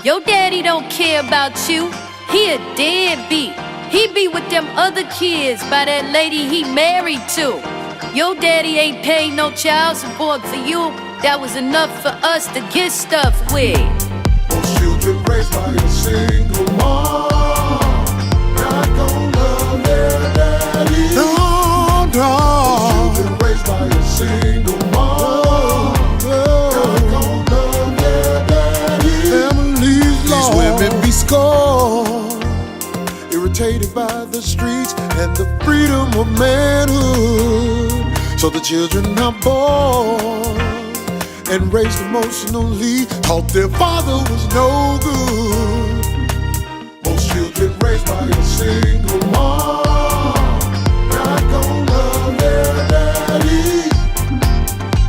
Your daddy don't care about you. He a deadbeat. He be with them other kids by that lady he married to. Your daddy ain't paid no child support for you. That was enough for us to get stuff with. Most children raised by a single mom, not gonna love their daddy. No. Most children raised by a single mom, not gonna love their daddy. Families lost. These women be scorned, irritated by the streets and the freedom of manhood. So the children are born and raised emotionally, taught their father was no good. Most children raised by a single mom, not gonna love their daddy.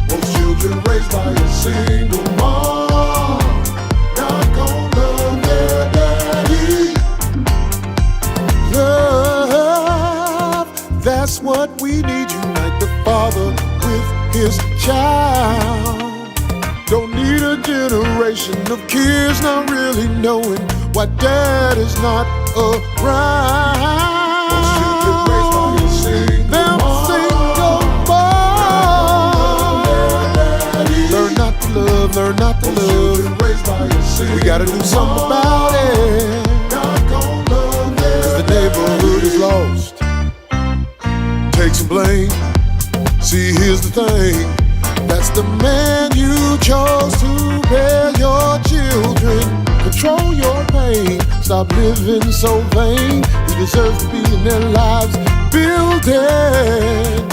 Most children raised by a single mom, not gonna love their daddy. Love, that's what we need. Unite the father with his child. Don't need a generation of kids not really knowing why dad is not around. Them single boys, learn not to love, learn not to love. We gotta do something about it, 'cause the neighborhood is lost. Take some blame. See, here's the thing. That's the man you chose to bear your children. Control your pain. Stop living so vain. He deserves to be in their lives building.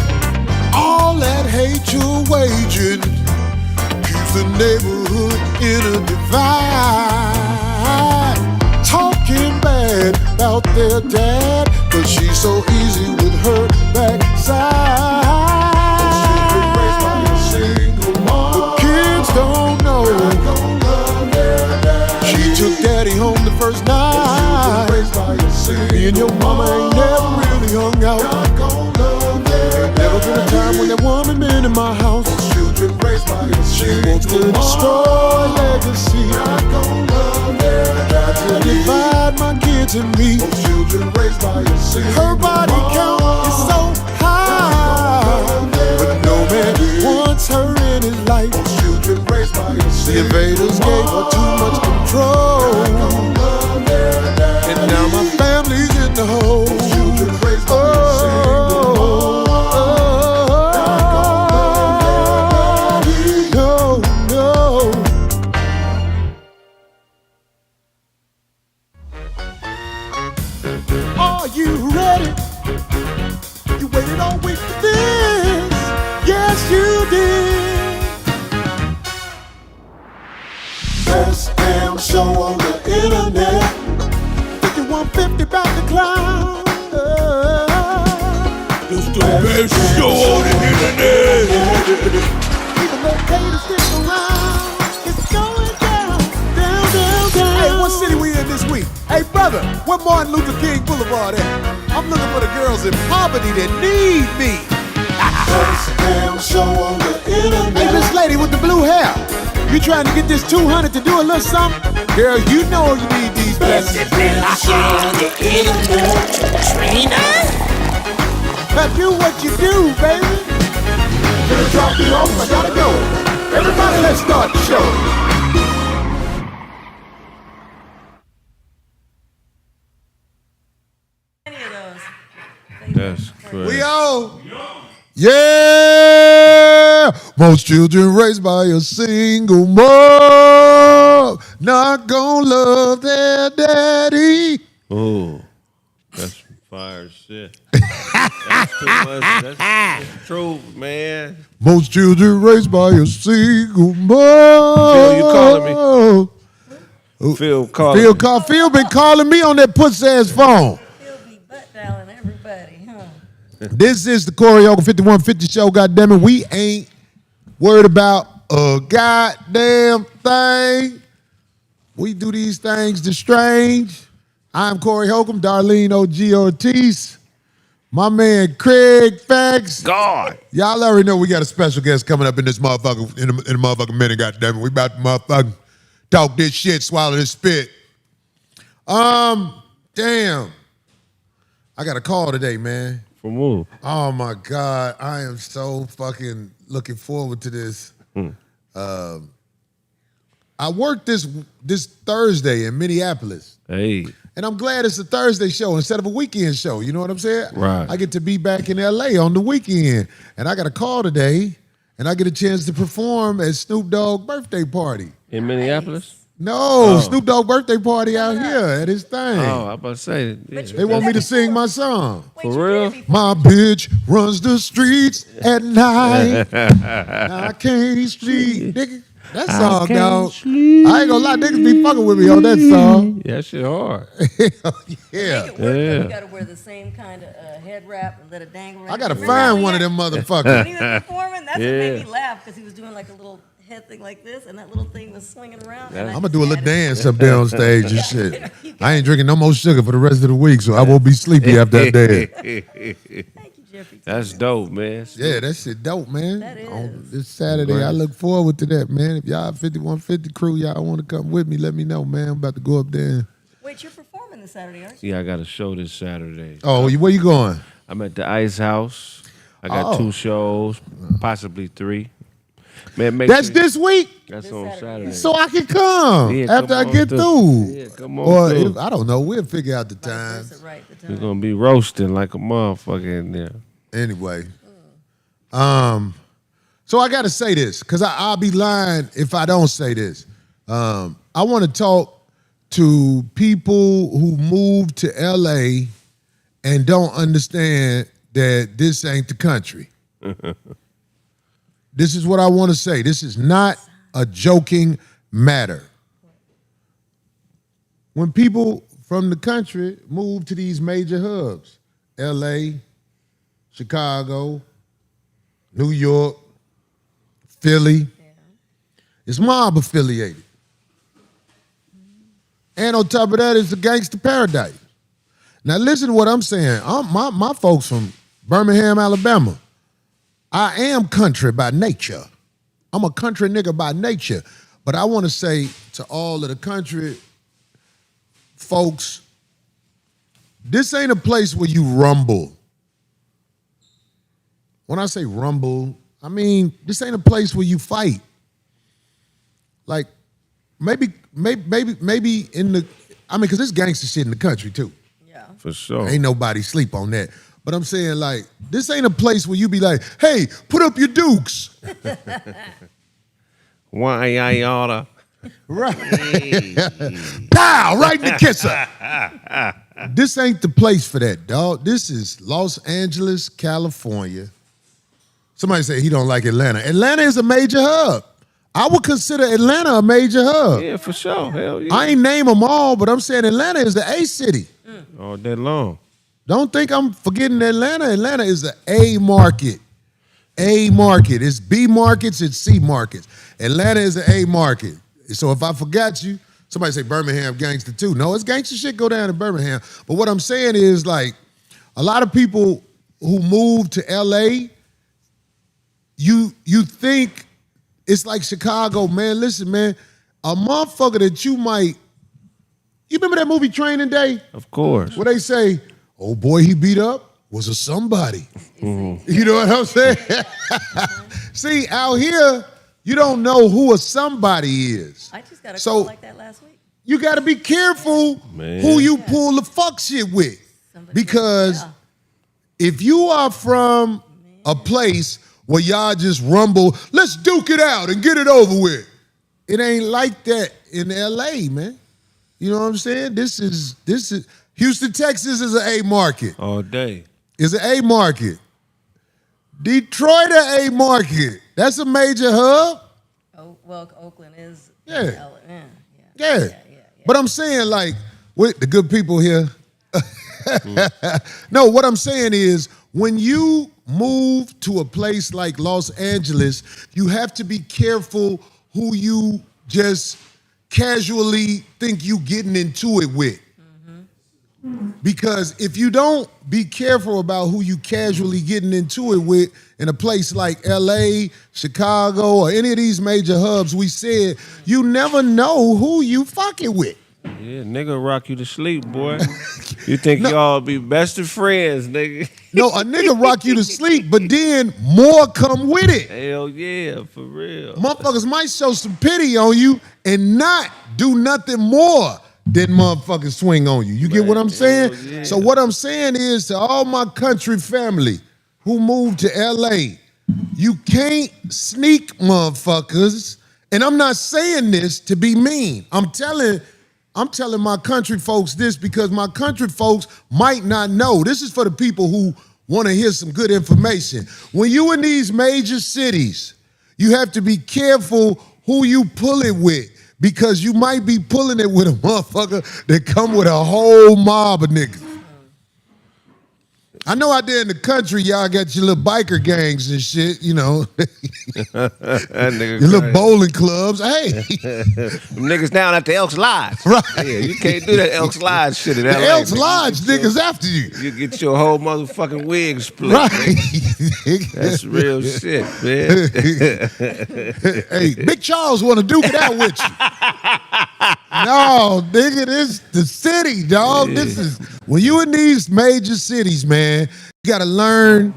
All that hate you're waging keeps the neighborhood in a divide. Talking bad about their dad, but she's so easy with her backside. Don't know. She took daddy home the first night. Me and your mama ain't never really hung out. Ain't never been a time when that woman been in my house. She wants to destroy legacy. Try to divide my kids and me. Her body count is so high, but no man wants her in his life. The invaders gave her too much control, and now my family's in the hole. No, no. Are you ready? You waited all week for this. Yes, you did. Best damn show on the internet. 5150 about to climb. It's the best show on the internet. Even though haters stick around, it's going down, down, down, down. Hey, what city we in this week? Hey, brother, where Martin Luther King Boulevard at? I'm looking for the girls in poverty that need me. Best damn show on the internet. Hey, this lady with the blue hair. You trying to get this 200 to do a little something? Girl, you know you need these blessings. Best show on the internet. Trina? Now do what you do, baby. Gonna drop you off, I gotta go. Everybody, let's start the show. That's correct. We on. Yeah! Most children raised by a single mom not gonna love their daddy. Oh, that's some fire shit. That's too much. That's the truth, man. Most children raised by a single mom. Phil, you calling me? Phil calling me. Phil been calling me on that pussy-ass phone. Phil be butt-dialing everybody, huh? This is the Corey Holcomb 5150 show, goddammit. We ain't worried about a goddamn thing. We do these things the strange. I'm Corey Holcomb, DarleneOrtiz. My man KraigFacts. God. Y'all already know we got a special guest coming up in this motherfucker in a motherfucking minute, goddammit. We about to motherfucking Talk this shit, swallow this spit. Damn. I got a call today, man. From who? Oh my God, I am so fucking looking forward to this. I worked this Thursday in Minneapolis. Hey. And I'm glad it's a Thursday show instead of a weekend show. You know what I'm saying? Right. I get to be back in LA on the weekend. And I got a call today, and I get a chance to perform at Snoop Dogg's birthday party. In Minneapolis? No, Snoop Dogg's birthday party out here at his thing. Oh, I about to say. Yeah. They want me to sing my song. For real? My bitch runs the streets at night. I can't sleep. Nigga, that song, dog. I ain't gonna lie, niggas be fucking with me on that song. Yeah, that shit hard. Yeah. You gotta wear the same kind of head wrap and let it dangle. I gotta find one of them motherfuckers. When he was performing, that's what made me laugh because he was doing like a little head thing like this, and that little thing was swinging around. I'm gonna do a little dance up there on stage and shit. I ain't drinking no more sugar for the rest of the week, so I won't be sleepy after that day. Thank you, Jeffrey. That's dope, man. Yeah, that shit dope, man. That is. On this Saturday, I look forward to that, man. If y'all 5150 crew, y'all want to come with me, let me know, man. I'm about to go up there. Wait, you're performing this Saturday, aren't you? Yeah, I got a show this Saturday. Oh, where you going? I'm at the Ice House. I got 2 shows, possibly 3. Man, That's this week? That's on Saturday. So I can come Yeah, after come I get on through. Yeah, come on Or through. if, I don't know. We'll figure out the time. That's right, the We're time. going to be roasting like a motherfucker in there. Anyway, so I got to say this because I'll be lying if I don't say this. I want to talk to people who moved to LA and don't understand that this ain't the country. This is what I want to say. This is not a joking matter. When people from the country move to these major hubs, LA, Chicago, New York, Philly, it's mob affiliated. And on top of that, it's a gangster paradise. Now listen to what I'm saying. My folks from Birmingham, Alabama. I am country by nature. I'm a country nigga by nature. But I want to say to all of the country folks, this ain't a place where you rumble. When I say rumble, I mean this ain't a place where you fight. Like maybe in the, because there's gangster shit in the country too. Yeah. For sure. Ain't nobody sleep on that. But I'm saying, like, this ain't a place where you be like, hey, put up your dukes. Why I oughta. Right. Pow, right in the kisser. This ain't the place for that, dog. This is Los Angeles, California. Somebody say he don't like Atlanta. Atlanta is a major hub. I would consider Atlanta a major hub. Yeah, for sure. Hell yeah. I ain't name them all, but I'm saying Atlanta is the A city. All day long. Don't think I'm forgetting Atlanta. Atlanta is the A market. A market. It's B markets, it's C markets. Atlanta is the A market. So if I forgot you, somebody say Birmingham gangster too. No, it's gangster shit go down in Birmingham. But what I'm saying is, like, a lot of people who move to LA, you think it's like Chicago, man. Listen, man, a motherfucker that you remember that movie Training Day? Of course. Where they say, oh boy, he beat up was a somebody. You know what I'm saying? See, out here, you don't know who a somebody is. I just got a So- call like that last week. You got to be careful Man. who you pull the fuck shit with. Somebody Because yeah. if you are from a place where y'all just rumble, let's duke it out and get it over with. It ain't like that in LA, man. You know what I'm saying? This is Houston, Texas is an A market. All day. Is an A market. Detroit an A market. That's a major hub. Oh, well, Oakland is. Yeah. Yeah. But I'm saying, like, with the good people here. No, what I'm saying is, when you move to a place like Los Angeles, you have to be careful who you just casually think you getting into it with. Because if you don't be careful about who you casually getting into it with in a place like LA, Chicago, or any of these major hubs we said, you never know who you fucking with. Yeah, nigga rock you to sleep, boy. You think y'all be best of friends, nigga. No, a nigga rock you to sleep, but then more come with it. Hell yeah, for real. Motherfuckers might show some pity on you and not do nothing more than motherfuckers swing on you. You get what I'm saying? Yeah. So what I'm saying is to all my country family who moved to LA, you can't sneak motherfuckers. And I'm not saying this to be mean. I'm telling my country folks this because my country folks might not know. This is for the people who want to hear some good information. When you in these major cities, you have to be careful who you pull it with because you might be pulling it with a motherfucker that come with a whole mob of niggas. I know out there in the country, y'all got your little biker gangs and shit, you know. Your little bowling clubs. Hey. Them niggas down at the Elks Lodge. Right. Yeah, you can't do that Elks Lodge shit in LA. The Elks Lodge niggas after you. You get your whole motherfucking wig split. Right. That's real shit, man. Hey, Big Charles want to duke it out with you. No, nigga, this the city, dog. Yeah. This is when you in these major cities, man, you gotta learn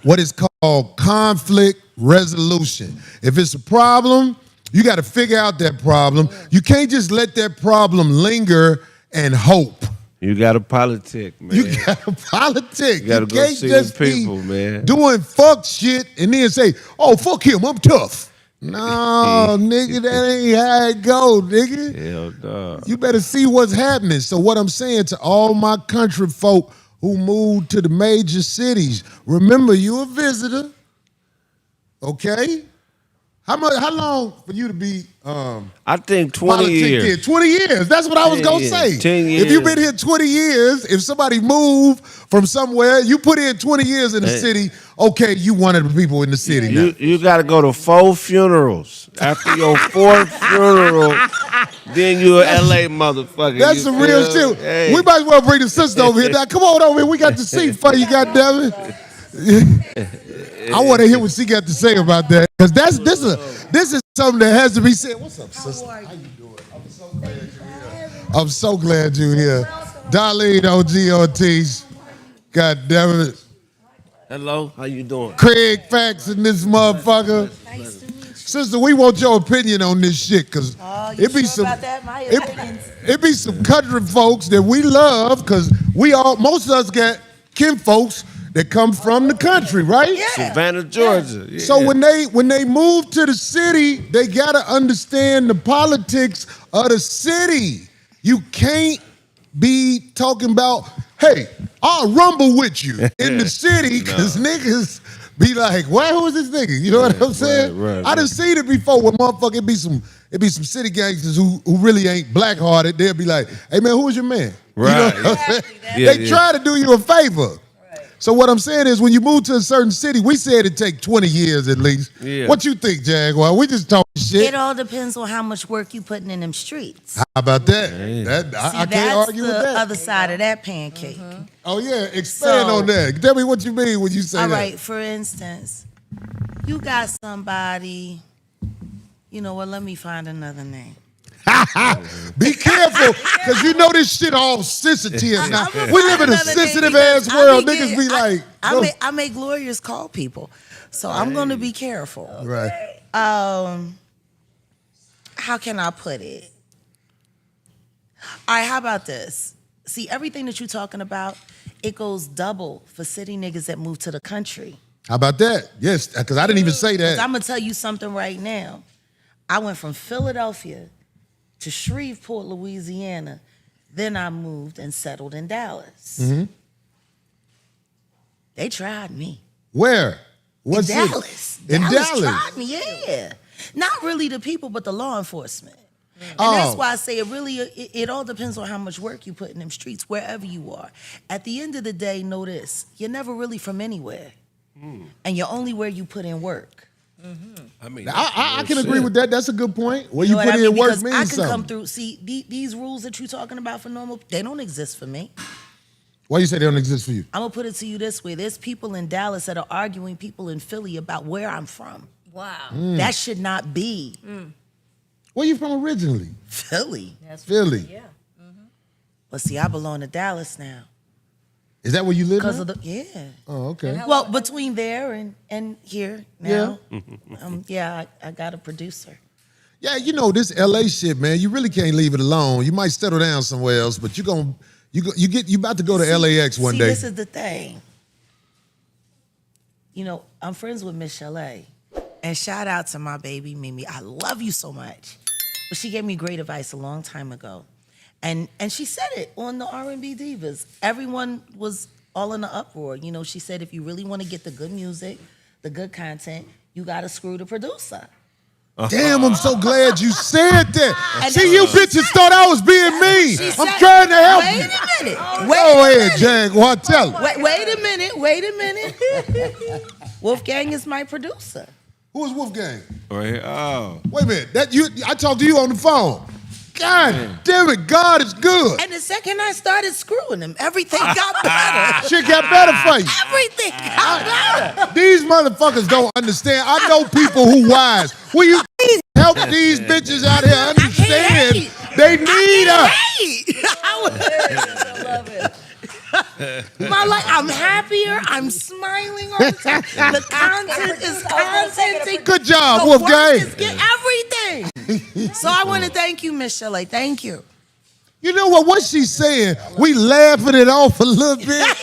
what is called conflict resolution. If it's a problem, you gotta figure out that problem. You can't just let that problem linger and hope. You gotta politic, man. You gotta politic. You gotta go can't see just the people, man. Doing fuck shit and then say, oh, fuck him, I'm tough. No, nigga, that ain't how it go, nigga. Hell no. You better see what's happening. So what I'm saying to all my country folk who moved to the major cities, remember you a visitor, okay? How long for you to be I think 20 years. Here? 20 years. That's what I was going to say. 10 years. If you've been here 20 years, if somebody moved from somewhere, you put in 20 years in the city, okay, you one of the people in the city now. You got to go to 4 funerals. After your 4th funeral, then you a LA motherfucker. That's some real shit. Hey. We might as well bring the sister over here. Now, come on over here. We got the seat for you, goddammit. I want to hear what she got to say about that. Because this is something that has to be said. What's up, sister? How you doing? I'm so glad you're here. DarleneOrtiz. God damn it. Hello, how you doing? KraigFacts in this motherfucker. Nice to meet you. Sister, we want your opinion on this shit, because it be sure about that? My it be some country folks that we love, because most of us got kin folks that come from the country, right? Yeah. Savannah, Georgia. Yeah. So when they move to the city, they gotta understand the politics of the city. You can't be talking about, hey, I'll rumble with you in the city, because niggas be like, well, who is this nigga? You know what I'm saying? Right, I done seen it before where motherfucker, it be some city gangsters who really ain't black-hearted. They'll be like, hey man, who is your man? Right. You know what I'm saying? They try to do you a favor. So what I'm saying is, when you move to a certain city, we said it take 20 years at least. Yeah. What you think, Jaguar? We just talking shit. It all depends on how much work you putting in them streets. How about that? I can't argue with that. That's the other side of that pancake. Mm-hmm. Oh yeah, expand on that. Tell me what you mean when you say that. All right, for instance, you got somebody, you know what, let me find another name. Be careful, because you know this shit all sensitive now. We live in a sensitive ass world. Niggas be like, I make lawyers call people, so I'm going to be careful. Right. How can I put it? All right, how about this? See, everything that you're talking about, it goes double for city niggas that move to the country. How about that? Yes, because I didn't even say that. I'm going to tell you something right now. I went from Philadelphia to Shreveport, Louisiana. Then I moved and settled in Dallas. Mm-hmm. They tried me. Where? What's in Dallas. Dallas tried me, yeah. Not really the people, but the law enforcement. And that's why I say it all depends on how much work you put in them streets, wherever you are. At the end of the day, know this, you're never really from anywhere. And you're only where you put in work. Mm-hmm. I mean, I can agree with that. That's a good point. Where you put in work means something. I can come through. See, these rules that you're talking about for normal, they don't exist for me. Why you say they don't exist for you? I'm gonna put it to you this way: there's people in Dallas that are arguing people in Philly about where I'm from. Wow. That should not be. Where you from originally? Philly. That's Philly. Yeah. But see, I belong to Dallas now Is that where you live? because now? of the Oh, okay. Well, between there and here now. I got a producer. Yeah, you know this LA shit, man. You really can't leave it alone. You might settle down somewhere else, but you about to go to LAX one day. This is the thing. You know, I'm friends with Miss Chalet, and shout out to my baby Mimi. I love you so much. But she gave me great advice a long time ago, and she said it on the R&B Divas. Everyone was all in the uproar. You know, she said if you really want to get the good music, the good content, you got to screw the producer. Damn, I'm so glad you said that. And See, you bitches thought I was being mean. I'm trying to help you. Wait a minute. Go ahead, Jaguar. Tell her. Wait a minute. Wolfgang is my producer. Who is Wolfgang? Right. Oh. Wait a minute. I talked to you on the phone. God damn it, God is good. And the second I started screwing him, everything got better. Shit got better for you. Everything got better. These motherfuckers don't understand. I know people who wise. Will you please help these bitches out here understand they need us? I love it. My life, I'm happier. I'm smiling all the time. The content is contenting. Good job, The Wolfgang. work is everything. So I want to thank you, Miss Chalet. Thank you. You know what she's saying? We laughing it off a little bit.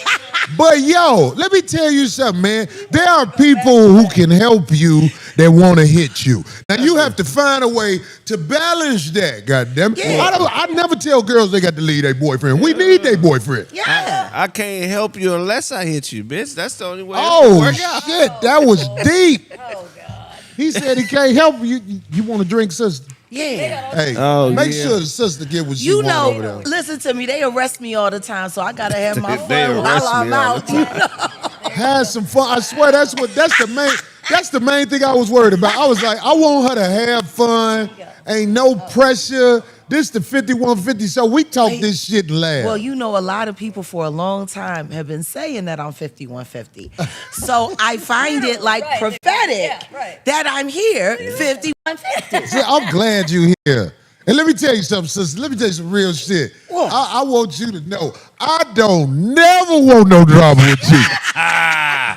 But yo, let me tell you something, man. There are people who can help you that want to hit you. Now you have to find a way to balance that, goddamn. Yeah. I never tell girls they got to leave their boyfriend. We need their boyfriend. Yeah. I can't help you unless I hit you, bitch. That's the only way. Oh shit, that was deep. Oh, God. He said he can't help you. You want to drink, sister? Yeah. Hey, Oh, make yeah. sure the sister get what she You want over know, there. listen to me. They arrest me all the time, so I gotta have my They fun arrest while I'm me all out. the You know? Have some fun. I swear that's the main thing I was worried about. I was like, I want her to have fun. Ain't no pressure. This the 5150, so we talk this shit and laugh. Well, you know, a lot of people for a long time have been saying that I'm 5150. So I find it like prophetic that I'm here 5150. See, I'm glad you here. And let me tell you something, sister. Let me tell you some real shit. I want you to know, I don't never want no drama with you.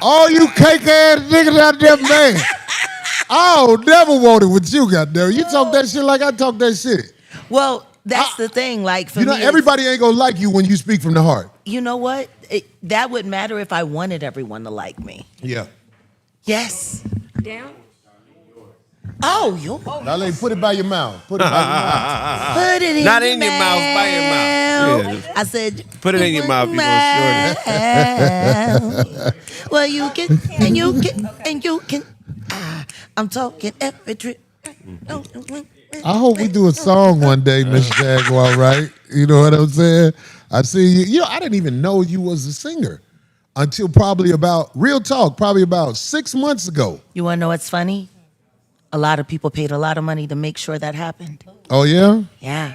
All you cake ass niggas out there, man. I don't never want it with you, goddamn. You talk that shit like I talk that shit. Well, that's the thing. Like for You know, me, everybody ain't gonna like you when you speak from the heart. you know what? That wouldn't matter if I wanted everyone to like me. Yeah. Yes. Down. Oh, you Darlene, put it by your mouth. Put it by your mouth. put it in Not your in your mouth, by your mouth. Yeah. I said, Put it in your mouth, you gonna mouth. Well, you can, and you can, and you can. I'm talking every trip. I hope we do a song one day, Miss Jaguar, right? You know what I'm saying? I see you. You know, I didn't even know you was a singer until probably about, real talk, probably about 6 months ago. You want to know what's funny? A lot of people paid a lot of money to make sure that happened. Oh, yeah? Yeah.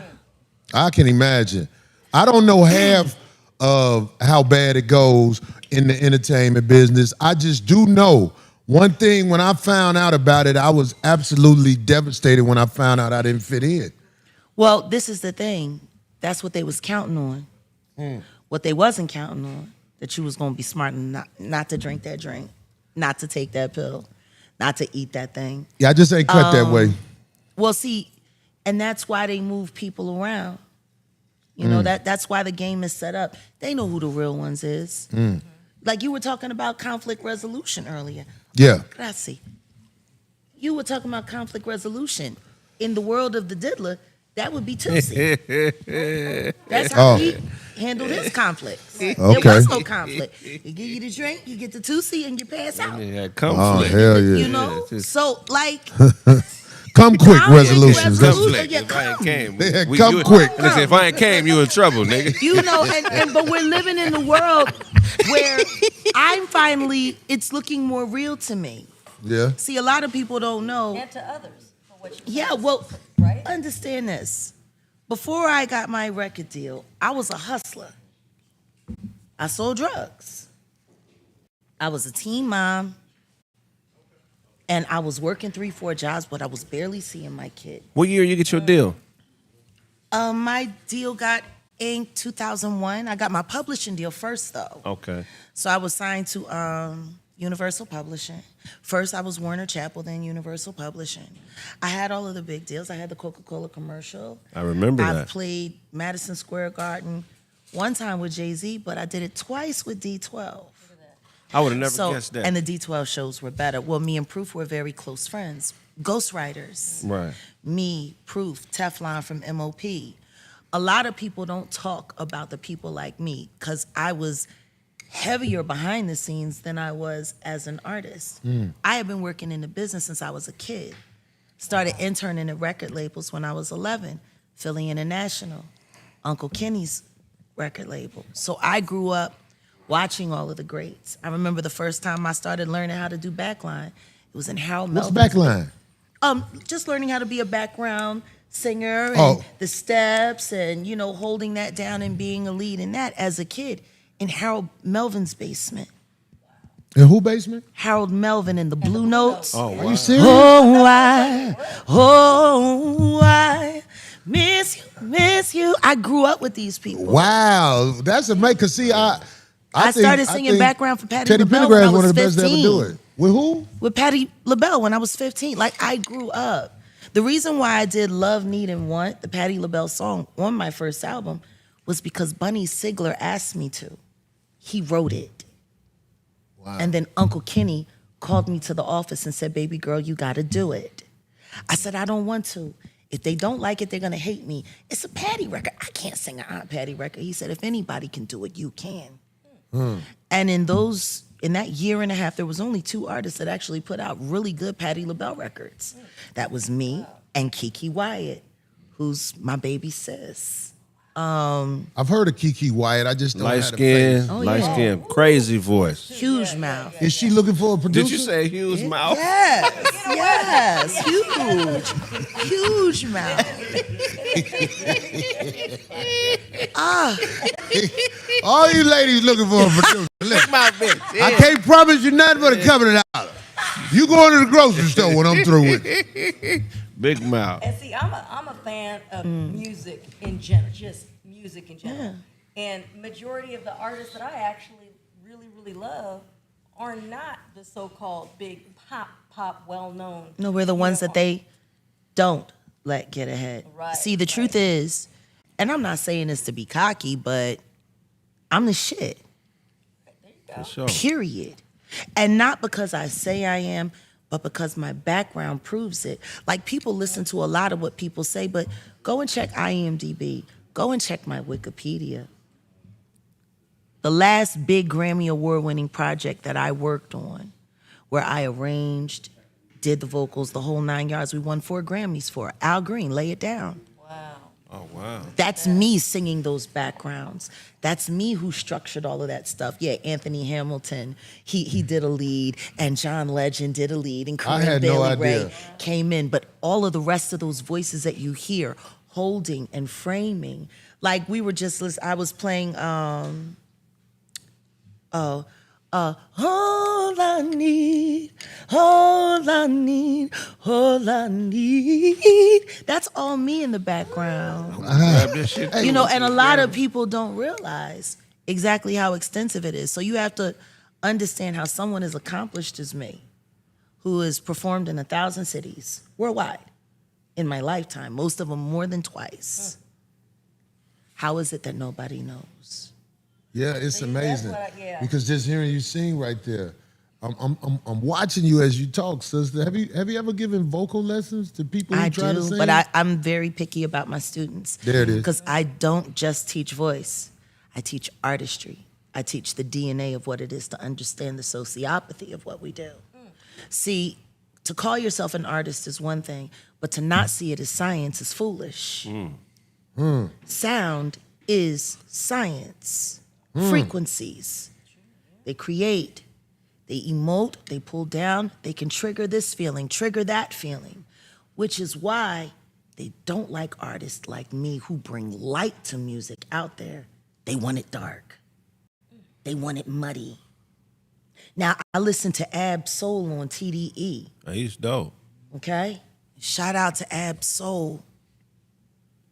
I can imagine. I don't know half of how bad it goes in the entertainment business. I just do know one thing. When I found out about it, I was absolutely devastated when I found out I didn't fit in. Well, this is the thing. That's what they was counting on. What they wasn't counting on, that you was going to be smart and not to drink that drink, not to take that pill, not to eat that thing. Yeah, I just ain't cut that way. Well, see, and that's why they move people around. You know, that's why the game is set up. They know who the real ones is. Like you were talking about conflict resolution earlier. Yeah. Grazie. You were talking about conflict resolution. In the world of the diddler, that would be Tootsie. That's how he handled his conflicts. There was no conflict. He give you the drink, you get the Tootsie, and you pass out. Yeah, Oh, conflict. hell yeah. You know? So, like... Come quick Conflict resolutions. That's Conflict. Yeah, If I ain't came, Yeah, come quick. Listen, if I ain't came, you in trouble, nigga. You know, but we're living in a world where it's looking more real to me. Yeah. See, a lot of people don't know. And to others. For what you Yeah, well, Right. understand this. Before I got my record deal, I was a hustler. I sold drugs. I was a teen mom. And I was working 3-4 jobs, but I was barely seeing my kid. What year you get your deal? My deal got in 2001. I got my publishing deal first, though. Okay. So I was signed to Universal Publishing. First, I was Warner Chappell, then Universal Publishing. I had all of the big deals. I had the Coca-Cola commercial. I remember that. I've played Madison Square Garden one time with Jay-Z, but I did it twice with D12. I would have never guessed that. And the D12 shows were better. Well, me and Proof were very close friends. Ghostwriters. Right. Me, Proof, Teflon from MOP. A lot of people don't talk about the people like me because I was heavier behind the scenes than I was as an artist. I had been working in the business since I was a kid. Started interning at record labels when I was 11. Philly International, Uncle Kenny's record label. So I grew up watching all of the greats. I remember the first time I started learning how to do backline. It was in Harold What's Melvin's. backline? Just learning how to be a background singer and the steps and, you know, holding that down and being a lead in that as a kid in Harold Melvin's basement. In who basement? Harold Melvin and the Blue Notes. Oh, wow. Are you serious? I miss you. I grew up with these people. Wow, that's amazing. Cause see, I started singing background for Patti Teddy LaBelle Pendergrass when I is one was of the best to ever 15. do it. With who? With Patti LaBelle when I was 15. Like, I grew up. The reason why I did Love, Need, and Want, the Patti LaBelle song, on my first album was because Bunny Sigler asked me to. He wrote it. Wow. And then Uncle Kenny called me to the office and said, baby girl, you gotta do it. I said, I don't want to. If they don't like it, they're gonna hate me. It's a Patti record. I can't sing an Aunt Patti record. He said, if anybody can do it, you can. And in that year and a half, there was only 2 artists that actually put out really good Patti LaBelle records. That was me and Kiki Wyatt, who's my baby sis. I've heard of Kiki Wyatt. I just don't know Light how to play. skin, light skin, crazy voice. Huge mouth. Is she looking for a producer? Did you say huge mouth? Yes, huge mouth. All you ladies looking for a producer. Listen, My bitch. I can't promise you nothing but $2. You going to the grocery store when I'm through with it. Big mouth. And see, I'm a fan of music in general, just music in general. And majority of the artists that I actually really love are not the so-called big pop, well-known. No, we're the ones that they don't let get ahead. Right, See, the truth is, and I'm not saying this to be cocky, but I'm the shit. For sure. Period. And not because I say I am, but because my background proves it. Like, people listen to a lot of what people say, but go and check IMDb. Go and check my Wikipedia. The last big Grammy Award-winning project that I worked on, where I arranged, did the vocals, the whole 9 yards, we won 4 Grammys for. Al Green, Lay It Down. Wow. Oh, wow. That's me singing those backgrounds. That's me who structured all of that stuff. Yeah, Anthony Hamilton, he did a lead, and John Legend did a lead, and I Corinne had no Bailey idea. Ray came in. But all of the rest of those voices that you hear, holding and framing, like we were just listening, I was playing, all I need, all I need, all I need. That's all me in the background. Grab this shit. You know, and a lot of people don't realize exactly how extensive it is. So you have to understand how someone as accomplished as me, who has performed in 1,000 cities worldwide in my lifetime, most of them more than twice. How is it that nobody knows? Yeah, it's amazing. yeah. Because just hearing you sing right there, I'm watching you as you talk, sister. Have you ever given vocal lessons to people who I try to do, sing? but I'm very picky about my students. There it is. Because I don't just teach voice. I teach artistry. I teach the DNA of what it is to understand the sociopathy of what we do. See, to call yourself an artist is one thing, but to not see it as science is foolish. Sound is science. Frequencies. They create, they emote, they pull down, they can trigger this feeling, trigger that feeling, which is why they don't like artists like me who bring light to music out there. They want it dark. They want it muddy. Now, I listen to Ab Soul on TDE. He's dope. Okay? Shout out to Ab Soul.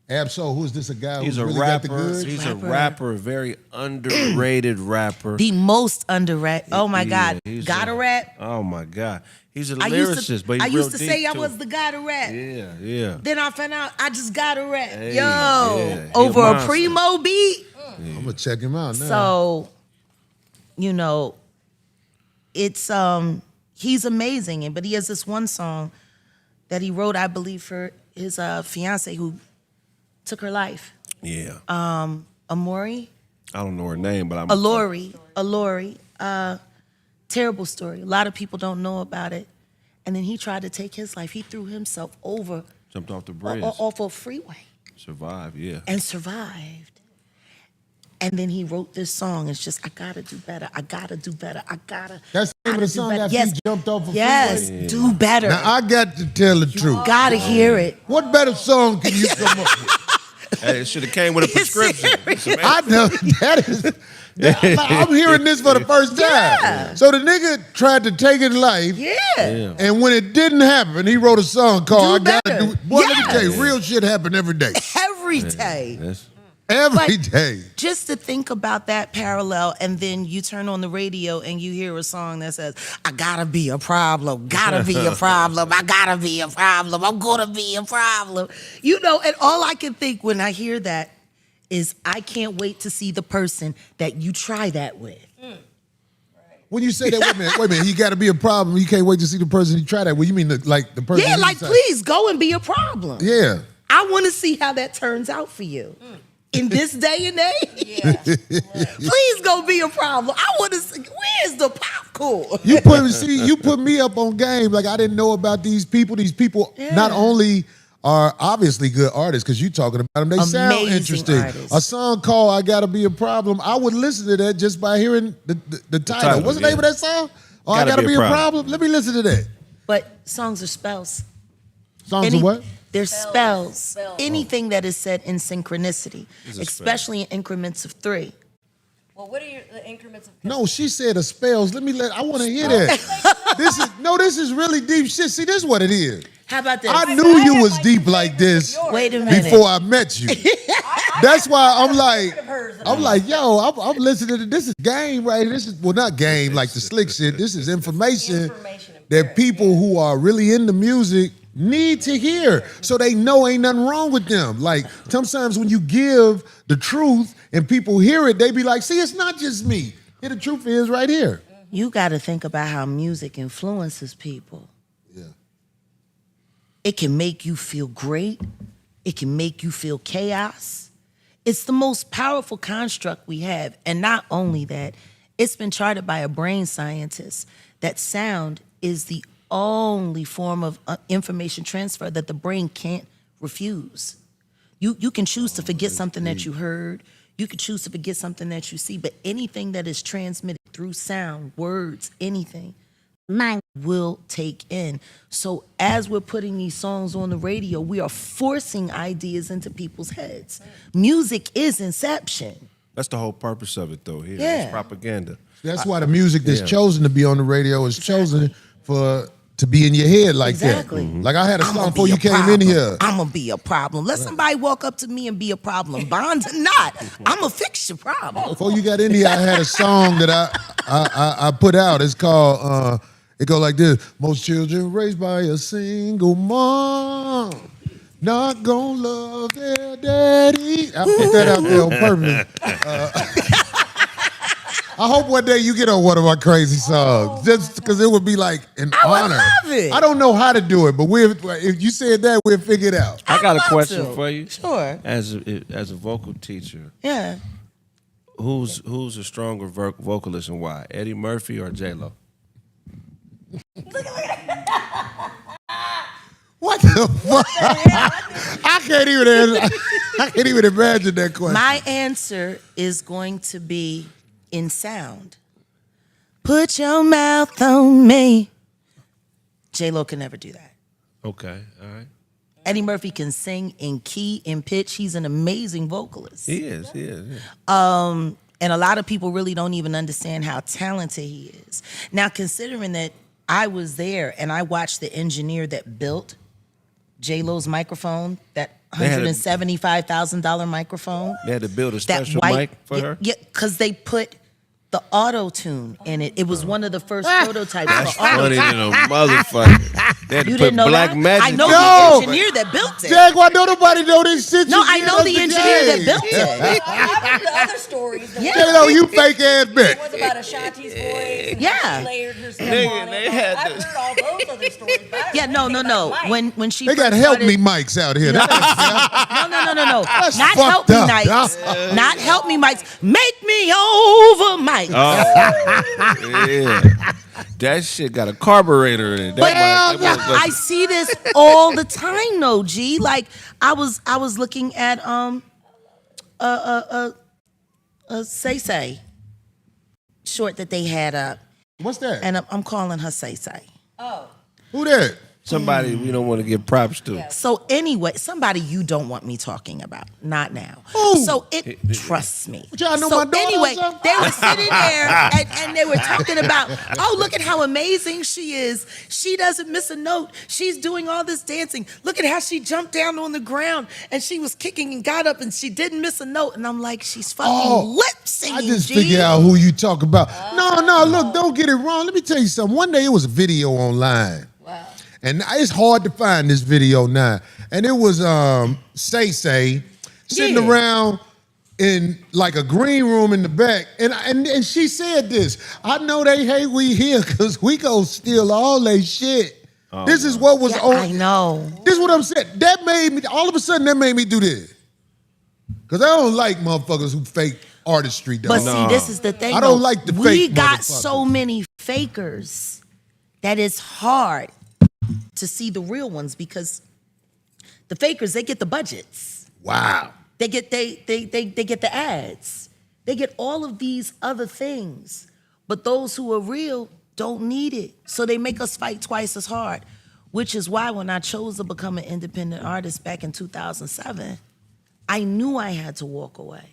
Ab-Soul, who is this? A guy He's who's a really got the rapper. goods? He's a rapper, a very underrated rapper. The most underrated. Oh my Yeah, God. he's Gotta rap. Oh my God. He's a I lyricist, but he's I real used to deep say I too. was the guy to rap. Yeah. Then I found out I just gotta rap. Hey, Yo, yeah, he over a a monster. Primo beat. I'm gonna check him out now. So, you know, it's he's amazing. But he has this one song that he wrote, I believe, for his fiance who took her life. Yeah. Amori? I don't know her name, but I'm Alori. Terrible story. A lot of people don't know about it. And then he tried to take his life. He threw himself over jumped off the bridge. off a freeway Survived, yeah. and survived. And then he wrote this song. It's just, I gotta do better. I gotta do better. I gotta. That's the name of the gotta do song better. after Yes. he jumped off a Yes, freeway? do better. Now, I got to tell the truth. Gotta hear it. What better song can you come up with? Hey, it should have came with a prescription. I know that is. I'm hearing this for the first time. Yeah. So the nigga tried to take his life, Yeah. and when it didn't happen, he wrote a song called Do "I Gotta Better." Do." Boy, let me Yes. tell you, real shit happen every day. Every day. That's- Every But- day. Just to think about that parallel, and then you turn on the radio and you hear a song that says, I gotta be a problem, gotta be a problem, I gotta be a problem, I'm gonna be a problem. You know, and all I can think when I hear that is, I can't wait to see the person that you try that with. When you say that, wait a minute, you got to be a problem. You can't wait to see the person you try that. Well, you mean the person? Yeah, you like, decide- please go and be a problem. Yeah. I want to see how that turns out for you. In this day and age, please go be a problem. I want to see, where's the popcorn? You put me up on game. Like, I didn't know about these people. These people not only are obviously good artists, because you talking about them, they sound Amazing interesting. artists. A song called "I Gotta Be a Problem," I would listen to that just by hearing the title. title, What's the name of that song? Oh, I Gotta Be a Problem. Let me listen to that. But songs are spells. Songs of what? They're spells. Spells. Anything that is said in synchronicity, Is a especially in increments of 3. Well, what are the increments of? No, she said the spells. I want to hear that. This is really deep shit. See, this is what it is. How about this? I knew you was deep like this Wait a minute. before I met you. That's why I'm like, yo, I'm listening to this is game, right? This is not game like the slick shit. This is information that people who are really into music need to hear, so they know ain't nothing wrong with them. Like, sometimes when you give the truth and people hear it, they be like, see, it's not just me. Here the truth is right here. You got to think about how music influences people. Yeah. It can make you feel great. It can make you feel chaos. It's the most powerful construct we have. And not only that, it's been charted by a brain scientist that sound is the only form of information transfer that the brain can't refuse. You can choose to forget something that you heard. You can choose to forget something that you see. But anything that is transmitted through sound, words, anything, mind will take in. So as we're putting these songs on the radio, we are forcing ideas into people's heads. Music is inception. That's the whole purpose of it, though. Here, Yeah. it's propaganda. That's why the music that's Yeah. chosen to be on the radio is chosen to be in your head like Exactly. that. Like, I had a I'ma song before be you a came problem. in here. I'm gonna be a problem. Let somebody walk up to me and be a problem. Bond or not, I'm gonna fix your problem. Before you got in here, I had a song that I put out. It's called, it go like this. Most children raised by a single mom not gonna love their daddy. I put that out there on purpose. I hope one day you get on one of my crazy songs, just because it would be like an honor. love it. I don't know how to do it, but if you said that, we'll figure it out. I got a love question to. for you. Sure. As a vocal teacher, Yeah. who's a stronger vocalist and why? Eddie Murphy or J-Lo? What the fuck? I can't even answer. I can't even imagine that question. My answer is going to be in sound. Put your mouth on me. J-Lo can never do that. Okay, all right. Eddie Murphy can sing in key, in pitch. He's an amazing vocalist. He is. And And a lot of people really don't even understand how talented he is. Now, considering that I was there and I watched the engineer that built J-Lo's microphone, that $175,000 microphone. They had to build a that special white, mic for her? Yeah, because they put the auto-tune in it. It was one of the first prototypes That's for auto-tune. funny than a motherfucker. They had to You put didn't know black that? magic. I know No. the engineer that built it. Jaguar, don't nobody know this shit. No, you I did know us the today. engineer that built it. I've heard the other stories. The Yeah. one J-Lo, you fake ass bitch. It was about Ashanti's voice. And Yeah. She layered her stuff Nigga, on they it. had I've to- heard all those other stories. But I don't Yeah, know no. anything about Mike. When she They got first help me started- mics out here. That ain't fair. No. That's Not fucked help me up, Mikes. dog. Not help me Mikes. Make me over Mike. Yeah. That shit got a carburetor in it. But That motherfucker- I see this all the time, though. G. Like I was looking at Say short that they had up, What's that? and I'm calling her Say. Oh. Who that? somebody we don't want to give props to. So anyway, somebody you don't want me talking about, not now. Who? So it trusts me. But y'all know so my daughter or anyway, something? they were sitting there and they were talking about, oh, look at how amazing she is. She doesn't miss a note. She's doing all this dancing. Look at how she jumped down on the ground and she was kicking and got up and she didn't miss a note. And I'm like, she's fucking lip singing. I just G. figured out who you talk about. No, look, don't get it wrong. Let me tell you something. One day it was a video online. Wow. And it's hard to find this video now. And it was Say sitting Yeah. around in like a green room in the back. And she said this. I know they hate we here because we go steal all they shit. This is what was Yeah, on. I know. This is what I'm saying. That made me, all of a sudden, that made me do this. Because I don't like motherfuckers who fake artistry, though. But see, this is the thing. I don't though. like the We fake got motherfuckers. so many fakers that it's hard to see the real ones because the fakers, they get the budgets. Wow. They get they get the ads. They get all of these other things. But those who are real don't need it. So they make us fight twice as hard, which is why when I chose to become an independent artist back in 2007, I knew I had to walk away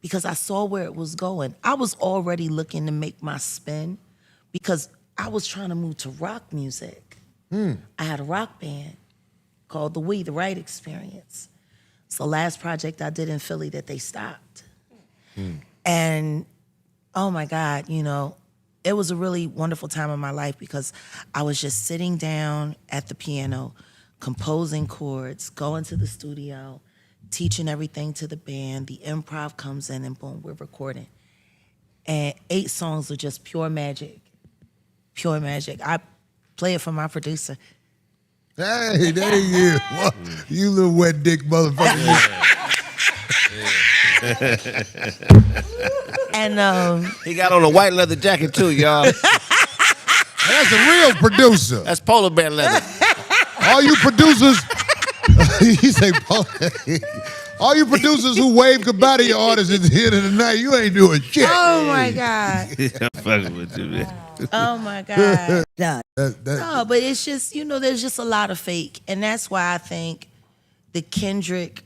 because I saw where it was going. I was already looking to make my spin because I was trying to move to rock music. I had a rock band called the Wright Experience. It's the last project I did in Philly that they stopped. And oh my God, you know, it was a really wonderful time in my life because I was just sitting down at the piano, composing chords, going to the studio, teaching everything to the band. The improv comes in and boom, we're recording. And 8 songs are just pure magic. Pure magic. I play it for my producer. Hey, there you go. You little wet dick motherfucker. And He got on a white leather jacket too, y'all. That's a real producer. That's polar bear leather. All you producers, he say, all you producers who wave goodbye to your artists at the end of the night, you ain't doing shit. oh my God. I'm fucking with you, man. Oh my God. That- No, but it's just, you know, there's just a lot of fake. And that's why I think the Kendrick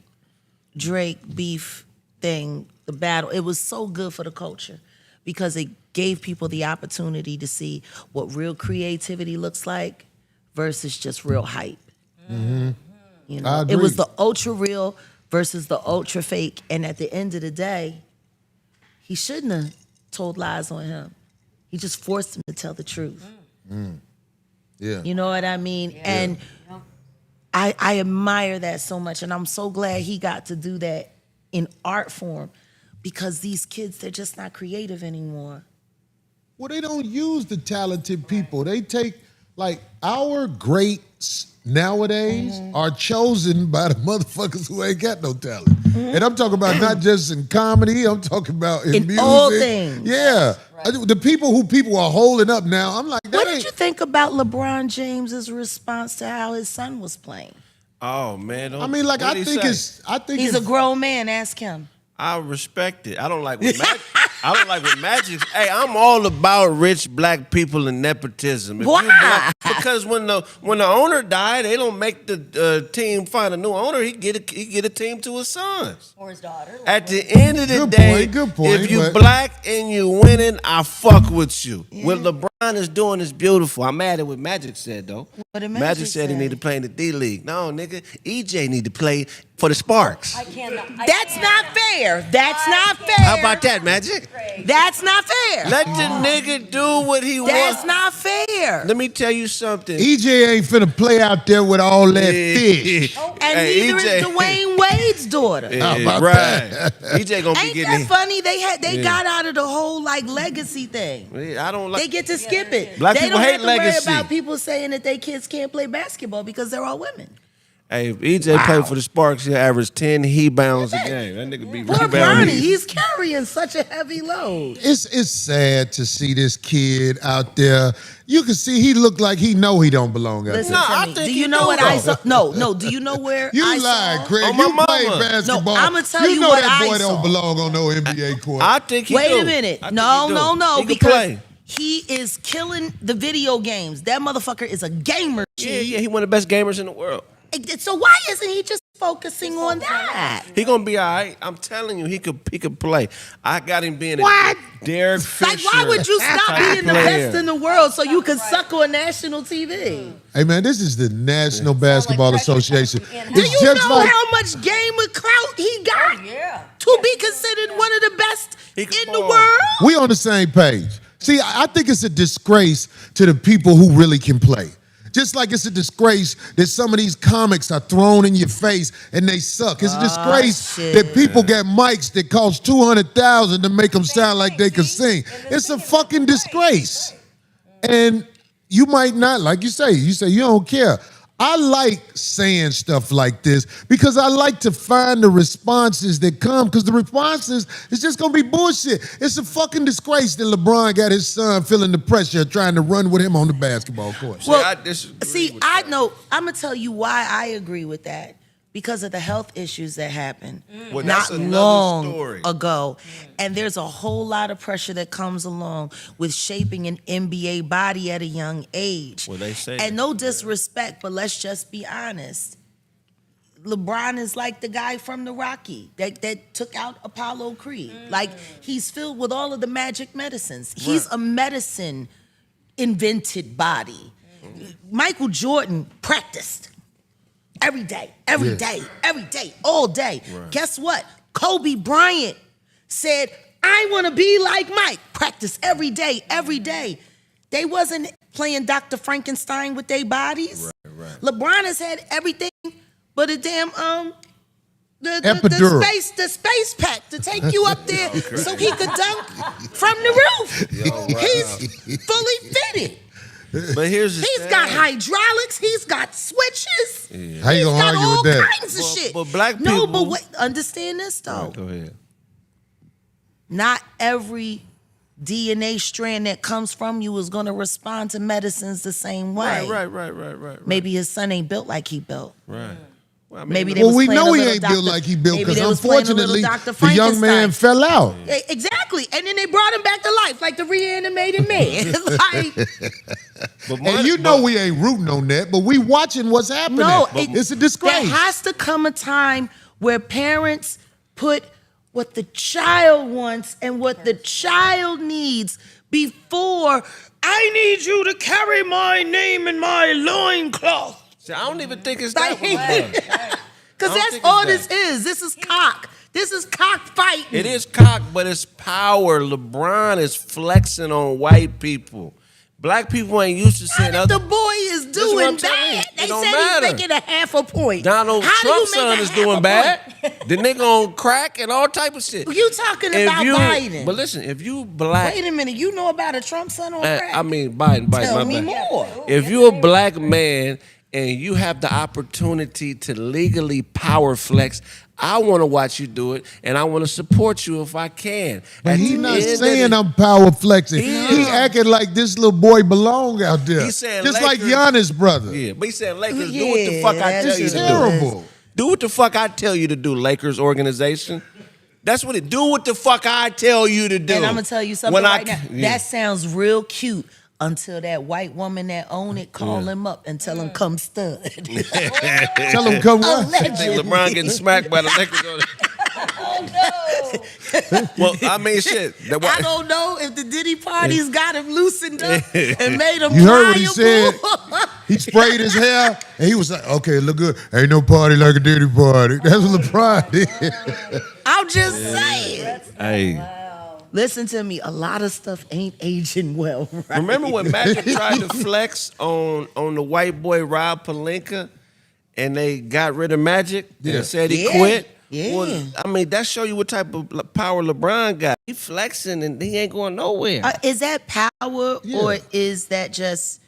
Drake beef thing, the battle, it was so good for the culture because it gave people the opportunity to see what real creativity looks like versus just real hype. You I know, agree. it was the ultra real versus the ultra fake. And at the end of the day, he shouldn't have told lies on him. He just forced him to tell the truth. yeah. You know what I mean? And I admire that so much. And I'm so glad he got to do that in art form because these kids, they're just not creative anymore. Well, they don't use the talented people. They take, like, our greats nowadays are chosen by the motherfuckers who ain't got no talent. And I'm talking about not just in comedy, I'm talking about in music. all things. Yeah. The people who people are holding up now, I'm like, that What ain't... did you think about LeBron James's response to how his son was playing? Oh man, I mean, like, I think He's a grown man. Ask him. I respect it. I don't like what Magic. I don't like what Magic. Hey, I'm all about rich black people and nepotism. If Why? you black- because when the owner died, they don't make the team find a new owner. He get a team to his sons Or his daughter. At the end of the Good day, point, good point, if you but- black and you winning, I fuck with you. What LeBron is doing is beautiful. I'm mad at what Magic said though. What did Magic Magic said he say? need to play in the D League. No, nigga, EJ need to play for the Sparks. I cannot. That's not fair. That's not fair. How about that, Magic? That's not fair. Let the nigga do what he That's wants. not fair. Let me tell you something. EJ ain't finna play out there with all that fish. And Hey, neither EJ. is Dwayne Wade's daughter. How about right. that? EJ gonna be Ain't getting that funny? They got out of the whole like legacy thing. I don't like. They get to skip it. Black they people don't hate have to legacy. worry about people saying that their kids can't play basketball because they're all women. Hey, if EJ played for the Sparks, he'll average 10 he-bounds a game. That nigga be Poor Bronny, rebounding. he's carrying such a heavy load. It's sad to see this kid out there. You can see he look like he know he don't belong out Listen there. No, I to me. think Do he you know do, what I though. saw? No. Do you know where You I lied, saw? Craig. On my You played mama. basketball. No, I'ma tell you know what that I boy saw. don't belong on no NBA court. I think he Wait do. a minute. I think No, he do. no, He can because play. he is killing the video games. That motherfucker is a gamer. Yeah, he one of the best gamers in the world. So why isn't he just focusing on that? He gonna be all right. I'm telling you, he could play. I got him being What? a Derek Fisher. Like, why would you stop type being the player. best in the world so you can suck on national TV? Hey man, this is the National Basketball pressure Association. coming from Do It's you just know like how much gamer clout he got Yeah. to be considered one of the best He can in the ball. world? we on the same page. See, I think it's a disgrace to the people who really can play. Just like it's a disgrace that some of these comics are thrown in your face and they suck. It's a disgrace shit. that people get mics that cost $200,000 to make them sound like they can sing. It's a fucking disgrace. And you might not, like you say you don't care. I like saying stuff like this because I like to find the responses that come, because the responses is just gonna be bullshit. It's a fucking disgrace that LeBron got his son feeling the pressure of trying to run with him on the basketball court. Well, I disagree see, with I that. know. I'm gonna tell you why I agree with that. Because of the health issues that happened Well, not that's another long story. ago, and there's a whole lot of pressure that comes along with shaping an NBA body at a young age. Well, they say and that. no disrespect, but let's just be honest. LeBron is like the guy from the Rocky that took out Apollo Creed. Like, he's filled with all of the magic medicines. He's a medicine invented body. Michael Jordan practiced every day, all day. Guess what? Kobe Bryant said, I want to be like Mike. Practice every day. They wasn't playing Dr. Frankenstein with their bodies. LeBron has had everything but a damn Epidural. the space pack to take you up there so he could dunk from the roof. He's fully fitted. But here's the He's thing. got hydraulics. He's got switches. How you He's gonna got argue all with that? kinds of shit. but black No, people- but wait, understand this though. Go ahead. Not every DNA strand that comes from you is going to respond to medicines the same way. Right. Maybe his son ain't built like he built. Right. Well, I mean, Maybe they Well, was we playing know a he little ain't built Dr. like he built maybe because they was playing a little unfortunately Dr. the young man Frankenstein. fell out. Exactly. And then they brought him back to life like the reanimated man. Like, but And you know we ain't rooting on that, but we watching what's happening. no, It's a disgrace. There has to come a time where parents put what the child wants and what the child needs before I need you to carry my name in my loincloth. See, I don't even think it's that way. Because I don't that's think all it's this is. This is cock. This is cockfighting. It is cock, but it's power. LeBron is flexing on white people. Black people ain't used to seeing How other. did the boy is what doing I'm telling you. bad? It They don't said matter. he's making a half a point. Donald How do Trump's you make son a is half a doing point? bad. The nigga on crack and all type of shit. You talking about Biden? But listen, if you black, Wait a minute. You know about a Trump son on crack? I mean Biden. Tell my me bad. more. If you're a black man and you have the opportunity to legally power flex, I want to watch you do it, and I want to support you if I can. But At he's the not end of saying the- I'm power flexing. Yeah. He acting like this little boy belong out there. He's saying just like Lakers- Giannis' brother. Yeah, but he said Lakers, do what the fuck I Yeah, tell This you is to do. terrible. Do what the fuck I tell you to do, Lakers organization. That's what it do. What the fuck I tell you to do. And I'm gonna tell you something right now. That sounds real cute until that white woman that own it call him up and tell him come stud. Tell him come what? Think LeBron getting smacked by the Lakers. Oh no! Well, I mean, shit. I don't know if the Diddy parties got him loosened up and made him. You heard what he said? He sprayed his hair and he was like, "Okay, look good. Ain't no party like a Diddy party." That's what LeBron did. I'm just saying. Hey. Listen to me. A lot of stuff ain't aging well. Right? Remember when Magic tried to flex on the white boy Rob Pelinka, and they got rid of Magic and said he quit? Yeah. Well, I mean, that show you what type of power LeBron got. He flexing and he ain't going nowhere. Is that power or is that just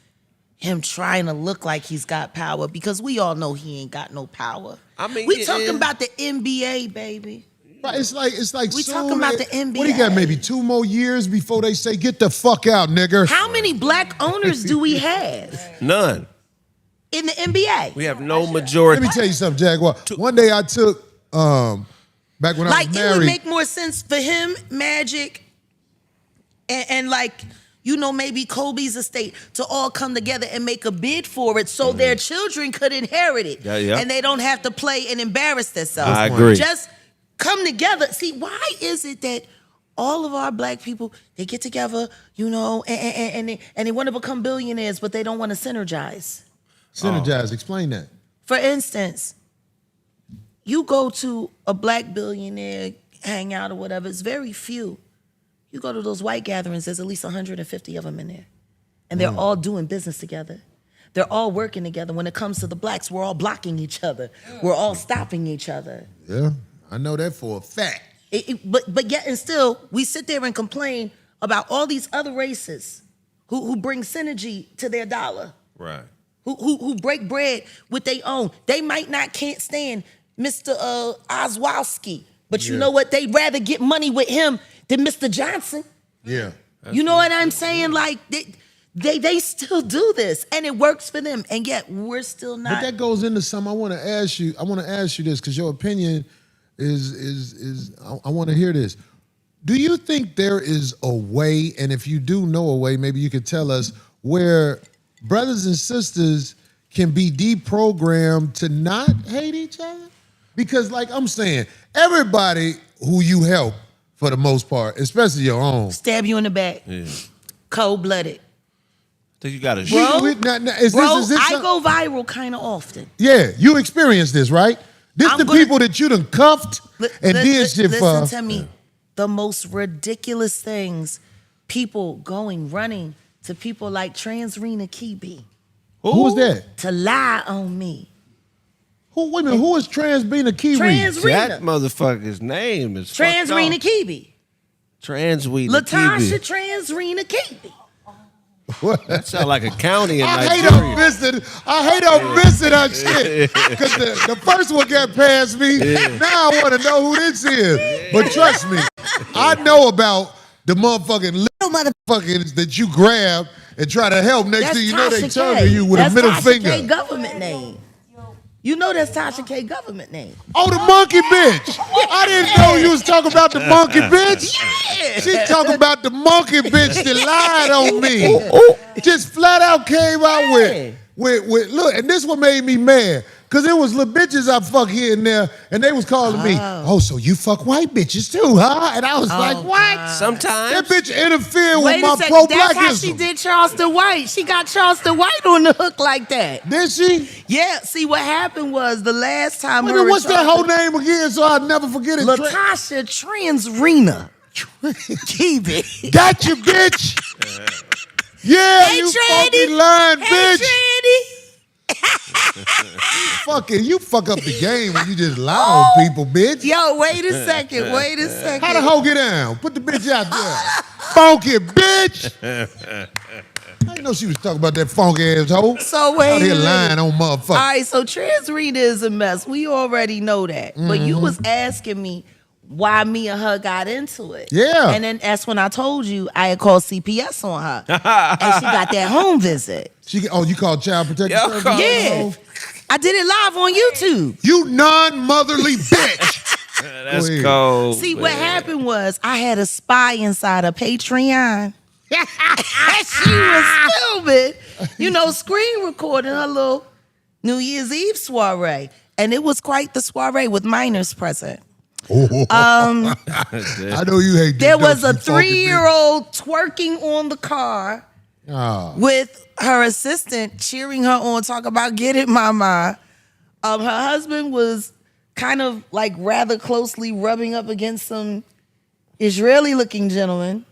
him trying to look like he's got power? Because we all know he ain't got no power. I mean, we talking about the NBA, baby. Right, it's like we talking about the NBA. What do you got? Maybe 2 more years before they say, "Get the fuck out, nigger." How many black owners do we have? None. In the NBA. We have no majority. Let me tell you something, Jaguar. One day I took back when I was married. It would make more sense for him, Magic, and like, you know, maybe Kobe's estate to all come together and make a bid for it so their children could inherit it. Yeah. And they don't have to play and embarrass themselves. I agree. Just come together. See, why is it that all of our black people, they get together, you know, and they want to become billionaires, but they don't want to synergize? Synergize, explain that. For instance, you go to a black billionaire hangout or whatever, it's very few. You go to those white gatherings, there's at least 150 of them in there. And they're all doing business together. They're all working together. When it comes to the blacks, we're all blocking each other. We're all stopping each other. Yeah, I know that for a fact. But yet and still, we sit there and complain about all these other races who bring synergy to their dollar. Right. Who break bread with their own. They can't stand Mr. Oswowski, but you know what? They'd rather get money with him than Mr. Johnson. Yeah. You know what I'm saying? Like, they still do this, and it works for them, and yet we're still not. But that goes into something I want to ask you. I want to ask you this because your opinion is I want to hear this. Do you think there is a way, and if you do know a way, maybe you could tell us, where brothers and sisters can be deprogrammed to not hate each other? Because like I'm saying, everybody who you help, for the most part, especially your own, stab you in the back. Yeah. Cold-blooded. Think you got a Bro, I go viral kind of often. Yeah, you experienced this, right? This the people that you done cuffed and did shit for. Listen to me. The most ridiculous things, people running to people like Transrena Kibi. Who was that? To lie on me. Wait a minute, who is Transrena Kibi? That motherfucker's name is Transrena Kibi. Transrena Latasha Transrena Kibi. What? That sound like a county in Nigeria. I hate her missing her shit. Because the first one got past me. Now I want to know who this is. But trust me, I know about the motherfucking little motherfuckers that you grab and try to help. Next thing you know, they target you with a middle finger. That's Tasha K government name. You know that's Tasha K government name. Oh, the monkey bitch. I didn't know you was talking about the monkey bitch. Yeah. She talking about the monkey bitch that lied on me. Just flat out came out with look, and this what made me mad. Cause it was little bitches I fuck here and there, and they was calling me, oh, so you fuck white bitches too, huh? And I was like, what? God. Sometimes. That bitch interfered with Wait my a second, pro-blackism. that's how she did Charleston White. She got Charleston White on the hook like that. Did she? Yeah, see what happened was the last time What's that whole name again so I'll never forget it? Latasha Transrena Kibi. Got you, bitch. Yeah, Hey, you Tranny. fucking lying Hey, bitch. Tranny. You fuck up the game when you just lie on people, bitch. Yo, wait a second. How the hoe get down? Put the bitch out there. Funky bitch. I didn't know she was talking about that funky ass hoe. So wait out here a minute. lying on motherfuckers. All right, so Transrena is a mess. We already know that. But you was asking me why me and her got into it. Yeah. And then that's when I told you I had called CPS on her. And she got that home visit. You called Child Protective Services? Yeah. I did it live on YouTube. You non-motherly bitch. That's cold. See, what happened was I had a spy inside a Patreon. She was stupid. You know, screen recording her little New Year's Eve soiree. And it was quite the soiree with minors present. I know you hate. There was a 3-year-old twerking on the car with her assistant cheering her on, talking about "Get it, mama." Her husband was kind of like rather closely rubbing up against some Israeli-looking gentleman.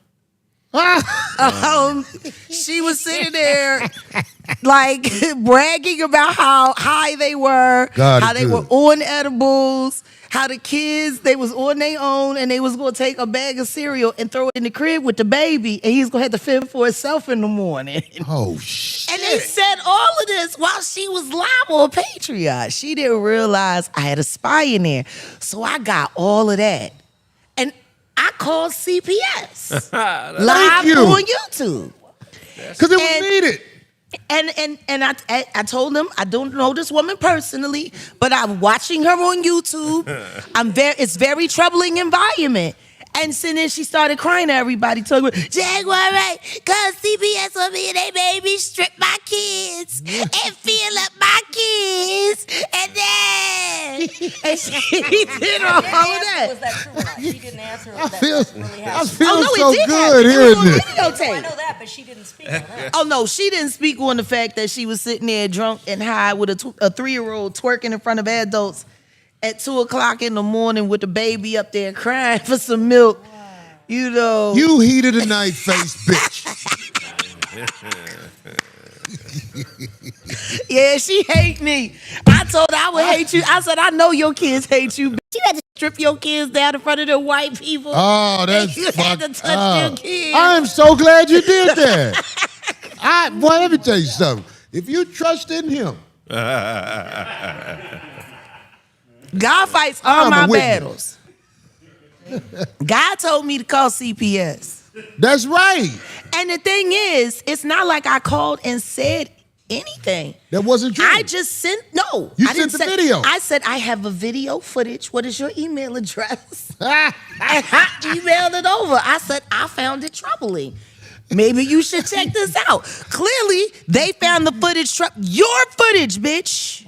She was sitting there like bragging about how high they were, how they were on edibles, how the kids, they was on their own and they was going to take a bag of cereal and throw it in the crib with the baby and he's going to have to fend for himself in the morning. Oh, shit. And they said all of this while she was live on Patreon. She didn't realize I had a spy in there. So I got all of that. And I called CPS live on YouTube. Because it was needed. And I told them I don't know this woman personally, but I'm watching her on YouTube. It's very troubling environment. And so then she started crying to everybody, talking about, Jaguar, right? Cause CPS on me and they made me strip my kids and fill up my kids. And then and she did all of that. Was that true or not? She didn't answer if I that feel really happened. so it did good happen. hearing It was on this. videotape. I know that, but she didn't speak on that. Oh no, she didn't speak on the fact that she was sitting there drunk and high with a 3-year-old twerking in front of adults at 2:00 in the morning with the baby up there crying for some milk. Wow. You know. You heat of the night face bitch. Yeah, she hate me. I told her I would hate you. I said, I know your kids hate you. You had to strip your kids down in front of the white people. Oh, that's you had to touch their kids. I'm so glad you did that. Boy, let me tell you something. If you trust in him, God fights all I'm my a witness. battles. God told me to call CPS. that's right. And the thing is, it's not like I called and said anything. That wasn't true. I just sent, no. You I didn't sent the video. I said, I have a video footage. What is your email address? And I emailed it over. I said, I found it troubling. Maybe you should check this out. Clearly, they found the footage, your footage, bitch,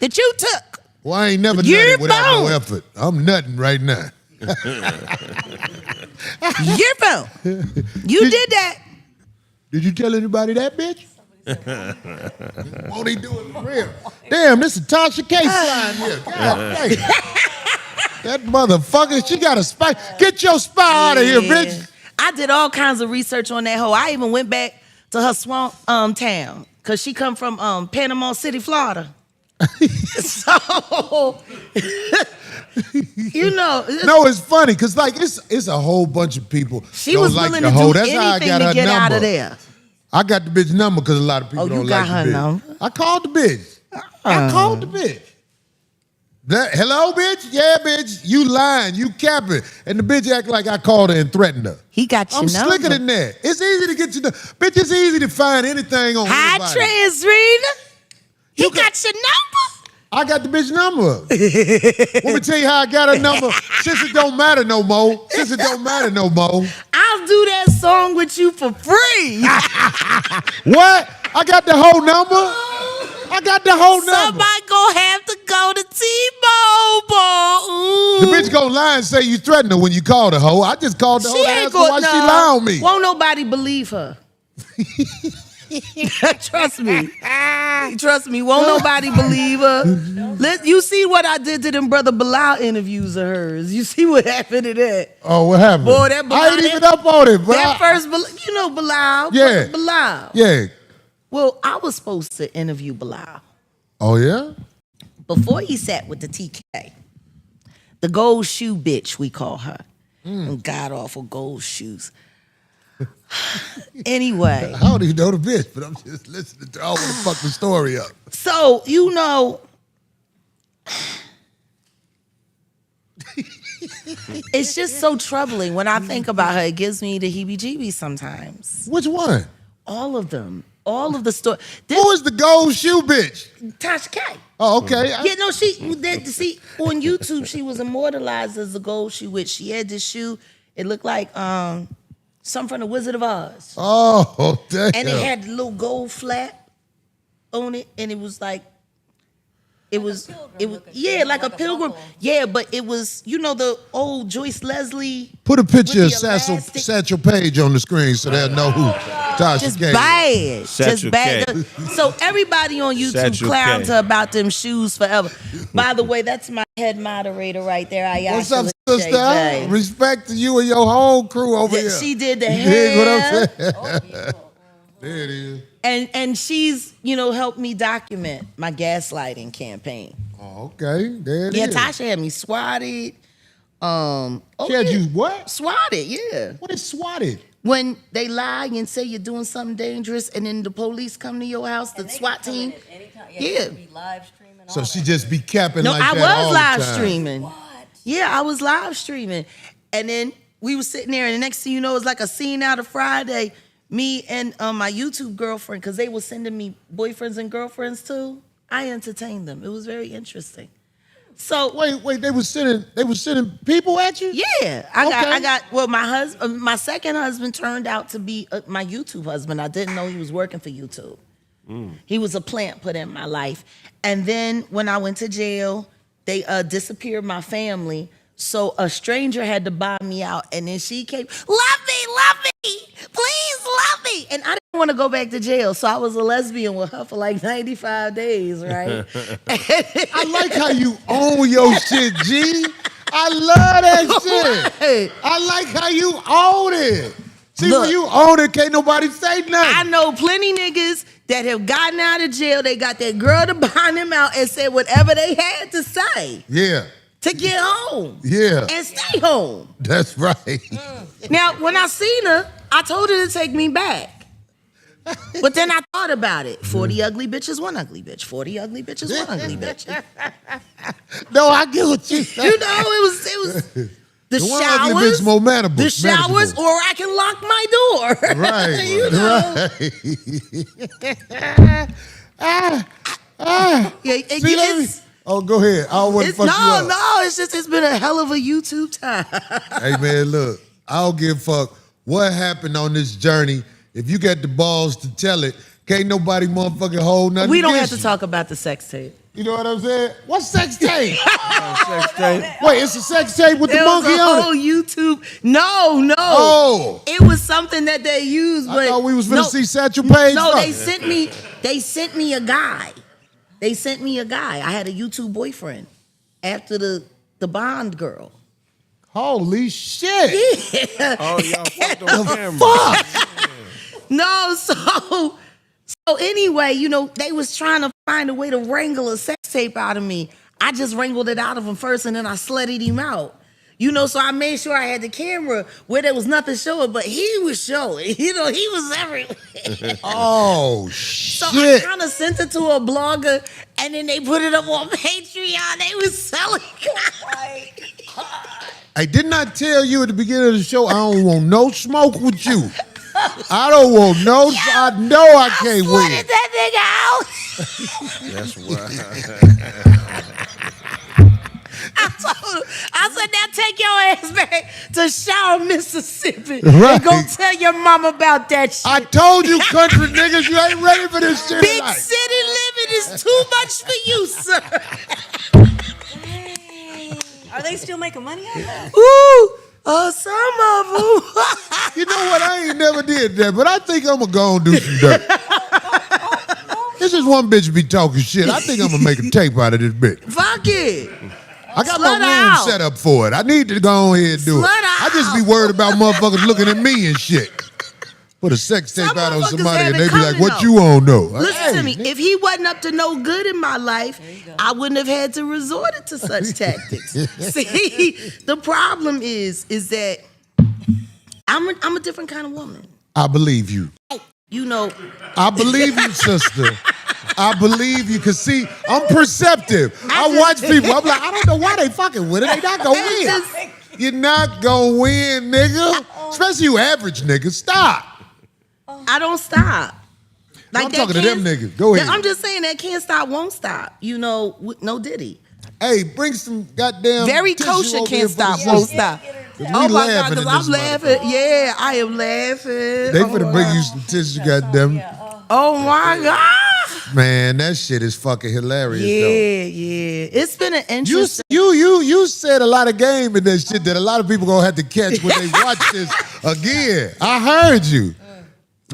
that you took. Well, I ain't never You're nutted without no phone. effort. I'm nutting right now. Your phone. You did that. Did you tell anybody that, bitch? Won't he do it for real? Damn, this is Tasha K flying here. God dang. That motherfucker, she got a spy. Get your spy out of here, bitch. I did all kinds of research on that hoe. I even went back to her swamp town because she come from Panama City, Florida. So, you know. No, it's funny because like it's a whole bunch of people. She don't was like willing the to hoe. do That's how I anything got to her get number. out of there. I got the bitch number because a lot of people Oh, you don't got like her the bitch. number? I called the bitch. I called the bitch. Hello, bitch? Yeah, bitch. You lying. You capping. And the bitch act like I called her and threatened her. He got your I'm number. slicker than that. It's easy to get you. Bitch, it's easy to find anything on Hi, anybody. Transrena. He got your number? I got the bitch number. Let me tell you how I got her number. Since it don't matter no more. Since it don't matter no more. I'll do that song with you for free. What? I got the whole number? I got the whole number. Somebody gonna have to go to T-Mobile. The bitch gonna lie and say you threatened her when you called her, hoe. I just called the hoe She to ain't ask her why gonna she lie on me. Won't nobody believe her. Trust me. Trust me. Won't nobody believe her. You see what I did to them Brother Bilal interviews of hers. You see what happened to that. Oh, what happened? Boy, that Bilal, I ain't even up on it. But that first, you know Bilal. Yeah. Brother Bilal. Yeah. Well, I was supposed to interview Bilal Oh, yeah? before he sat with the TK. The gold shoe bitch, we call her. God awful gold shoes. Anyway. I don't even know the bitch, but I'm just listening to I want to fuck the story up. So, you know, it's just so troubling. When I think about her, it gives me the heebie-jeebies sometimes. Which one? All of them. all of the story. Who is the gold shoe bitch? Tasha K. Oh, okay. Yeah, no, see, on YouTube, she was immortalized as the gold shoe witch. She had this shoe. It looked like something from the Wizard of Oz. Oh, damn. And it had a little gold flap on it, and it was like, it was like a pilgrim. Yeah, but it was, the old Joyce Leslie. Put a picture of with the elastic- Satchel Paige on the screen so they'll know who Tasha Just K is. bad. Satchel Just bad. K. So everybody on YouTube Satchel clowns K. her about them shoes forever. By the way, that's my head moderator right there. What's up, sister? Respect to you and your whole crew over here. She did the You dig what I'm hair. saying? There it is. And she's, helped me document my gaslighting campaign. Oh, okay. There it is. Yeah, Tasha had me swatted. She had you what? Swatted, yeah. What is swatted? When they lie and say you're doing something dangerous and then the police come to your house, the SWAT team. Yeah. Be live streaming. So all she that. just be capping No, like I that all was the live time. streaming. What? Yeah, I was live streaming. And then we were sitting there, and the next thing you know, it's like a scene out of Friday. Me and my YouTube girlfriend, because they were sending me boyfriends and girlfriends too. I entertained them. It was very interesting. So Wait, they was sending people at you? yeah, I got. Well, my second husband turned out to be my YouTube husband. I didn't know he was working for YouTube. He was a plant put in my life. And then when I went to jail, they disappeared my family. So a stranger had to buy me out, and then she came, love me, please love me. And I didn't want to go back to jail, so I was a lesbian with her for like 95 days, right? I like how you own your shit, G. I love that shit. I like how you own it. See, Look, when you own it, can't nobody say nothing. I know plenty niggas that have gotten out of jail. They got that girl to buy them out and said whatever they had to say Yeah, to get home. yeah. And stay home. That's right. Now, when I seen her, I told her to take me back. But then I thought about it. 40 ugly bitches, one ugly bitch. 40 ugly bitches, one ugly bitch. No, I get what you say. You know, it was the The one ugly bitch showers. more manageable. The showers, or I can lock my door. Right. You know. Yeah, See, let me. Oh, go ahead. I don't want to fuck you up. No, it's been a hell of a YouTube time. Hey, man, look. I don't give a fuck what happened on this journey. If you got the balls to tell it, can't nobody motherfucking hold nothing We don't have against to you. talk about the sex tape. You know what I'm saying? What's sex tape? Sex tape. Wait, it's a sex tape with the There was monkey a on whole it? YouTube. No. Oh. It was something that they used, but I thought we was finna no, see Satchel Paige. No, fuck. they sent me a guy. They sent me a guy. I had a YouTube boyfriend after the Bond girl. Holy shit. Oh, y'all fucked on camera. Fuck. No, so anyway, they was trying to find a way to wrangle a sex tape out of me. I just wrangled it out of him first, and then I slutted him out. So I made sure I had the camera where there was nothing showing, but he was showing. He was everywhere. Oh, So I shit. kind of sent it to a blogger, and then they put it up on Patreon. They was selling. I did not tell you at the beginning of the show, I don't want no smoke with you. I don't want no, I know I can't win. Slutted that nigga out. That's why. I said, now take your ass back to Shaw, Mississippi. Right. And go tell your mom about that shit. I told you, country niggas, you ain't ready for this shit. Big tonight. city living is too much for you, sir. Are they still making money on that? Ooh, some of them. You know what? I ain't never did that, but I think I'm gonna go and do some dirt. This is one bitch be talking shit. I think I'm gonna make a tape out of this bitch. Fuck it. I got Slut my room out. set up for it. I need to go ahead and do it. Slut I just be out. worried about motherfuckers looking at me and shit. Put a sex tape Some out on motherfuckers somebody have and it they be like, coming, what though. you on though? Listen to Hey, me. If he wasn't up to no good in my life, I wouldn't have had to resort to such tactics. See, the problem is that I'm a different kind of woman. I believe you. I believe you, sister. I believe you. Cause see, I'm perceptive. I watch people. I'm like, I don't know why they fucking with it. They not gonna win. You're not gonna win, nigga. Especially you average niggas. Stop. I don't stop. Like I'm talking to them niggas. Go ahead. I'm just saying that can't stop, won't stop. You know, no Diddy. Hey, bring some goddamn. Very tissue kosher over here can't for the stop, won't sister. stop. We Oh my God, laughing because in I'm this laughing. Yeah, I am laughing. They finna bring you some tissue, goddamn. Oh my God. Man, that shit is fucking hilarious. Yeah. It's been an Though. interesting. You said a lot of game in that shit that a lot of people gonna have to catch when they watch this again. I heard you.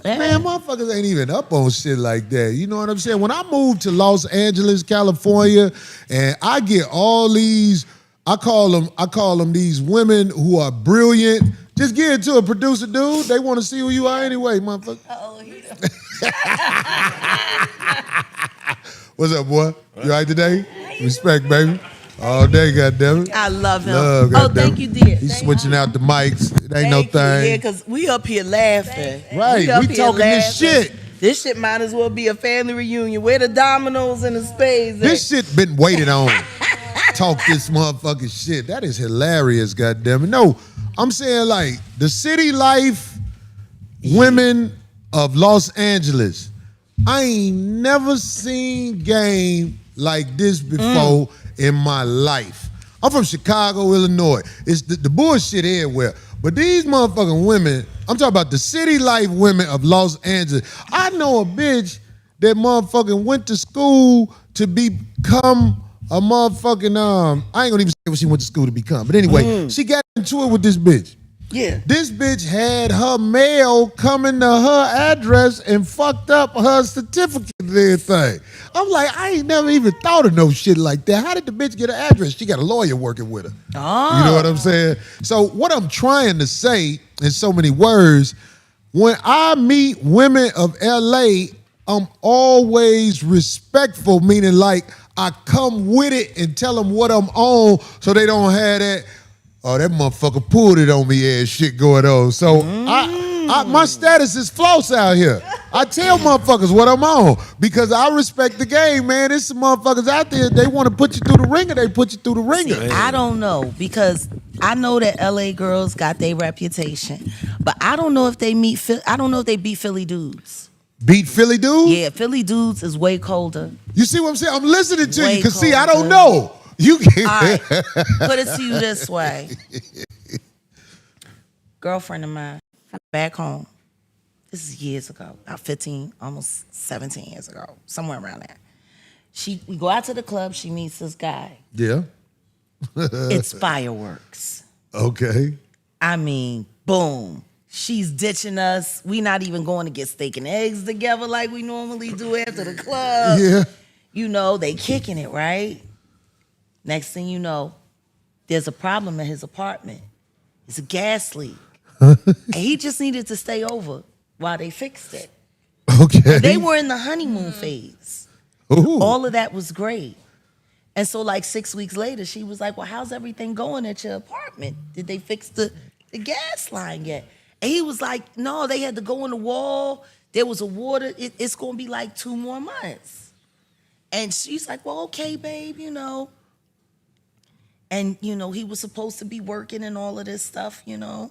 Man, motherfuckers ain't even up on shit like that. You know what I'm saying? When I moved to Los Angeles, California, and I get all these, I call them these women who are brilliant. Just get it to a producer, dude. They want to see who you are anyway, motherfucker. What's up, boy? You all right today? Respect, baby. All day, goddammit. I love him. Love, thank you, dear. He's switching out the mics. It ain't no thing. Yeah, because we up here laughing. Right, we talking this shit. This shit might as well be a family reunion. Where the dominoes and the spades at? This shit been waited on. Talk this motherfucking shit. That is hilarious, goddammit. No, I'm saying like the city life women of Los Angeles. I ain't never seen game like this before in my life. I'm from Chicago, Illinois. It's the bullshit everywhere. But these motherfucking women, I'm talking about the city life women of Los Angeles. I know a bitch that motherfucking went to school to become a motherfucking, I ain't gonna even say what she went to school to become. But anyway, she got into it with this bitch. Yeah. This bitch had her mail coming to her address and fucked up her certificate and everything. I'm like, I ain't never even thought of no shit like that. How did the bitch get her address? She got a lawyer working with her. Oh. You know what I'm saying? So what I'm trying to say in so many words, when I meet women of LA, I'm always respectful, meaning like I come with it and tell them what I'm on so they don't have that, oh, that motherfucker pulled it on me ass shit going on. So my status is floss out here. I tell motherfuckers what I'm on because I respect the game, man. There's some motherfuckers out there, they want to put you through the ringer, they put you through the ringer. See, I don't know because I know that LA girls got their reputation, but I don't know if they beat Philly dudes. Beat Philly dude? Yeah, Philly dudes is way colder. You see what I'm saying? I'm listening to Way you because see, I don't colder. know. You can't. All right, put it to you this way. Girlfriend of mine, back home. This is years ago, about 15, almost 17 years ago, somewhere around there. We go out to the club, she meets this guy. Yeah. It's fireworks. Okay. I mean, boom. She's ditching us. We not even going to get steak and eggs together like we normally do after the club. Yeah. You know, they kicking it, right? Next thing you know, there's a problem in his apartment. It's a gas leak. And he just needed to stay over while they fixed it. Okay. They were in the honeymoon phase. Ooh. All of that was great. And so like 6 weeks later, she was like, well, how's everything going at your apartment? Did they fix the gas line yet? And he was like, no, they had to go in the wall. There was a water. It's going to be like 2 more months. And she's like, well, okay, babe, you know. And, you know, he was supposed to be working and all of this stuff, you know.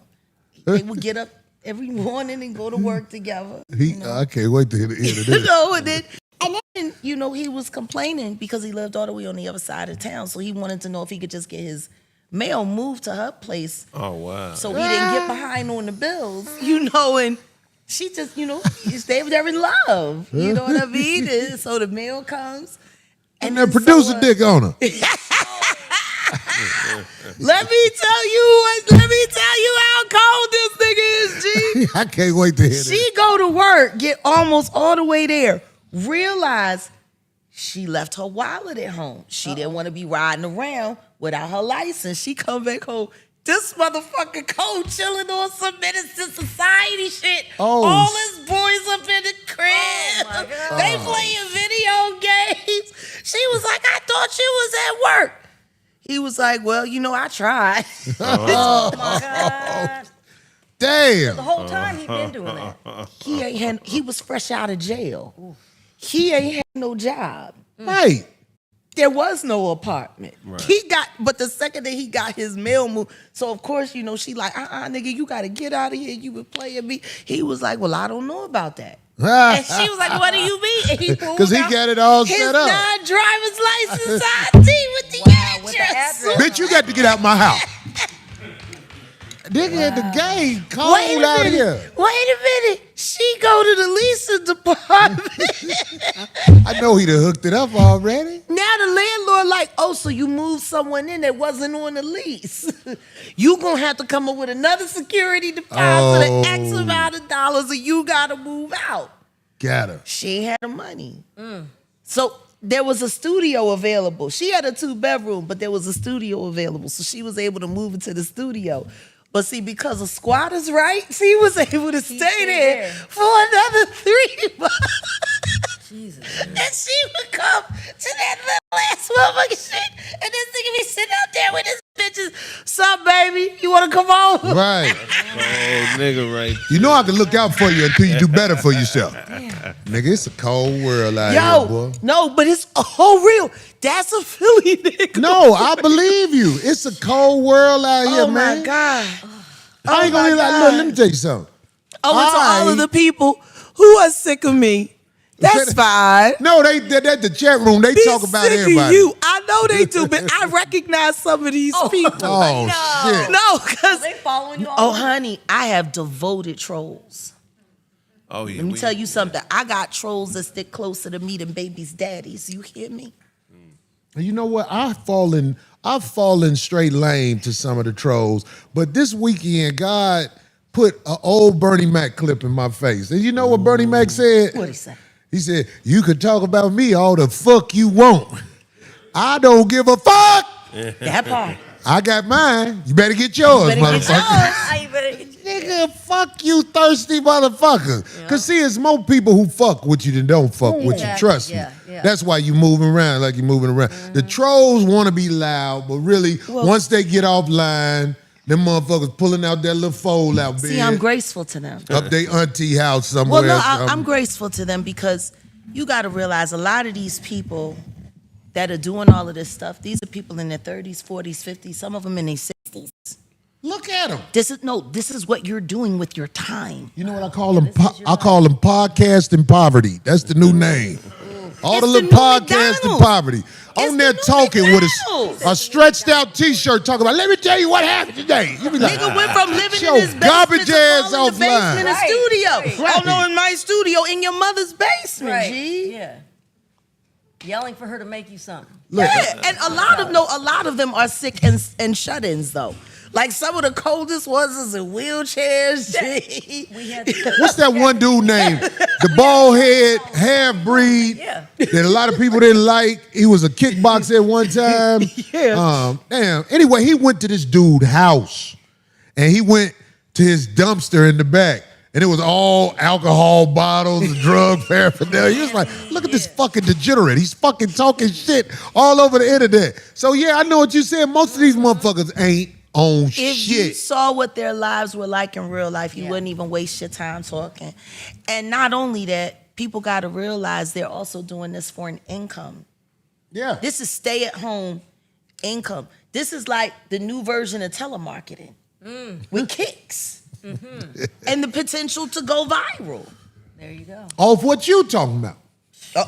They would get up every morning and go to work together. I can't wait to hear the end of You this. know, and then, you know, he was complaining because he lived all the way on the other side of town. So he wanted to know if he could just get his mail moved to her place. Oh, wow. So he didn't get behind on the bills, you know, and she just, you know, they're in love. You know what I mean? And so the mail comes. And the producer dick on her. Let me tell you how cold this nigga is, G. I can't wait to hear this. She go to work, get almost all the way there, realize she left her wallet at home. She didn't want to be riding around without her license. She come back home. This motherfucker cold chilling on some menace to society shit. Oh. All his boys up in the crib. Oh my God. They playing video games. She was like, I thought you was at work. He was like, well, you know, I tried. Oh my God. Damn. The whole time he been doing that. He was fresh out of jail. He ain't had no job. Right. there was no apartment. Right. But the second that he got his mail moved, so of course, you know, she like, nigga, you gotta get out of here. You been playing me. He was like, well, I don't know about that. And she was like, what do you mean? And he Because he got it all his set up. non-driver's license ID with the address. Bitch, you got to get out my house. Nigga, the game cold out here. Wait a minute. She go to the leasing department. I know he done hooked it up already. Now the landlord like, oh, so you moved someone in that wasn't on the lease. You gonna have to come up with another security deposit of X amount of dollars, or you gotta move out. Got her. She ain't had the money. So there was a studio available. She had a 2-bedroom, but there was a studio available. So she was able to move into the studio. But see, because of squatters' rights, he was able to stay there for another 3 months. Jesus. And she would come to that little ass motherfucking shit, and this nigga be sitting out there with his bitches. Sup, baby? You want to come on? Right. Oh, nigga, right. You know I can look out for you until you do better for yourself. Nigga, it's a cold world out here, boy. No, but it's real. That's a Philly nigga. No, I believe you. It's a cold world out here, man. Oh, my God. I ain't gonna be like, look, let me tell you something. Oh, and to all of the people who are sick of me, that's fine. No, they at the chat room, they talk about sick everybody. Of you. I know they do, but I recognize some of these people. Oh, shit. No, because They following you all. honey, I have devoted trolls. Oh, yeah. Let me tell you something. I got trolls that stick closer to me than baby's daddies. You hear me? You know what? I've fallen straight lame to some of the trolls, but this weekend, God put an old Bernie Mac clip in my face. And you know what Bernie Mac said? What'd he say? He said, you could talk about me all the fuck you want. I don't give a fuck. That part. I got mine. You better get yours, Better get motherfucker. You better get Nigga, fuck you, thirsty motherfucker. Because see, it's more people who fuck with you than don't fuck with you. Trust me. Yeah. That's why you moving around like you're moving around. The trolls want to be loud, but really, once they get offline, them motherfuckers pulling out that little fold-out bed. See, I'm grateful to them. Up they auntie house somewhere. Well, no, I'm grateful to them because you got to realize a lot of these people that are doing all of this stuff, these are people in their 30s, 40s, 50s, some of them in their 60s. Look at them. This is what you're doing with your time. You know what I call them? I call them podcast in poverty. That's the new name. All the It's little the new podcast in McDonald's. poverty. On there talking with a stretched out T-shirt talking about, let me tell you what happened today. You be like, Nigga went from living your in his basement garbage to ass calling the basement offline. a studio. Right. Oh no, in my studio, in your mother's basement, Right. G. Yeah. Yelling for her to make you something. Look, Yeah, and a lot of them are sick and shut-ins though. Like some of the coldest ones is in wheelchairs. G. We had what's that one dude named? The bald head, half-breed, Yeah. that a lot of people didn't like. He was a kickboxer at one time. Damn. Anyway, he went to this dude's house, and he went to his dumpster in the back. And it was all alcohol bottles and drug paraphernalia. He was like, look at this fucking degenerate. He's fucking talking shit all over the internet. So yeah, I know what you said. Most of these motherfuckers ain't on If you shit. saw what their lives were like in real life, you wouldn't even waste your time talking. And not only that, people got to realize they're also doing this for an income. Yeah. This is stay-at-home income. This is like the new version of telemarketing with kicks and the potential to go viral. There you go. Off what you talking about.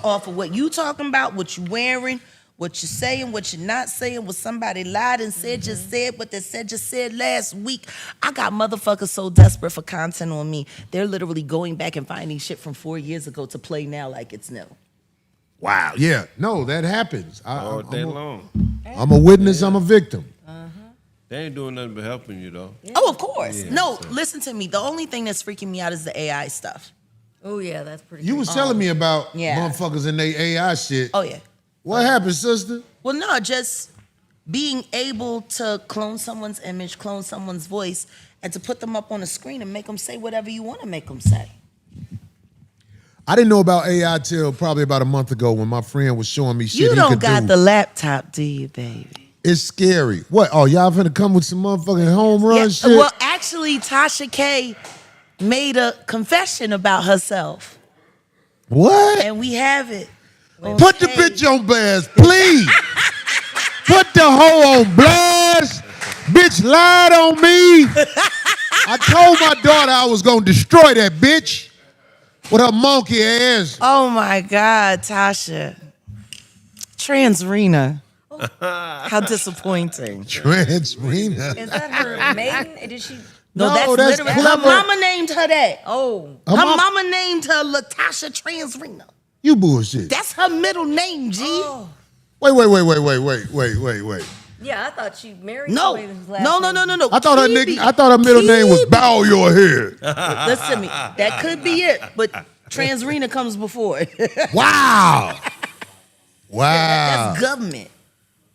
Off of what you talking about, what you wearing, what you're saying, what you're not saying, what somebody lied and said just said, what they said just said last week. I got motherfuckers so desperate for content on me, they're literally going back and finding shit from 4 years ago to play now like it's new. Wow. Yeah. No, that happens. All day long. I'm a witness. I'm a victim. They ain't doing nothing but helping you, though. Oh, of course. Yeah, No, so- listen to me. The only thing that's freaking me out is the AI stuff. Oh yeah, that's pretty. You was telling me about yeah. motherfuckers and they AI shit. Oh, yeah. What happened, sister? Well, no, just being able to clone someone's image, clone someone's voice, and to put them up on a screen and make them say whatever you want to make them say. I didn't know about AI till probably about a month ago when my friend was showing me shit You he don't could got do. the laptop, do you, baby? It's scary. What? Oh, y'all finna come with some motherfucking home run shit? Well, actually, Tasha K made a confession about herself, What? and we have it. Put the bitch on blast, please. Put the hoe on blast. Bitch lied on me. I told my daughter I was gonna destroy that bitch with her monkey ass. Oh my God, Tasha. Transrena. How disappointing. Transrena. Is that her maiden? Did she? No, No, that's that's literally clever. her mama named her that. Oh, Her mama named her Latasha Transrena. You bullshit. That's her middle name, G. Oh. Wait. Yeah, I thought she married No. somebody whose last No. name- I thought Kibi. her middle name was Kibi. Bow Your Head. Listen to me. That could be it, but Transrena comes before it. Wow. Wow. That's government.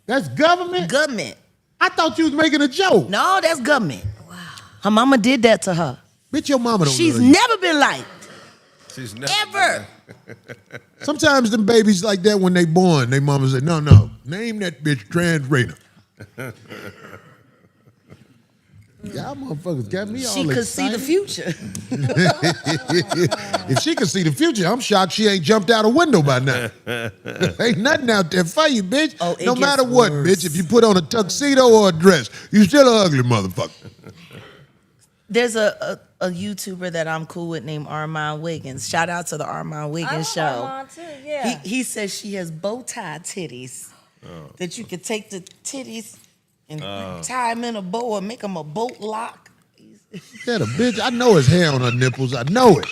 That's government? Government. I thought you was making a joke. No, that's government. Wow. Her mama did that to her. Bitch, your mama don't She's love you. never been liked. She's never Ever. Sometimes them babies like that when they born, they mama say, no, name that bitch Transrena. Y'all motherfuckers got me all She could see the excited. future. If she could see the future, I'm shocked she ain't jumped out a window by now. Ain't nothing out there for you, bitch. Oh, it No gets matter what, worse. bitch, if you put on a tuxedo or a dress, you still an ugly motherfucker. There's a YouTuber that I'm cool with named Armand Wiggins. Shout out to the Armand I Wiggins love show. Armand too. Yeah. He says she has bow tie titties. That you could take the titties and tie them in a bow and make them a boat lock. That a bitch. I know it's hair on her nipples. I know it.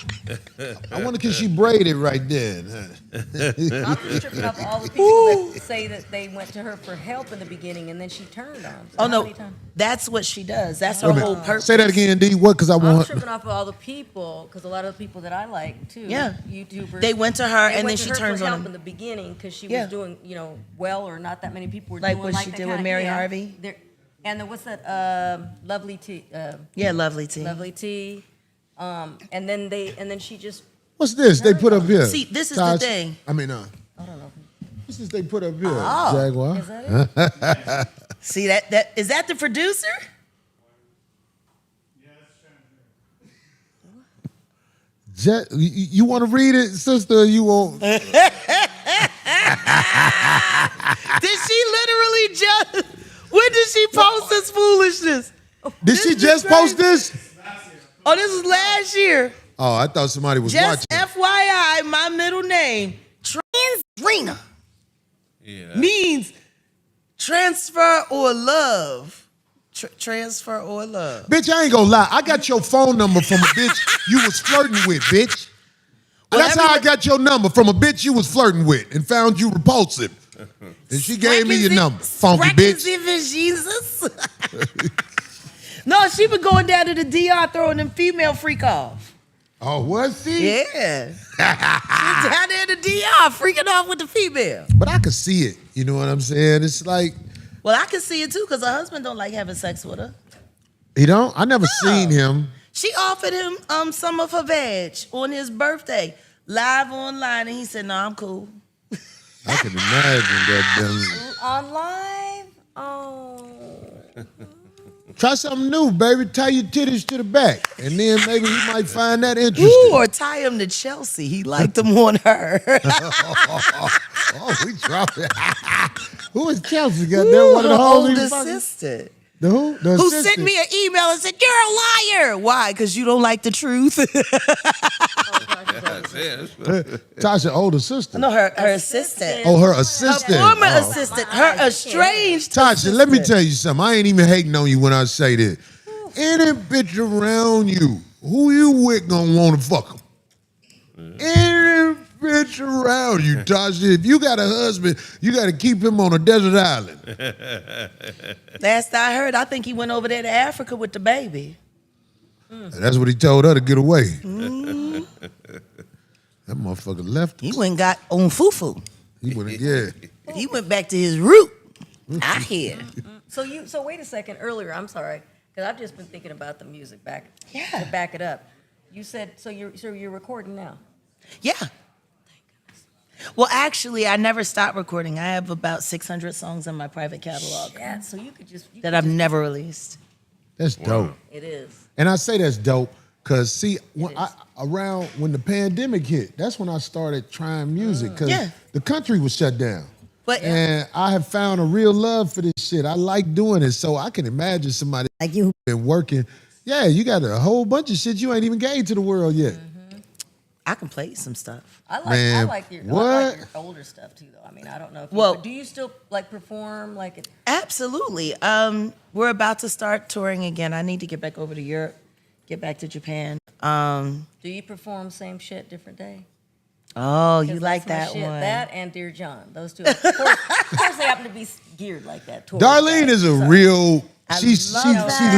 I wonder can she braid it right there? I'm just tripping off all the people that say that they went to her for help in the beginning and then she turned on them. Oh no, that's what she does. That's her Wait a whole minute. purpose. Say that again, D. What? Because I I'm want. tripping off of all the people because a lot of the people that I like too, Yeah. YouTubers, They went to her they and went then to she her turns for on help them. in the beginning because she Yeah. was doing well or not that many people were Like doing what like she that did with kinda- Mary yeah. Harvey? And then what's that? Lovely Tea. Yeah, lovely tea. Lovely Tea. And then she just. What's this they put up here? See, this is the Taj? thing. I mean, I don't know. what's this they put up here? Oh. Jaguar. Is that it? See that is that the producer? You want to read it, sister? Or you won't? Did she literally just? When did she post this foolishness? Did she just post this? Oh, this was last year. Oh, I thought somebody was Just watching. FYI, my middle name, Transrena, means transfer or love. Transfer or love. Bitch, I ain't gonna lie. I got your phone number from a bitch you was flirting with, bitch. Well, That's how I got your number, from a bitch you was flirting with and found you repulsive. And she gave me your number, funky bitch. Jesus. No, she been going down to the DR throwing them female freak off. Oh, was she? Yeah. She's down there in the DR freaking off with the female. But I could see it. You know what I'm saying? It's like, Well, I can see it too because her husband don't like having sex with her. he don't? I never seen him. She offered him some of her veg on his birthday, live online, and he said, "No, I'm cool." I can imagine that. Damn. On live? Oh. Try something new, baby. Tie your titties to the back. And then maybe he might find that interesting. Ooh, or tie him to Chelsea. He liked them on her. Oh, we dropped it. Who is Chelsea? Got that one of the her holy older fucking- sister. The who? The Who assistant. sent me an email and said, "You're a liar." Why? Because you don't like the truth. Tasha's older sister. No, her assistant. Oh, her Her assistant. former Oh. assistant. Her estranged Tasha, assistant. let me tell you something. I ain't even hating on you when I say this. Any bitch around you, who you with gonna want to fuck him? Any bitch around you, Tasha. If you got a husband, you got to keep him on a desert island. Last I heard, I think he went over there to Africa with the baby. That's what he told her to get away. That motherfucker left. He went and got on fufu. He went, yeah. He went back to his root. I hear. So wait a second. Earlier, I'm sorry, because I've just been thinking about the music to Yeah. back it up. You said you're recording now. Yeah. Well, actually, I never stopped recording. I have about 600 songs in my private catalog Yeah. So you could just that I've never released. That's dope. It is. And I say that's dope Cause see, around when the pandemic hit, that's when I started trying music. Cause the country was shut down. And I have found a real love for this shit. I like doing it, so I can imagine somebody like you been working. Yeah, you got a whole bunch of shit you ain't even gave to the world yet. I can play some stuff. I like your older stuff too, though. I mean, I don't know. If do you still like perform like it? Absolutely. We're about to start touring again. I need to get back over to Europe, get back to Japan. Do you perform same shit different day? Oh, you like that one? That and Dear John, those two. Of course, they happen to be geared like that. Darlene is a real. She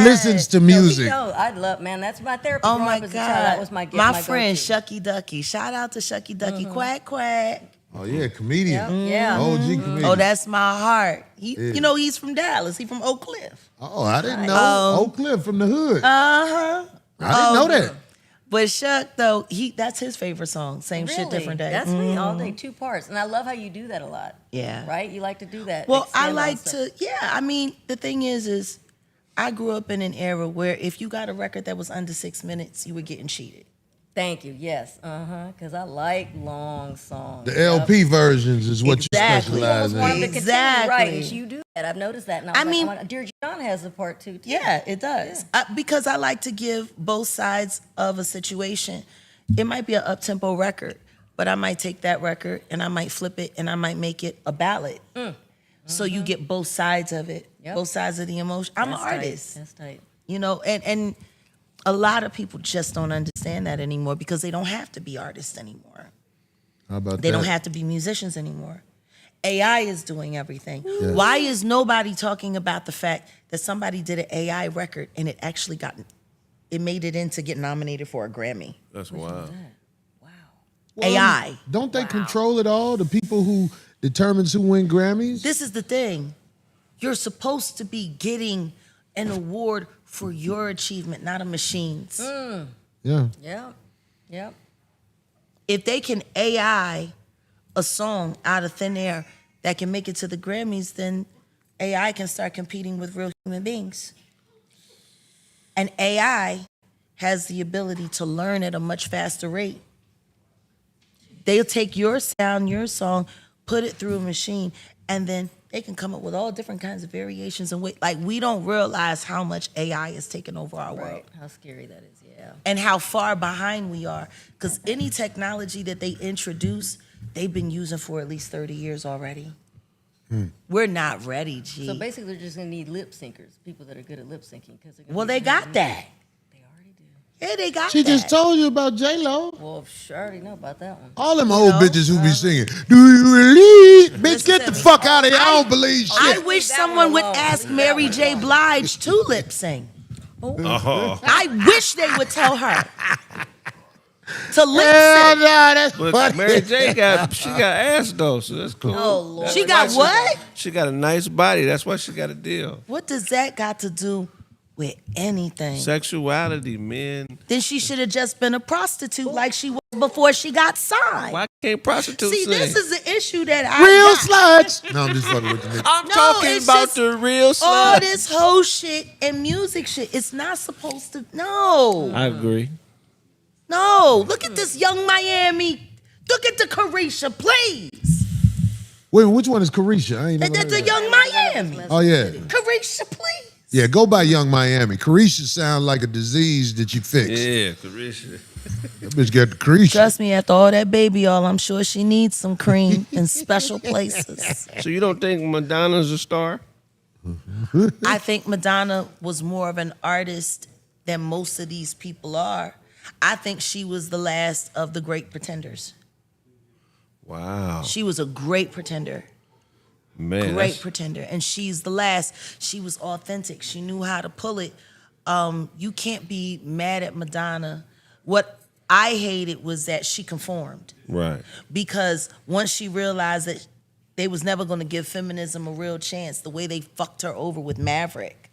listens to music. I love, man. That's my therapy. Oh my God, that was my gift. My friend Shucky Ducky. Shout out to Shucky Ducky. Quack quack. Oh yeah, comedian. Yeah. OG comedian. Oh, that's my heart. You know, he's from Dallas. He's from Oak Cliff. Oh, I didn't know. Oak Cliff from the hood. I didn't know that. But Shuck, though, that's his favorite song. Same shit, different day. That's me all day, 2 parts. And I love how you do that a lot. Yeah. Right? You like to do that. Well, I like to, I mean, the thing is I grew up in an era where if you got a record that was under 6 minutes, you were getting cheated. Thank you. Yes. Because I like long songs. The LP versions is what you specialize in. Exactly. Right. And you do that. I've noticed that. And I mean, Dear John has a part too. Yeah, it does. Yeah. Because I like to give both sides of a situation. It might be an up-tempo record, but I might take that record and I might flip it and I might make it a ballad. So you get both sides of it, both sides of the emotion. I'm an artist. That's tight. You know, and a lot of people just don't understand that anymore because they don't have to be artists anymore. How about that? They don't have to be musicians anymore. AI is doing everything. Yeah. Why is nobody talking about the fact that somebody did an AI record and it actually made it in to get nominated for a Grammy? That's wild. Wow. Well, AI. Don't they control it all? The people who determines who win Grammys? This is the thing. You're supposed to be getting an award for your achievement, not a machine's. Yeah. Yep. If they can AI a song out of thin air that can make it to the Grammys, then AI can start competing with real human beings. And AI has the ability to learn at a much faster rate. They'll take your sound, your song, put it through a machine, and then they can come up with all different kinds of variations and like we don't realize how much AI is taking over our world. How scary that is, yeah. And how far behind we are. Because any technology that they introduce, they've been using for at least 30 years already. We're not ready, G. So basically, they're just gonna need lip syncers, people that are good at lip syncing, because they got that. They already do. Yeah, they got She that. just told you about J-Lo. Well, sure, I already know about that one. All them old bitches who be singing, do you really? Bitch, get the fuck out of here. I don't believe shit. I wish someone would ask Mary J. Blige to lip sync. I wish they would tell her to lip sync. That's But funny. Mary J got ass though, so that's cool. Oh, Lord. She got what? She got a nice body. That's why she got a deal. What does that got to do with anything? Sexuality, man. Then she should have just been a prostitute like she was before she got signed. Why can't prostitutes See, sing? this is the issue that I Real got. sluts. No, I'm just fucking with you. I'm No, talking it's about just the real all slut. this whole shit and music shit. It's not supposed to. No. I agree. No. Look at this young Miami. Look at the Carisha, please. Wait, which one is Carisha? I ain't never That's heard the that. young Miami. Oh, yeah. Carisha, please. Yeah, go by Young Miami. Carisha sound like a disease that you fix. Yeah, Carisha. That bitch got the Carisha. Trust me, after all that baby oil, I'm sure she needs some cream in special places. So you don't think Madonna's a star? I think Madonna was more of an artist than most of these people are. I think she was the last of the great pretenders. Wow. She was a great pretender. Man, Great pretender. And she's the last. She was authentic. She knew how to pull it. You can't be mad at Madonna. What I hated was that she conformed. right. Because once she realized that they was never going to give feminism a real chance, the way they fucked her over with Maverick.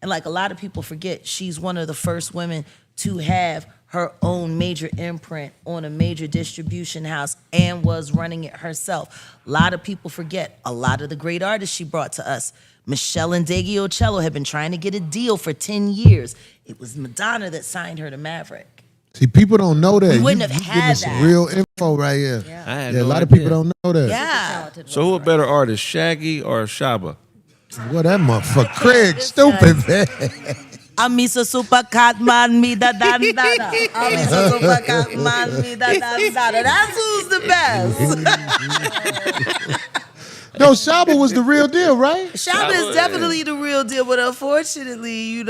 And like a lot of people forget, she's one of the first women to have her own major imprint on a major distribution house and was running it herself. A lot of people forget a lot of the great artists she brought to us. Michelle and Deggiocello had been trying to get a deal for 10 years. It was Madonna that signed her to Maverick. See, people don't know that. We wouldn't have you had giving some that. real info right here. Yeah. I had Yeah, a no lot of idea. people don't know that. Yeah. So who a better artist, Shaggy or Shaba? What that motherfucker, Kraig, stupid man. I'm Mr. Super Cat Man, me da da da da. I'm Mr. Super Cat Man, me da da da da. That's who's the best. No, Shaba was the real deal, right? Shaba is definitely the real deal, but unfortunately,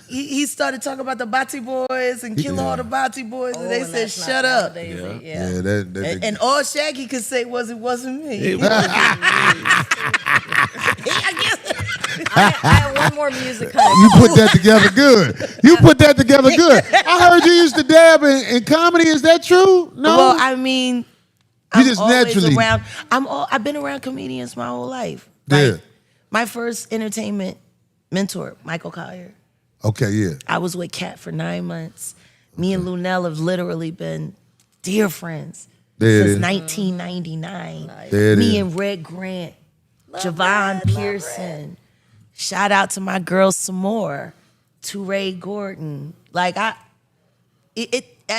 he started talking about the Bati boys and kill all the Bati boys, and they said, "Shut up." Yeah, And all Shaggy could say was, "It wasn't me." I have one more music kind You put that together good. You put that together good. I heard you used to dab in comedy. Is that true? No. Well, I mean, You I'm just always naturally- around. I've been around comedians my whole life. Yeah. My first entertainment mentor, Michael Collier. Okay, yeah. I was with Kat for 9 months. Me and Lunell have literally been dear friends There it since is. 1999. There it Me is. and Red Grant, Javon Pearson. Shout out to my girl Samore, Ray Gordon. Like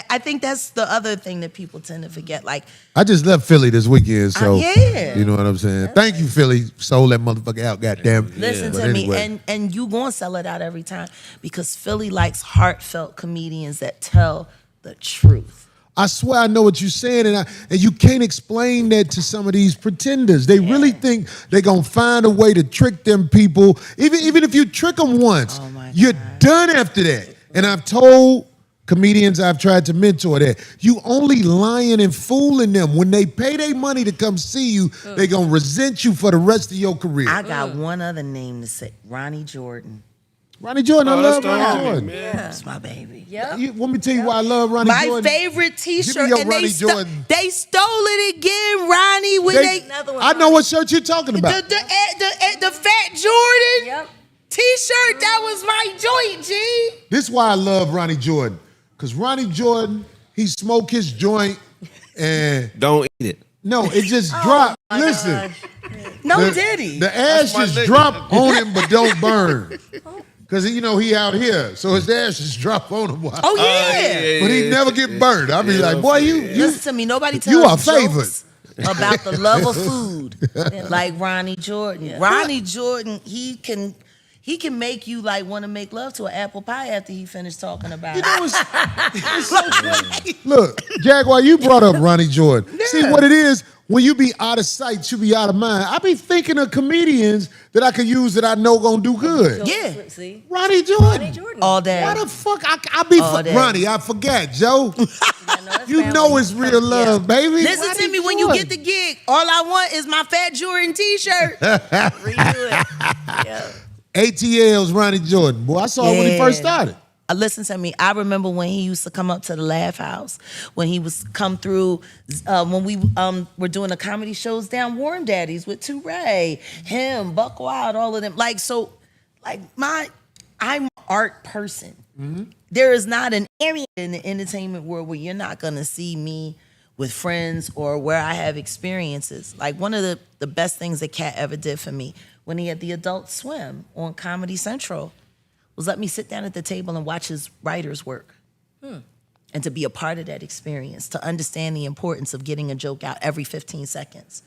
I think that's the other thing that people tend to forget. Like, I just left Philly this weekend, so yeah. you know what I'm saying. Thank you, Philly. Sold that motherfucker out, goddamn. listen But to me, anyway. and you gonna sell it out every time because Philly likes heartfelt comedians that tell the truth. I swear I know what you're saying, and you can't explain that to some of these pretenders. They really think they're gonna find a way to trick them people. Even if you trick them once, Oh my you're done after that. And I've told comedians I've tried to mentor that you only lying and fooling them. When they pay their money to come see you, they gonna resent you for the rest of your career. I got one other name to say: Ronnie Jordan. Ronnie Jordan, I love that's the Ronnie homie, Jordan. man. That's my baby. Yep. You want me to tell you why I love Ronnie My Jordan? favorite Give me T-shirt, your and Ronnie Jordan. they stole it again, Ronnie. When They- Another one. I know what shirt you're talking the about. the Fat Jordan Yep. T-shirt, that was my joint, G. This is why I love Ronnie Jordan. Because Ronnie Jordan, he smoke his joint and Don't eat it. no, it just dropped. Listen, No, did he? the ash my just nigga. drop on him but don't burn. Because, he out here, so his ashes drop on him. Oh yeah. But he never get burned. I be like, boy, you Listen to me. Nobody tells you are jokes about the love of food like Ronnie Jordan. Ronnie Jordan, he can make you like want to make love to an apple pie after he finished talking about it. it's so funny. Look, Jaguar, you brought up Ronnie Jordan. See what it is? When you be out of sight, you be out of mind. I be thinking of comedians that I could use that I know gonna do good. Yeah. See? Ronnie Jordan. Ronnie Jordan. All day. Why the fuck I be All day. Ronnie? I forgot, Joe. that's You family. know it's real love, baby. Listen Ronnie to me, when you Jordan. get the gig, all I want is my Fat Jordan T-shirt. Redo it. Yeah. ATL's Ronnie Jordan. Boy, I saw it when he first started. Listen to me. I remember when he used to come up to the Laugh House, when he was come through, when we were doing the comedy shows down Warm Daddies with Ray, him, Buck Wild, all of them. I'm an art person. There is not an area in the entertainment world where you're not gonna see me with friends or where I have experiences. Like one of the best things that Kat ever did for me when he had the Adult Swim on Comedy Central was let me sit down at the table and watch his writers work. And to be a part of that experience, to understand the importance of getting a joke out every 15 seconds.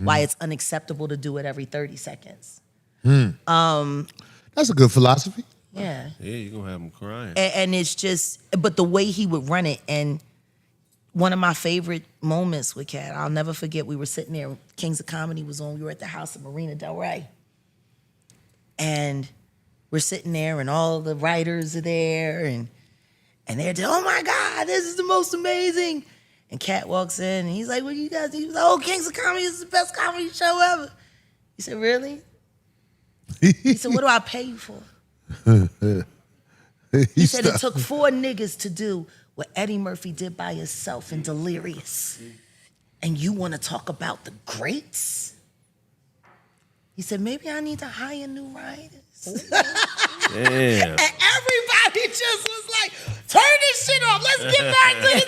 Why it's unacceptable to do it every 30 seconds. That's a good philosophy. Yeah. Yeah, you're going to have them crying. And it's just, but the way he would run it, and one of my favorite moments with Kat, I'll never forget, we were sitting there, Kings of Comedy was on, we were at the house of Marina Del Rey. And we're sitting there and all the writers are there and they're just, oh my God, this is the most amazing. And Kat walks in and he's like, what do you guys do? He's like, oh, Kings of Comedy is the best comedy show ever. He said, really? He said, what do I pay you for? He said it took 4 niggas to do what Eddie Murphy did by himself in Delirious. And you want to talk about the greats? He said, maybe I need to hire new writers. Damn. And everybody just was like, turn this shit off. Let's get back to the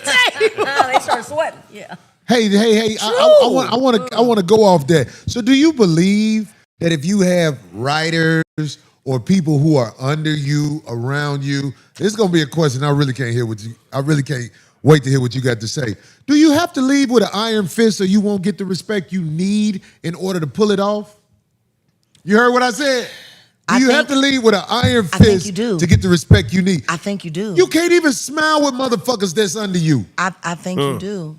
table. They start sweating. Yeah. Hey! I want to go off that. So, do you believe that if you have writers or people who are under you, around you. This is gonna be a question I really can't wait to hear what you got to say. Do you have to leave with an iron fist or you won't get the respect you need in order to pull it off? You heard what I said? Do you have to leave with an iron fist to get the respect you need? I think you do. You can't even smile with motherfuckers that's under you. I think you do.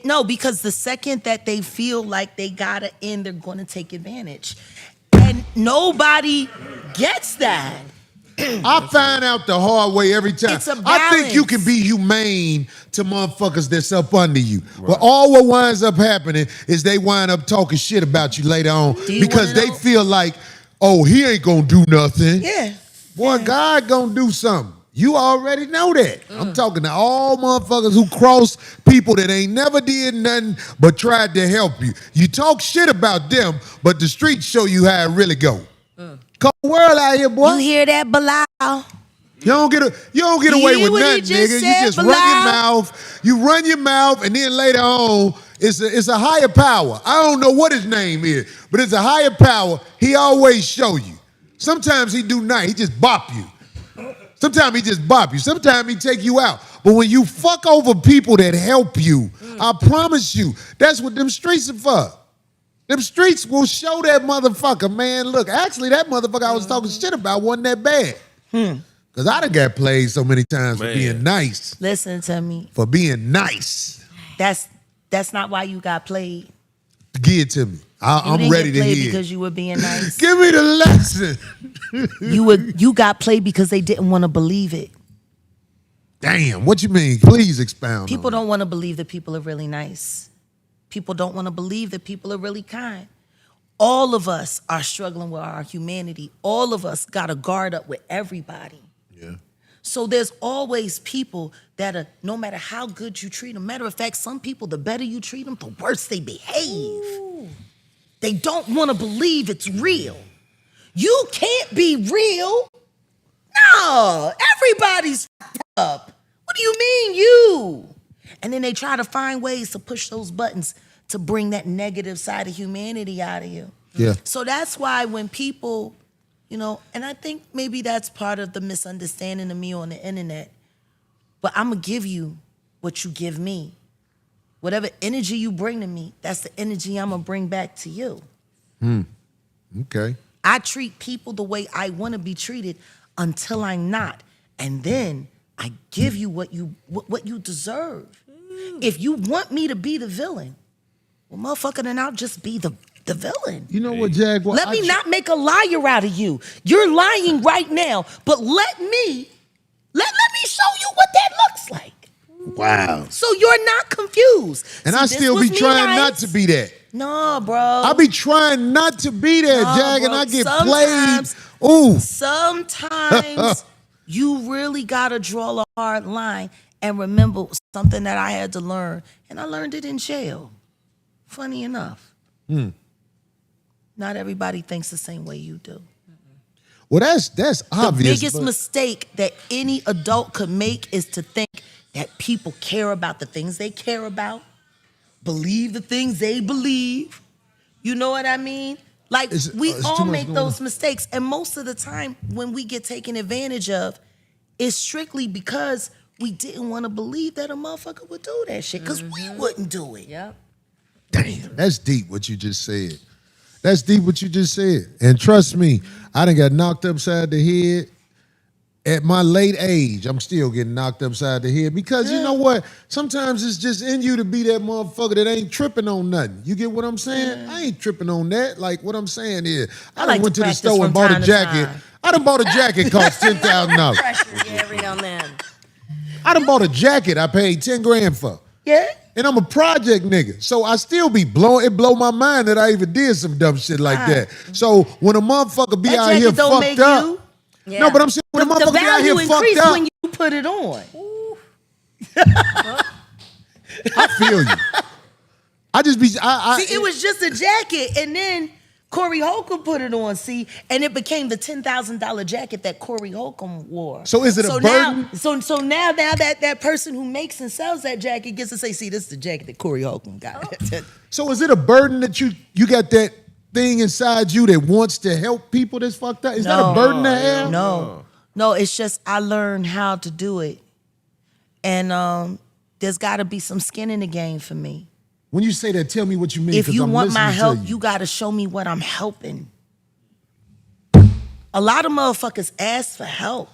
No, because the second that they feel like they gotta end, they're gonna take advantage. And nobody gets that. I find out the hard way every time. It's a balance. I think you can be humane to motherfuckers that's up under you. Right. But all what winds up happening is they wind up talking shit about you later on because they feel like, oh, he ain't gonna do nothing. Yeah. Boy, God gonna do something. You already know that. I'm talking to all motherfuckers who cross people that ain't never did nothing but tried to help you. You talk shit about them, but the streets show you how it really go. Cold world out here, boy. You hear that, Bilal? You don't get away with nothing, nigga. You just run your mouth. You run your mouth, and then later on, it's a higher power. I don't know what his name is, but it's a higher power. He always show you. Sometimes he do nice. He just bop you. Sometimes he just bop you. Sometimes he take you out. But when you fuck over people that help you, I promise you, that's what them streets are for. Them streets will show that motherfucker, man. Look, actually, that motherfucker I was talking shit about wasn't that bad. Because I done got played so many times for being nice. Listen to me. For being nice. That's not why you got played. Give it to me. I'm ready to hear. Because you were being nice. Give me the lesson. You got played because they didn't want to believe it. Damn, what you mean? Please expound. People don't want to believe that people are really nice. People don't want to believe that people are really kind. All of us are struggling with our humanity. All of us got to guard up with everybody. Yeah. So there's always people that are, no matter how good you treat them. Matter of fact, some people, the better you treat them, the worse they behave. Ooh. They don't want to believe it's real. You can't be real. No, everybody's up. What do you mean you? And then they try to find ways to push those buttons to bring that negative side of humanity out of you. Yeah. So that's why when people, and I think maybe that's part of the misunderstanding of me on the internet, but I'm going to give you what you give me. Whatever energy you bring to me, that's the energy I'm going to bring back to you. Okay. I treat people the way I want to be treated until I'm not. And then I give you what you deserve. If you want me to be the villain, well, motherfucker, then I'll just be the villain. You know what, Jaguar? Let me not make a liar out of you. You're lying right now, but let me show you what that looks like. Wow. So you're not confused. And I still be trying not to be that. No, bro. I be trying not to be that, Jag, and I get played. Ooh. Sometimes you really got to draw a hard line and remember something that I had to learn, and I learned it in jail. Funny enough. Not everybody thinks the same way you do. Well, that's obvious. The biggest mistake that any adult could make is to think that people care about the things they care about, believe the things they believe. You know what I mean? Like, we all make those mistakes. And most of the time when we get taken advantage of, it's strictly because we didn't want to believe that a motherfucker would do that shit, because we wouldn't do it. Yep. Damn, that's deep what you just said. That's deep what you just said. And trust me, I done got knocked upside the head. At my late age, I'm still getting knocked upside the head because you know what? Sometimes it's just in you to be that motherfucker that ain't tripping on nothing. You get what I'm saying? I ain't tripping on that. Like, what I'm saying is, I done went to the store and bought a jacket. I done bought a jacket cost $10,000. Every now and then. I done bought a jacket I paid $10,000 for. Yeah. And I'm a project nigga. So I still be it blow my mind that I even did some dumb shit like that. So when a motherfucker be out here fucked up. Yeah. No, but I'm saying when a motherfucker be out here fucked up. When you put it on. I feel you. I just be See, it was just a jacket, and then Corey Holcomb put it on, and it became the $10,000 jacket that Corey Holcomb wore. So is it a burden? So now that person who makes and sells that jacket gets to say, see, this is the jacket that Corey Holcomb got. So is it a burden that you got that thing inside you that wants to help people that's fucked up? Is that a burden to have? No, it's just I learned how to do it. And there's got to be some skin in the game for me. When you say that, tell me what you mean. If you I'm want my listening help, to you got to show me what I'm helping. A lot of motherfuckers ask for help,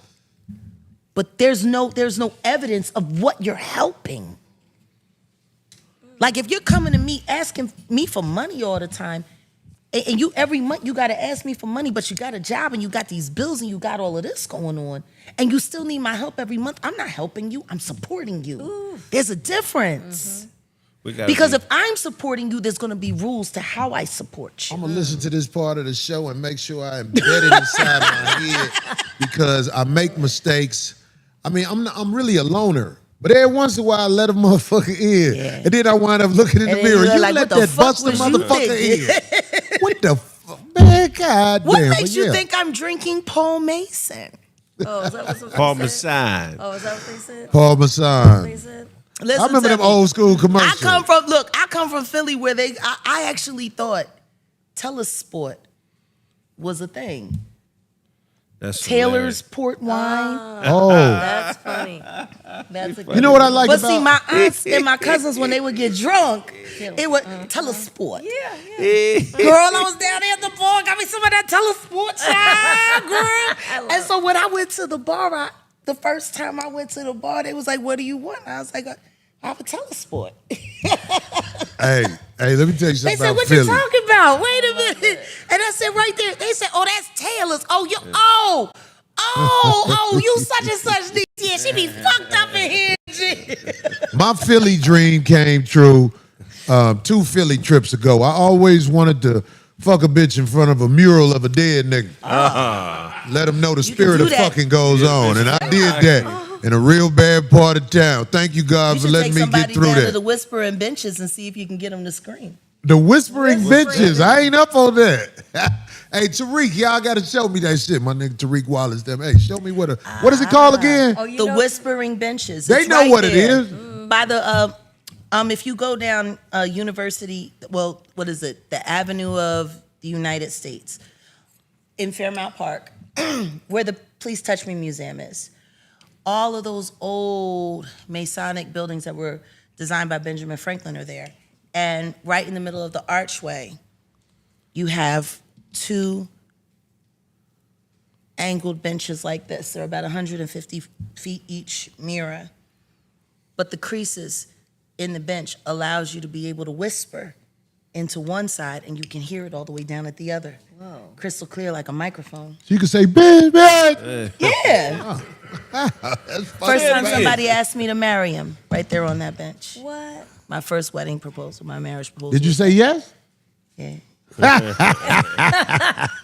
but there's no evidence of what you're helping. Like if you're coming to me asking me for money all the time, and you every month you got to ask me for money, but you got a job and you got these bills and you got all of this going on, and you still need my help every month, I'm not helping you, I'm supporting you. Ooh. There's a difference. Because if I'm supporting you, there's going to be rules to how I support you. I'm going to listen to this part of the show and make sure I embed it inside my head because I make mistakes. I mean, I'm really a loner. But every once in a while, I let a motherfucker in. Yeah. And then I wind up looking in the mirror. You like, let that busted motherfucker in. What the fuck? Man, God what damn. Makes you think I'm drinking Paul Mason? Oh, is that what Paul Masson. Oh, is that what they said? Paul Masson. They said? Listen, I remember them old school commercials. I come from Philly where I actually thought telesport was a thing. That's Taylor's port wine. Oh. That's funny. That's a good You know what I like but about... see, my aunts and my cousins, when they would get drunk, it would telesport. Yeah. Girl, I was down there at the bar, got me some of that telesport, child, girl. And so when I went to the bar, the first time I went to the bar, they was like, what do you want? I was like, I have a telesport. Hey, let me tell you something They said, about what Philly. you talking about? Wait a minute. And I said right there, they said, oh, that's Taylor's. You such and such. Yeah, she be fucked up in here. My Philly dream came true 2 Philly trips ago. I always wanted to fuck a bitch in front of a mural of a dead nigga. Let them know the spirit of fucking goes on. And I did that in a real bad part of town. Thank you, God, for letting me get through down that. to the whispering benches and see if you can get them to scream. The whispering bitches. I ain't up on that. Hey, Tariq, y'all got to show me that shit. My nigga Tariq Wallace, them. Hey, show me what is it called again? The whispering benches. They It's know right what there. it is. By the if you go down University, well, what is it? The Avenue of the United States in Fairmount Park, where the Please Touch Me Museum is. All of those old Masonic buildings that were designed by Benjamin Franklin are there. And right in the middle of the archway, you have 2 angled benches like this. They're about 150 feet each mirror. But the creases in the bench allows you to be able to whisper into one side and you can hear it all the way down at the other. Whoa. Crystal clear like a microphone. So you can say, bitch. Yeah. That's First time somebody asked me to marry him, right there on that bench. What? My first wedding proposal, my marriage proposal. Did you say yes? Yeah.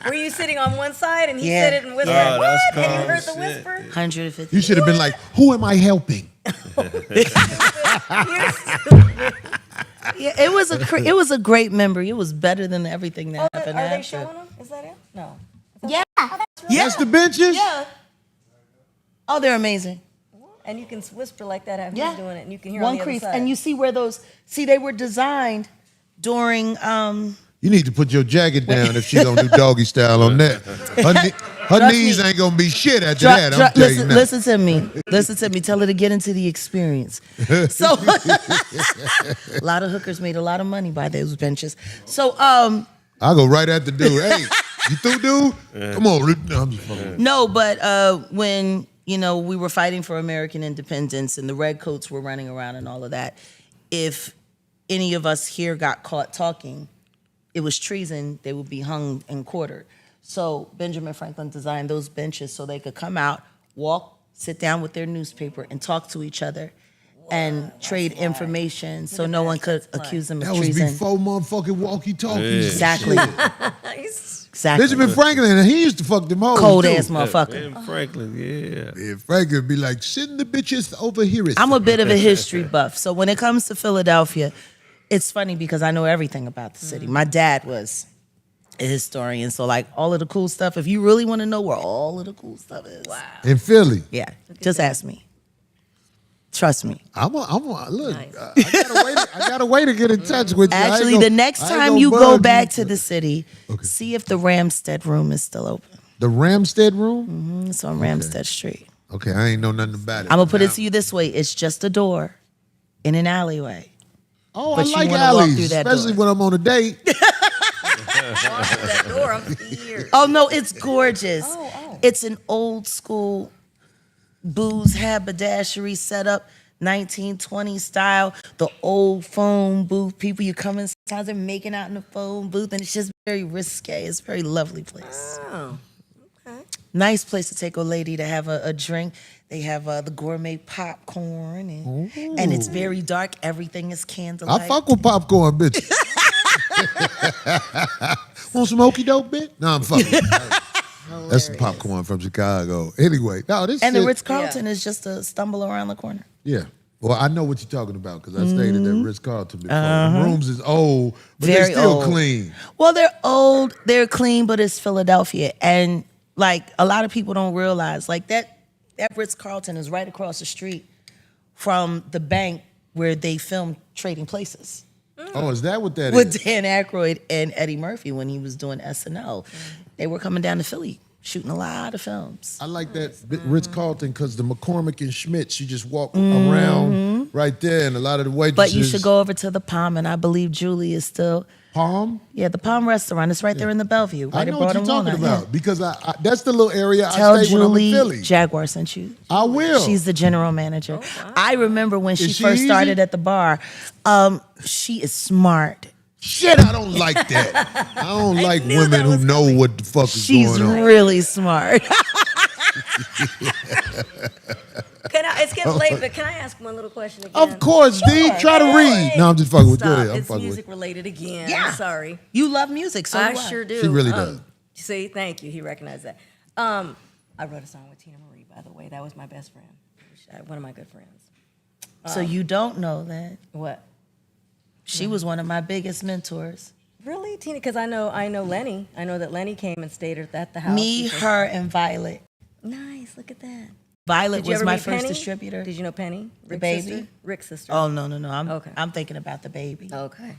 Were you sitting on one side and he Yeah. said it and whispered? Oh, that's What? And you calm heard the shit. whisper? 150. You should have been like, who am I helping? Yeah, it was a great memory. It was better than everything that happened Are they after. showing them? Is that it? No. Yeah. That's the benches? Yeah. Oh, they're amazing. And you can whisper like that after Yeah. you're doing it, and you can hear One on the crease, other side. and you see where they were designed during. You need to put your jacket down if she don't do doggy style on that. Her Trust knees me. ain't gonna be shit after that. I'm telling you now. Listen to me. Listen to me. Tell her to get into the experience. So, a lot of hookers made a lot of money by those benches. So, I'll go right at the dude. Hey, you through, dude? Come on. No, I'm just fucking. no, but when we were fighting for American independence and the redcoats were running around and all of that, if any of us here got caught talking, it was treason. They would be hung and quartered. So Benjamin Franklin designed those benches so they could come out, walk, sit down with their newspaper, and talk to each other and trade information so no one could accuse them of That was treason. before motherfucking walkie-talkies. Exactly. Exactly. Benjamin Franklin, he used to fuck them hoes, Cold too. ass motherfucker. Ben Franklin, yeah. Yeah, Franklin would be like, send the bitches over here. I'm a bit of a history buff. So when it comes to Philadelphia, it's funny because I know everything about the city. My dad was a historian. So like all of the cool stuff, if you really want to know where all of the cool stuff is. Wow. In Philly. Yeah. Just ask me. Trust me. Look. Nice. I got a way to get in touch with you. Actually, the next time you go back to the city, see if the Ramstead room is still open. The Ramstead room? It's on Ramstead Street. Okay, I ain't know nothing about it. I'm gonna put it to you this way: it's just a door in an alleyway. Oh, But I you like wanna walk through alleys, that especially door. when I'm on a date. Walk through that door, I'm here. Oh no, it's gorgeous. Oh. It's an old school booze haberdashery setup, 1920s style. The old phone booth. People, you come in, sometimes they're making out in the phone booth, and it's just very risque. It's a very lovely place. Oh, okay. Nice place to take a lady to have a drink. They have the gourmet popcorn, and it's very dark. Everything is candlelight. I fuck with popcorn, bitch. Want some okey doke, bitch? No, I'm fucking. That's some popcorn from Chicago. Anyway, no, this And the shit- Ritz-Carlton is just a stumble around the corner. Yeah. Well, I know what you're talking about because I stayed at that Ritz-Carlton before. The rooms is old, but Very they're still old. clean. Well, they're old, they're clean, but it's Philadelphia. And like a lot of people don't realize, like that Ritz-Carlton is right across the street from the bank where they filmed Trading Places Oh, is that what that is? with Dan Aykroyd and Eddie Murphy when he was doing SNL. They were coming down to Philly shooting a lot of films. I like that Ritz-Carlton because the McCormick and Schmidt, you just walk around right there, and a lot of the waitresses. But you should go over to the Palm, and I believe Julie is still. Palm? Yeah, the Palm restaurant. It's right there in the Bellevue. I Right know at what you're Broad and talking Walnut, about because I that's the little area Tell I stay when I'm in Julie Philly. Jaguar sent you. I will. She's the general manager. I remember when she Is she first started easy? at the bar. She is smart. Shit, I don't like that. I don't like knew women that who was know coming. what the fuck is She's going on. really smart. It's getting late, but can I ask one little question again? Of course, D. Try to read. No, I'm just fucking with you. Go Stop. ahead. I'm It's fucking music with related again. Yeah. I'm sorry. You love music, so I do I. sure do. She really does. See, thank you. He recognized that. I wrote a song with Tina Marie, by the way. That was my best friend. One of my good friends. So you don't know that What? she was one of my biggest mentors. Really, Tina? Because I know Lenny. I know that Lenny came and stayed at the house. Me, her, and Violet. Nice. Look at that. Violet Did you was ever my meet first Penny? distributor. Did you know Penny? Rick's baby? sister? Rick's sister. Oh no. Okay. I'm thinking about the baby. Okay.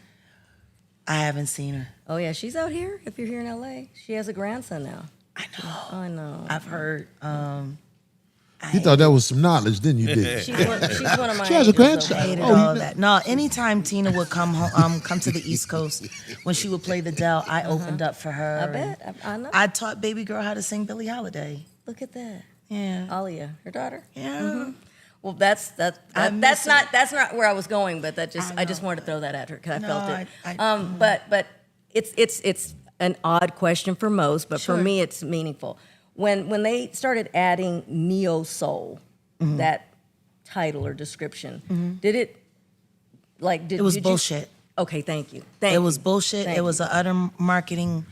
I haven't seen her. Oh yeah, she's out here. If you're here in LA, she has a grandson now. I know. I know. I've heard. You thought that was some knowledge, didn't you, D? She's one of my. She has a angels, grandson. though. Hated Oh, all that. No, anytime Tina would come home, come to the East Coast, when she would play the Dell, I opened up for her. I bet. I know. I taught baby girl how to sing Billie Holiday. Look at that. Yeah. Alia, her daughter. Yeah. Well, that's I miss that's not where I was going, but I just know. wanted to throw that at her because I No, felt it. I- But it's an odd question for most, but for me it's meaningful. When they started adding neo soul, that title or description, did it It was bullshit. Okay, thank you. It was bullshit. Thank It was you. an utter marketing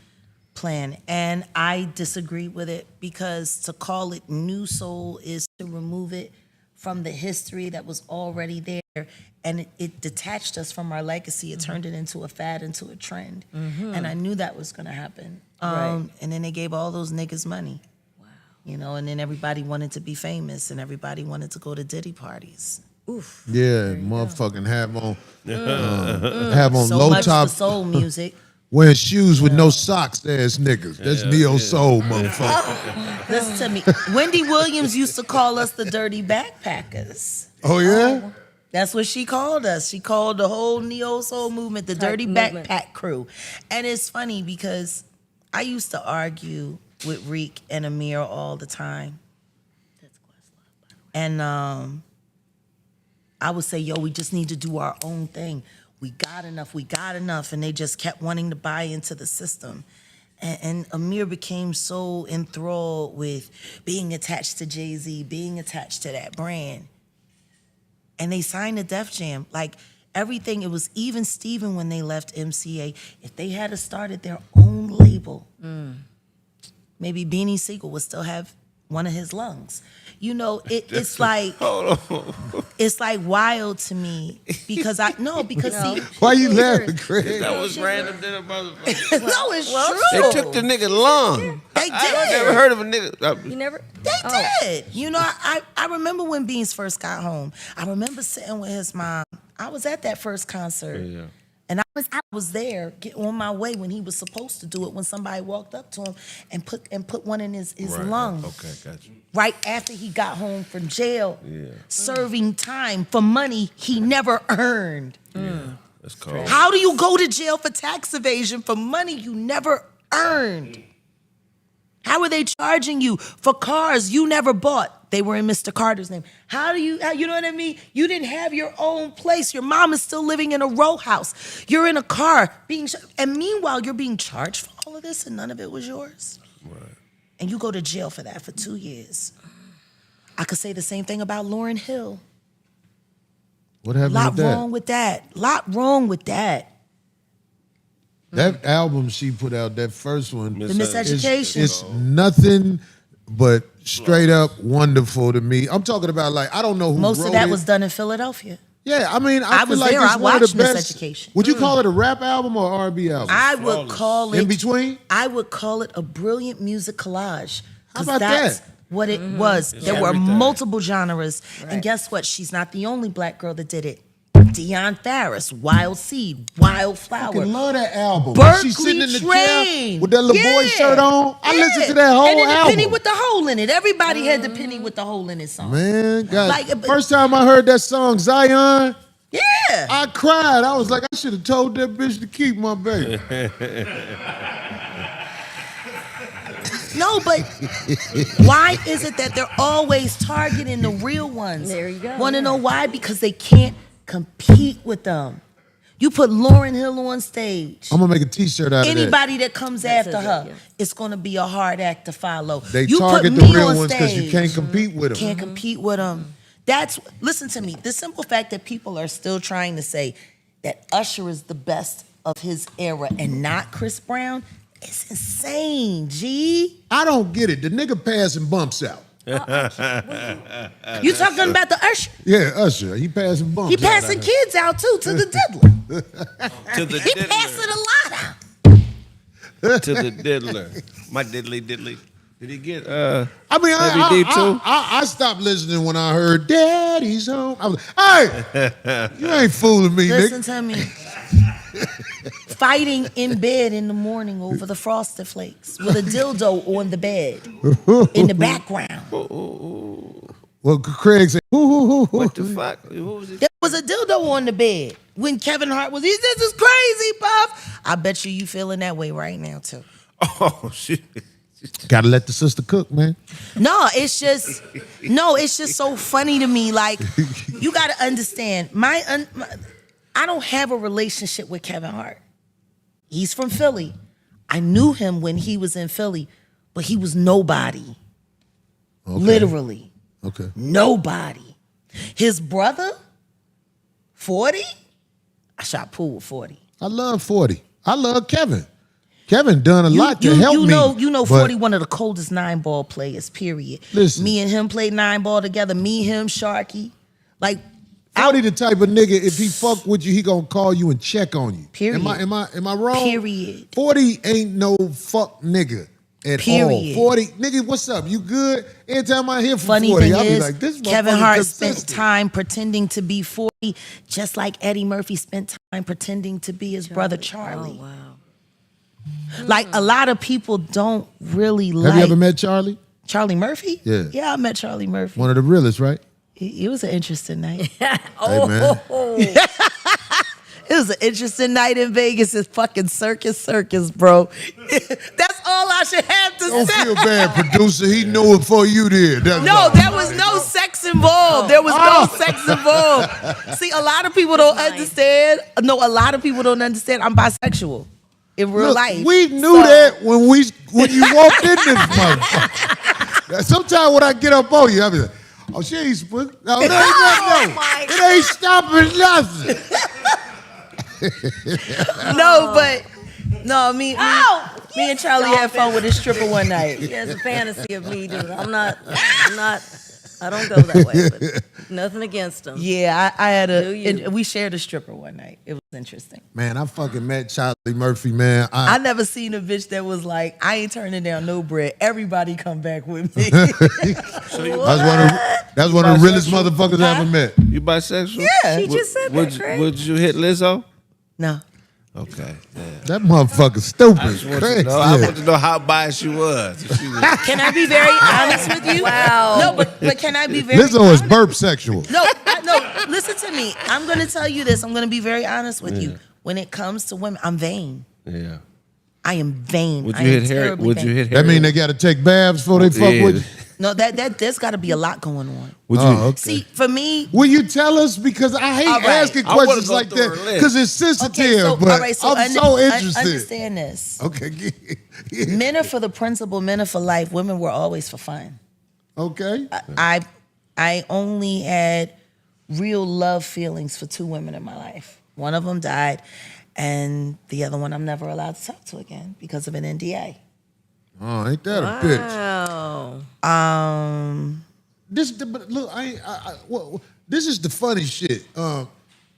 plan. And I disagreed with it because to call it new soul is to remove it from the history that was already there. And it detached us from our legacy. It turned it into a fad, into a trend. And I knew that was going to happen. Right. And then they gave all those niggas money. Wow. You know, and then everybody wanted to be famous and everybody wanted to go to Diddy parties. Oof. Yeah, motherfucking have on So low much top, for soul music. wearing shoes with no socks ass niggas. That's neo soul, motherfucker. Listen to me. Wendy Williams used to call us the dirty backpackers. Oh yeah. That's what she called us. She called the whole neo soul movement the dirty movement. backpack crew. And it's funny because I used to argue with Reek and Amir all the time. And I would say, yo, we just need to do our own thing. We got enough. And they just kept wanting to buy into the system. And Amir became so enthralled with being attached to Jay-Z, being attached to that brand. And they signed the Def Jam. Like everything, it was even Steven when they left MCA. If they had started their own label, maybe Beanie Siegel would still have one of his lungs. You know, it's like it's like wild to me because see, Why you laughing, Craig? That was random than a motherfucker. no, it's true. They took the nigga lung. They did. I never heard of a nigga. You never? They did. You know, I remember when Beans first got home. I remember sitting with his mom. I was at that first concert. Yeah. And I was there, on my way when he was supposed to do it, when somebody walked up to him and put one in his lung. Okay, gotcha. Right after he got home from jail, serving time for money he never earned. Yeah, that's cold. How do you go to jail for tax evasion for money you never earned? How are they charging you for cars you never bought? They were in Mr. Carter's name. How you know what I mean? You didn't have your own place. Your mom is still living in a row house. You're in a car and meanwhile you're being charged for all of this and none of it was yours. Right. And you go to jail for that for 2 years. I could say the same thing about Lauryn Hill. What happened Lot with that? wrong with that. Lot wrong with that. That album she put out, that first one, The Miseducation. it's nothing but straight up wonderful to me. I'm talking about like, I don't know who Most wrote of that it. was done in Philadelphia. Yeah, I mean, I feel was like there. it's I one of the watched best. Miseducation. Would you call it a rap album or R&B album? I would call it In between? I would call it a brilliant music collage. How 'Cause about that's that? what it was. There were everything. multiple genres. And guess what? She's not the only black girl that did it. Deion Farris, Wild Seed, Wildflower. I love that album. Berkeley She's sitting in the Train. chair with that little boy shirt on. I listened to that And whole then the album. Penny with the Hole in it. Everybody had the Penny with the Hole in it song. Man, God. Like, First time I heard that song, Zion, Yeah. I cried. I was like, I should have told that bitch to keep my baby. No, but why is it that they're always targeting the real ones? There you go. Want to know why? Because they can't compete with them. You put Lauryn Hill on stage. I'm gonna make a T-shirt out of that. Anybody that comes after says it, her, yeah. it's going to be a hard act to follow. They you target put the me real on ones because you stage, can't compete with them. Can't compete with them. Listen to me. The simple fact that people are still trying to say that Usher is the best of his era and not Chris Brown is insane, G. I don't get it. The nigga passing bumps out. You talking about the Usher? Yeah, Usher. He passing bumps. He out passing out here. kids out too to the diddler. To the He diddler. passing a lot out. To the diddler. My diddly. Did he get I mean, Heavy D too? I stopped listening when I heard Daddy's home. I was like, hey, you ain't fooling me, Listen nigga. to me. Fighting in bed in the morning over the Frosted Flakes with a dildo on the bed in the background. Well, Craig said, what the fuck? Who was it? There was a dildo on the bed when Kevin Hart was. This is crazy, Puff. I bet you feeling that way right now too. Oh shit. Gotta let the sister cook, man. No, it's just so funny to me. Like, you got to understand, I don't have a relationship with Kevin Hart. He's from Philly. I knew him when he was in Philly, but he was nobody. Okay. Literally. Okay. Nobody. His brother, 40? I shot pool with 40. I love 40. I love Kevin. Kevin done a lot to help me. You know, but 40, one of the coldest 9-ball players, period. Listen. Me and him played 9-ball together. Me, him, Sharky. Like, 40 the type of nigga, if he fuck with you, he gonna call you and check on you. Period. Am I wrong? Period. 40 ain't no fuck nigga at Period. all. 40, nigga, what's up? You good? Every time I hear from funny 40, thing I'll be is, like, this Kevin motherfucker Hart spent consistent. time pretending to be 40, just like Eddie Murphy spent time pretending to be his brother Charlie. Oh, wow. Like, a lot of people don't really Have like you ever met Charlie? Charlie Murphy. Yeah. Yeah, I met Charlie Murphy. One of the realest, right? It was an interesting night. Hey, man. It was an interesting night in Vegas. It's fucking circus, bro. That's all I should have to Don't say. feel bad, producer. He knew it before you did. That's No, all. there was no sex involved. There was no sex involved. See, a lot of people don't understand. No, a lot of people don't understand. I'm bisexual in real Look, life. we knew that when you walked in this motherfucker. Sometimes when I get up on you, I be like, oh, she ain't spook. No, it ain't stopping nothing. No, but no, I mean, Me and Charlie had fun with a stripper one night. He has a fantasy of me, dude. I don't go that way, but nothing against him. Yeah, I had Do we shared a stripper one night. It was interesting. Man, I fucking met Charlie Murphy, man. I never seen a bitch that was like, I ain't turning down no bread. Everybody come back with me. That's one of the realest motherfuckers I ever met. You bisexual? Yeah. She just said that, Craig. Would you hit Lizzo? No. Okay. Yeah. That motherfucker stupid. I want Craig I Smith. want to know how biased you was. If she was- Can I be very honest with you? Wow. No, but can I be very Lizzo is burp sexual. No, listen to me. I'm going to tell you this. I'm going to be very honest with you. When it comes to women, I'm vain. yeah. I am vain. Would I you am hit Harry? terribly Would you vain. hit Harry? That mean they got to take baths before they fuck with you? No, there's got to be a lot going on. Would you? Oh, okay. See, for me, Will you tell us? Because I hate All right. asking I wanna questions go like through that her list. because it's sensitive. okay, so, but all right, so I'm so interested. Understand this. Okay. Men are for the principle, men are for life. Women were always for fun. Okay. I only had real love feelings for 2 women in my life. One of them died, and the other one I'm never allowed to talk to again because of an NDA. Oh, ain't that a bitch? Wow. But look, this is the funny shit.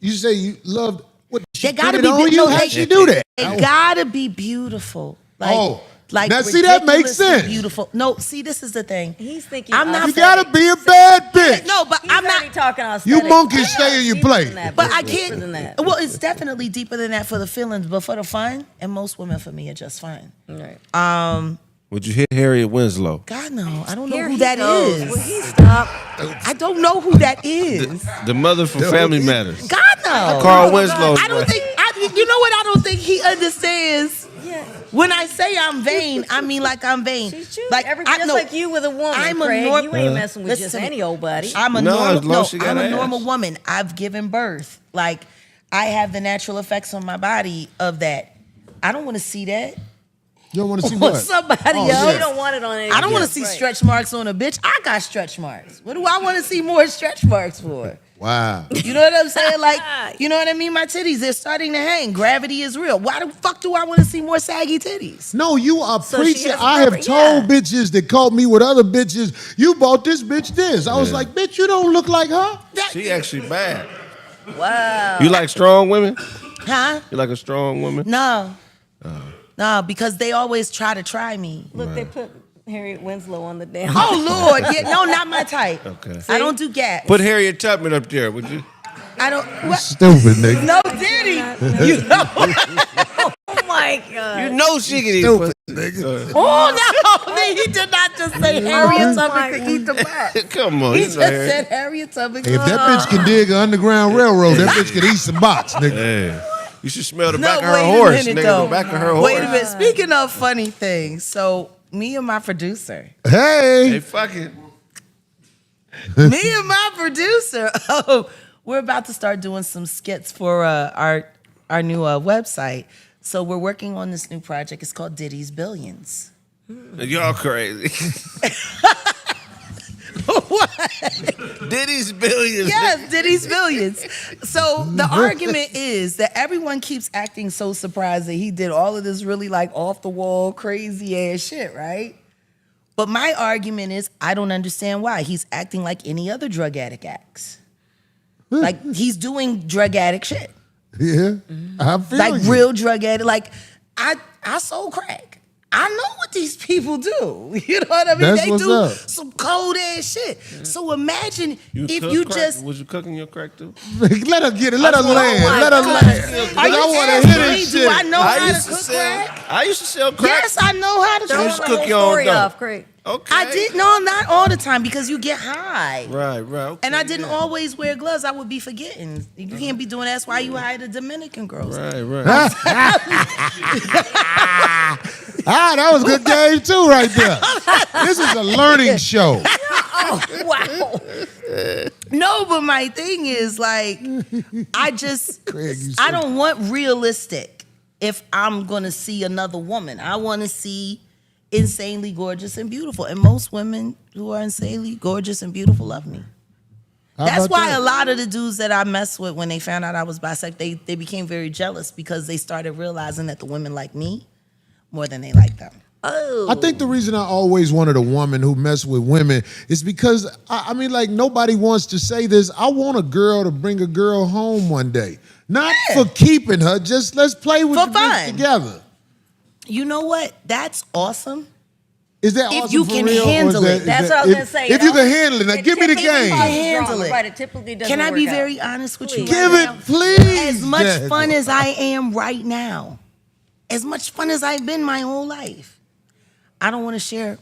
You say you loved what? They gotta put it be on you? no, How'd she do that? They gotta be beautiful. Like now see that makes ridiculously sense. Beautiful. No, see, this is the thing. He's thinking. I'm not You gotta be a bad bitch. No, but He's I'm already not. talking on You aesthetics. monkeys stay in your Deeper place. than that, But I deeper than can't. that. Well, it's definitely deeper than that for the feelings, but for the fun, and most women for me are just fine. Right. Would you hit Harriet Winslow? God no, I don't know Here who he that goes. is. Will he stop? I don't know who that is. The mother from Family Matters. God no. Carl Winslow. I don't think. You know what? I don't think he understands. Yeah. When I say I'm vain, I mean like I'm vain. She's choosing. Like Just like you with a woman, I'm a Craig. nor- You ain't messing with Listen just to me. any old body. I'm a No, normal. as long as she got I'm a ass. normal woman. I've given birth. Like I have the natural effects on my body of that. I don't want to see that. You don't want to see On what? somebody Oh, else. So yeah. you don't want it on anything. I don't want to see stretch marks on a bitch. I got stretch marks. What do I want to see more stretch marks for? Wow. You know what I'm saying? Like, you know what I mean? My titties, they're starting to hang. Gravity is real. Why the fuck do I want to see more saggy titties? No, you are So she preaching. has a I have purpose, told yeah. bitches that caught me with other bitches, you bought this bitch this. I was like, bitch, you don't look like her. She actually bad. Wow. You like strong women? Huh? You like a strong woman? No. No, because they always try to try me. Look, they put Harriet Winslow on the damn. Oh, Lord. Yeah, no, not my type. Okay. I don't do gaps. Put Harriet Tubman up there, would you? I don't. What? Stupid nigga. No, did he? You know. Oh my God. You know she can eat Stupid pussy. nigga. Oh, no. He did not just say Harriet Tubman could eat the butt. Come on. He you just know Harriet. said Harriet Tubman If that bitch can dig an underground railroad, that bitch could eat some box, nigga. Hey. You should smell the No, back of her wait a horse, minute, nigga. though. The back of her horse. Wait a minute. Speaking of funny things, so me and my producer, Hey, Hey. fuck it. me and my producer, we're about to start doing some skits for our new website. So we're working on this new project. It's called Diddy's Billions. Y'all crazy. What? Diddy's Billions. Yes, Diddy's Billions. So the argument is that everyone keeps acting so surprised that he did all of this really like off the wall, crazy ass shit, right? But my argument is I don't understand why. He's acting like any other drug addict acts. Like he's doing drug addict shit. Yeah. I feel Like you. real drug addict. Like I sold crack. I know what these people do. You know what I mean? That's they what's do up. some cold ass shit. So imagine if cook you crack? just Was you cooking your crack too? Let her get it. Let her land. my Let her God. land. Are you I want to asking hear me, this do shit. I know how to used cook sell. crack? I used to sell crack. Yes, I know how to Don't cook Just run crack. the cook whole your own story dough. off, Craig. Okay. I did not all the time because you get high. Right. Okay, And I didn't always wear gloves. I would be forgetting. You can't be doing that's why you hired a Dominican girl. Right. That was good game too, right there. This is a learning show. Wow. No, but my thing is like, Craig, you I don't want realistic if I'm gonna see another woman. I want to see insanely gorgeous and beautiful. And most women who are insanely gorgeous and beautiful love me. How That's about why that? a lot of the dudes that I messed with when they found out I was bisexual, they became very jealous because they started realizing that the women like me more than they like them. Oh. I think the reason I always wanted a woman who messed with women is because, I mean, like, nobody wants to say this. I want a girl to bring a girl home one day. Not for keeping her, just let's play with For the bitch fun. together. You know what? That's awesome. Is that If awesome you for can real, or is handle that- it. is That's that- what I was going to say. If you can handle it, now give me the game. Handle it. Right, it typically doesn't Can I be work out. very honest with you? Please. Give right it, now? please. As much Jaguar. fun as I am right now, as much fun as I've been my whole life, I don't want to share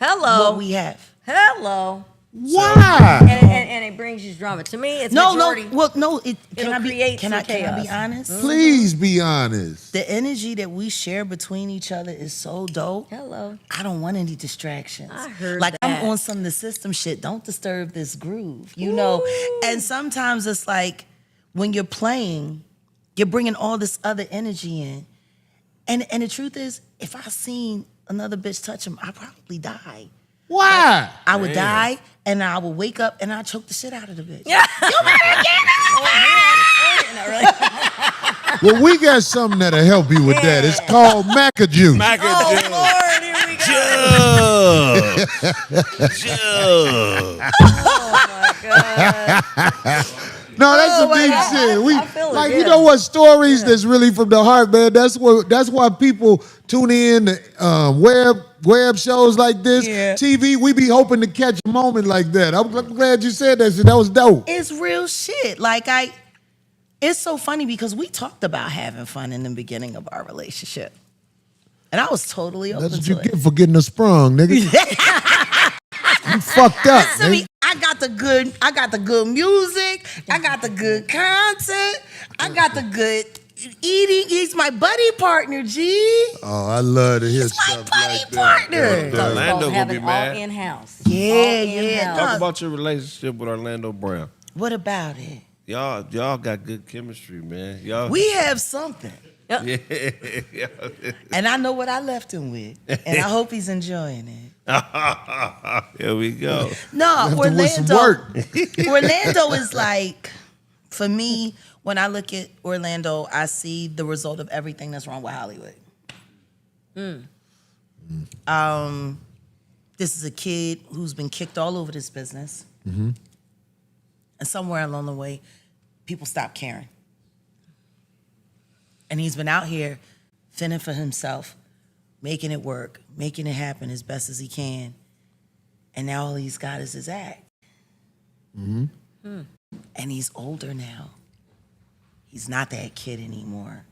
Hello. what we have. Hello. Why? And it brings you drama. To me, it's majority. No. Can It'll I be? create Can some I be chaos. honest? Please be honest. The energy that we share between each other is so dope. Hello. I don't want any distractions. I heard like that. I'm on some of the system shit. Don't disturb this groove, you know. And sometimes it's like when you're playing, you're bringing all this other energy in, and the truth is, if I seen another bitch touch him, I'd probably die. Why? I would die, and I would wake up, and I'd choke the shit out of the bitch. Well, we got something that'll help you with that. It's called Maca Juice. Oh, Lord, here we go. Oh, my God. No, that's some my deep God. shit. We I feel it, like, yeah. you know what, stories that's really from the heart, man. That's why people tune in to web shows like this, Yeah. TV. We be hoping to catch a moment like that. I'm glad you said that shit. That was dope. It's real shit. It's so funny because we talked about having fun in the beginning of our relationship. And I was totally open That's what you to it. get for getting us sprung, nigga. You fucked up, Listen to me, nigga. I got the good music, I got the good content, I got the good eating. He's my buddy partner, G. Oh, I love to hear He's my stuff buddy like that. partner. Talk Orlando about gonna having be all mad. in-house. Yeah, All yeah. in-house. Talk about your relationship with Orlando Brown. What about it? Y'all got good chemistry, man. Y'all. We have something. Yeah. And I know what I left him with. And I hope he's enjoying it. Here we go. No, Left him with some Orlando. work. Orlando is like, for me, when I look at Orlando, I see the result of everything that's wrong with Hollywood. This is a kid who's been kicked all over this business. And somewhere along the way, people stopped caring. And he's been out here fending for himself, making it work, making it happen as best as he can. And now all he's got is his act. And he's older now. He's not that kid anymore.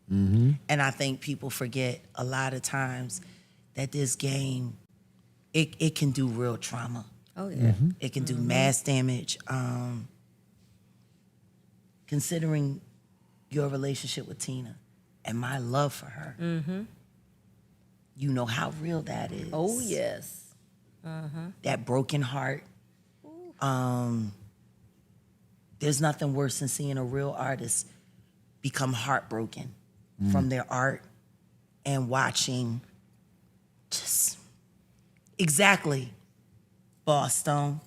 And I think people forget a lot of times that this game, it can do real trauma. Oh, yeah. It can do mass damage. Considering your relationship with Tina and my love for her, you know how real that is. Oh, yes. That broken heart. There's nothing worse than seeing a real artist become heartbroken from their art and watching just exactly Boston,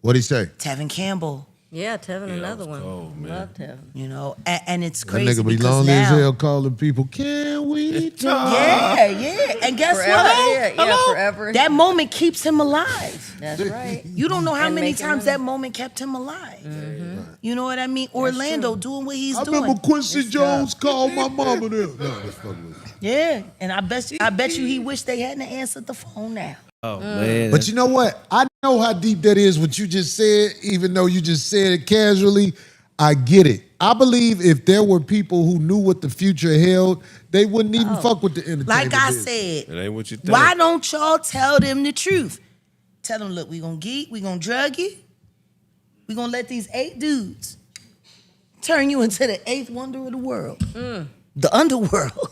What'd he say? Tevin Campbell, Yeah, Tevin, another was one. cold, man. Love Tevin. you know, and it's That crazy nigga be because lonely as now, hell calling people, can we talk? yeah, and guess Forever, what? yeah, forever. That moment keeps him alive. That's right. You don't know how And many making times money. that moment kept him alive. You know what I mean? Orlando doing what he's I doing. remember Quincy Jones called my mama there. No, that's fucking with you. Yeah, and I bet you he wished they hadn't answered the phone now. Oh man. But you know what? I know how deep that is, what you just said, even though you just said it casually. I get it. I believe if there were people who knew what the future held, they wouldn't even fuck with the entertainment Like I business. it said, ain't what you think. why don't y'all tell them the truth? Tell them, look, we gonna geek, we gonna drug you, we gonna let these 8 dudes turn you into the 8th wonder of the world, the underworld.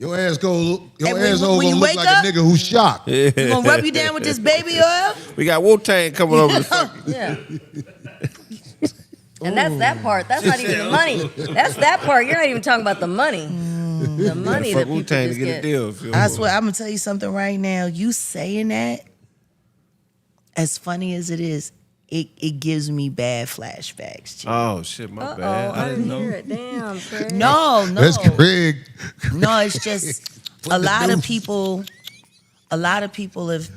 Your ass gonna And when look you like wake a up- nigga who's shocked. We gonna rub you down with this baby oil. We got Wu-Tang coming over the fucking. Yeah. And that's that part. That's not even the money. That's that part. You're not even talking about the money. The money that Fuck people Wu-Tang to just get a get. deal. If you I swear, I'm gonna tell you something right now. You saying that, as funny as it is, it gives me bad flashbacks. G. Oh shit, my bad. Oh, I didn't know. hear it. Damn, Craig. No, That's Craig. no, it's just A lot of people have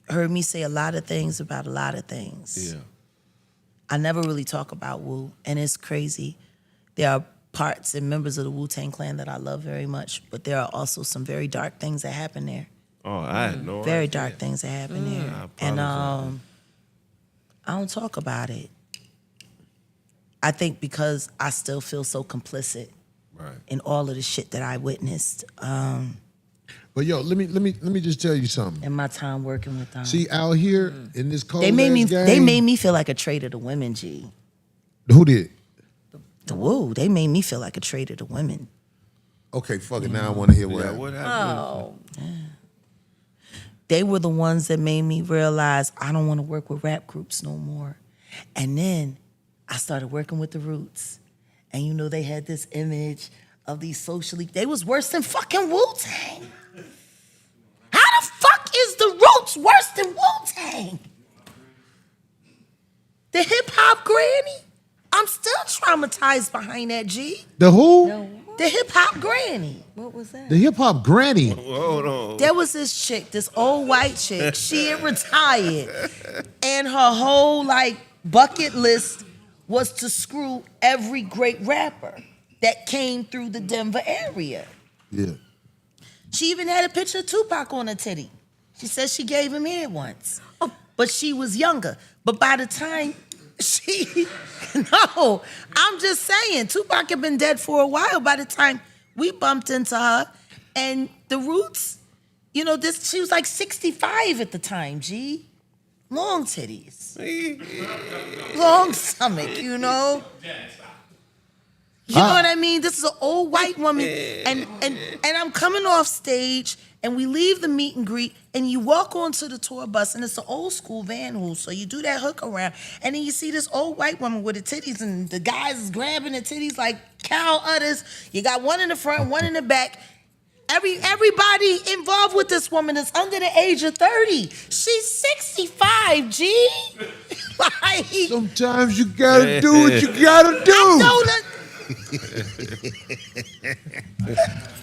heard me say a lot of things about a lot of things. Yeah. I never really talk about Wu, and it's crazy. There are parts and members of the Wu-Tang Clan that I love very much, but there are also some very dark things that happen there. Oh, I had no Very idea. dark things that happen there. I And apologize. I don't talk about it. I think because I still feel so complicit Right. in all of the shit that I witnessed But yo, let me just tell you something. in my time working with them. See, out here in this cold They made me. ass game, They made me feel like a traitor to women. G. Who did? The Woo. They made me feel like a traitor to women. Okay, fuck it. Now I want to hear what Yeah, happened. what happened? Oh, They were the ones that made me realize I don't want to work with rap groups no more. And then I started working with the Roots, and you know they had this image of these socially. They was worse than fucking Wu-Tang. How the fuck is the Roots worse than Wu-Tang? The hip hop granny. I'm still traumatized behind that, G. The who? no. The hip hop granny. What was that? The hip hop granny. Hold on. There was this chick, this old white chick. She had retired, and her whole bucket list was to screw every great rapper that came through the Denver area. Yeah. She even had a picture of Tupac on her titty. She said she gave him head once, but she was younger. But by the time no, I'm just saying, Tupac had been dead for a while by the time we bumped into her. And the Roots, she was like 65 at the time, G. Long titties. Long stomach, You know what I mean? This is an old white woman. And I'm coming off stage, and we leave the meet and greet, and you walk onto the tour bus, and it's an old school Van Hool, so you do that hook around, and then you see this old white woman with the titties, and the guys is grabbing the titties like cow udders. You got one in the front, one in the back. Everybody involved with this woman is under the age of 30. She's 65, G. Like, Sometimes you gotta do what you gotta do. I know that.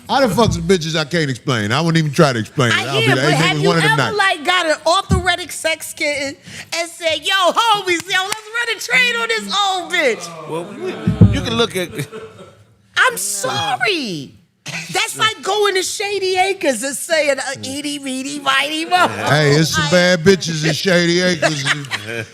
I done fucked some bitches I can't explain. I wouldn't even try to explain it. I I'll be hear, like, but hey, have nigga, you one of them ever nights. got an orthoretic sex kitten and said, "Yo, homies, let's run a trade on this old bitch"? Well, you can look at. I'm sorry. That's like going to Shady Acres and saying, "Eaty, meaty, mighty, mo." Hey, it's some bad bitches in Shady Acres.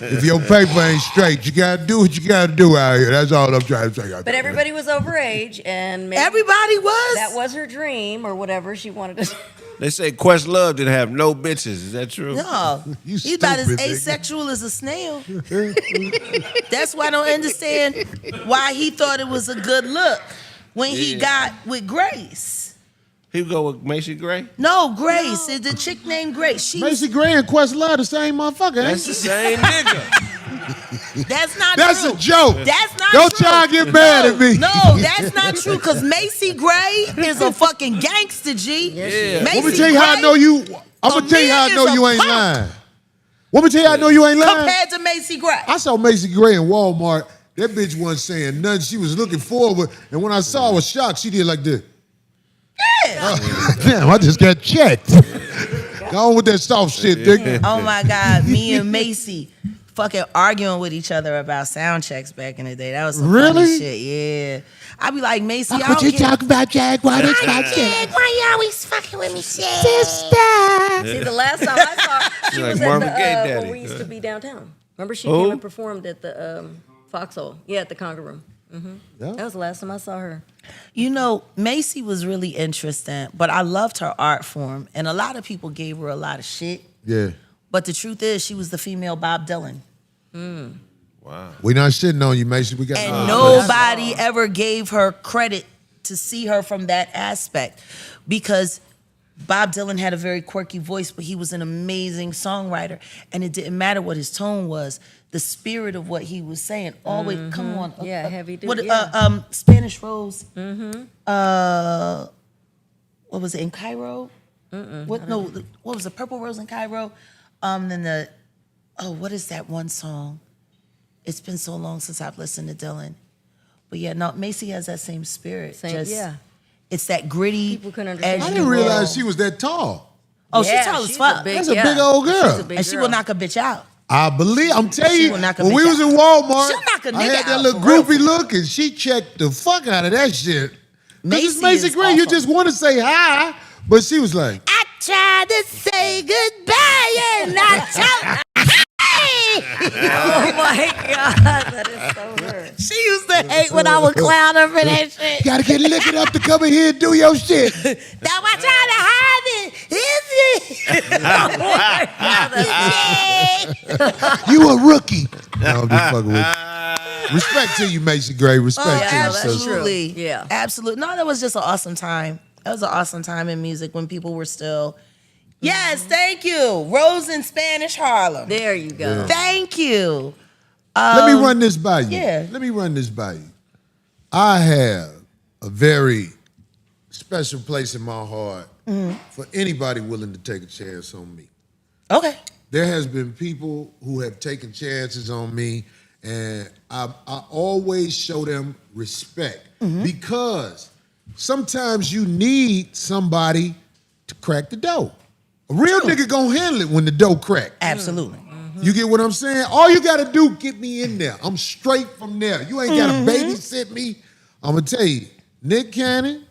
If your paper ain't straight, you gotta do what you gotta do out here. That's all I'm trying to say. But everybody was overage, and maybe Everybody was. that was her dream or whatever she wanted to. They say Questlove didn't have no bitches. Is that true? No, You he's about as stupid, nigga. asexual as a snail. That's why I don't understand why he thought it was a good look when he got with Grace. He go with Macy Gray. No, Grace. It's the chick named Grace. She Macy Gray and Questlove the same motherfucker. That's the same nigga. That's not That's true. a joke. That's not Don't true. try to get mad at me. No, that's not true, because Macy Gray is a fucking gangster, G. Yeah. Macy Let me tell you how I Gray know you. I'm gonna tell you how I know you ain't lying. Let me tell you how I know you ain't lying. compared to Macy Gray. I saw Macy Gray in Walmart. That bitch wasn't saying nothing. She was looking forward. And when I saw her, I was shocked. She did like this. Yeah. Damn, I just got checked. Go on with that soft shit, nigga. Oh my God, me and Macy fucking arguing with each other about sound checks back in the day. That was some Really? funny shit. Yeah. I be like, Macy, I What don't you get- talking about, Jaguar? That's my shit. Why you always fucking with me, shit? See, the last time I saw her, she Like was Marvin at Gaye the daddy. where we used to be downtown. Remember, she Who? came and performed at the Foxhole. Yeah, at the Conga Room. Yeah. That was the last time I saw her. You know, Macy was really interesting, but I loved her art form, and a lot of people gave her a lot of shit. Yeah. But the truth is, she was the female Bob Dylan. Wow. We not shitting on you, Macy. We got And nobody ever gave her credit to see her from that aspect, because Bob Dylan had a very quirky voice, but he was an amazing songwriter, and it didn't matter what his tone was. The spirit of what he was saying always come on. Yeah, heavy duty, What, yeah. Spanish Rose. What was it, in Cairo? What? No, what was the Purple Rose in Cairo? Then what is that one song? It's been so long since I've listened to Dylan. But yeah, no, Macy has that same spirit. Yeah. It's that gritty. People couldn't understand. edge I of didn't the realize world. she was that tall. Oh, Yeah, she's tall as she's fuck. That's a big old girl. She's a big And she girl. will knock a bitch out. I believe, I'm telling She you, will knock a when we bitch was out. in Walmart, She'll knock a I nigga had that out, little for real, groupie for real. look, and she checked the fuck out of that shit. 'Cause Macy it's Macy is Gray, you awesome. just want to say hi, but she was like, I tried to say goodbye and I tried. Oh my God, that is so her. She used to hate when I would clown her for that shit. you gotta get liquored up to come in here and do your shit. Now I trying to hide it. You a rookie. No, I'm just fucking with you. Respect to you, Macy Gray. Respect to you, that's sister. Absolutely. Yeah. Absolutely. No, that was just an awesome time. That was an awesome time in music when people were still. Yes, thank you. Rose in Spanish Harlem. There you go. Thank you. Let me run this by you. yeah. Let me run this by you. I have a very special place in my heart for anybody willing to take a chance on me. Okay. There has been people who have taken chances on me, and I always show them respect because sometimes you need somebody to crack the dough. A real nigga gonna handle it when the dough crack. Absolutely. You get what I'm saying? All you gotta do, get me in there. I'm straight from there. You ain't gotta babysit me. I'm gonna tell you, Nick Cannon,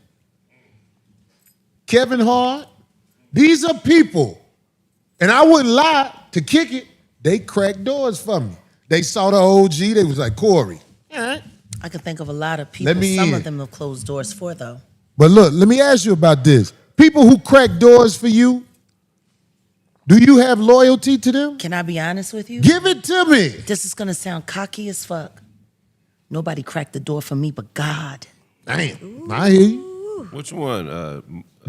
Kevin Hart, these are people, and I wouldn't lie, to kick it, they cracked doors for me. They saw the OG, they was like, Corey. I could think of a lot of people. Let me Some in. of them have closed doors for, though. But look, let me ask you about this. People who crack doors for you, do you have loyalty to them? Can I be honest with you? Give it to me. This is going to sound cocky as fuck. Nobody cracked the door for me but God. Damn. I hear you. Which one? Oh,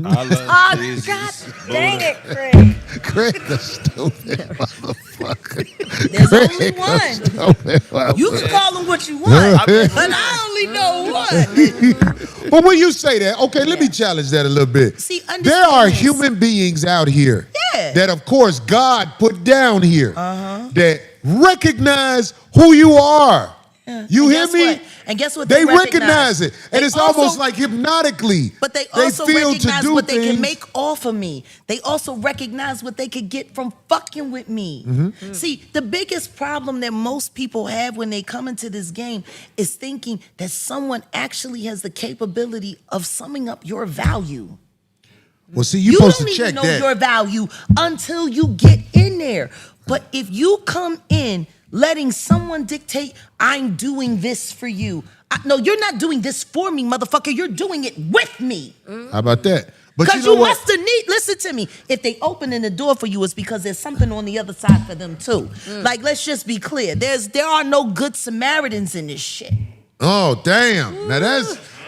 Allah, Jesus, God dang Buddha? it, Kraig. Craig the stupid motherfucker. There's only Craig the one. stupid motherfucker. You can call them what you want, but I only know one. But when you say that, okay, let me challenge that a little bit. See, understand there are this. human beings out here Yeah. that, of course, God put down here that recognize who you are. You And hear guess me? what? And guess what? They recognize it. And They it's also- almost like hypnotically. But they also feel to recognize do what they things. can make off of me. They also recognize what they could get from fucking with me. See, the biggest problem that most people have when they come into this game is thinking that someone actually has the capability of summing up your value. Well, see, You supposed don't to even check know that. your value until you get in there. But if you come in letting someone dictate, I'm doing this for you. No, you're not doing this for me, motherfucker. You're doing it with me. How about that? But Because you know you what? must have need. Listen to me. If they opening the door for you, it's because there's something on the other side for them too. Like, let's just be clear. There are no good Samaritans in this shit. Oh, damn. Now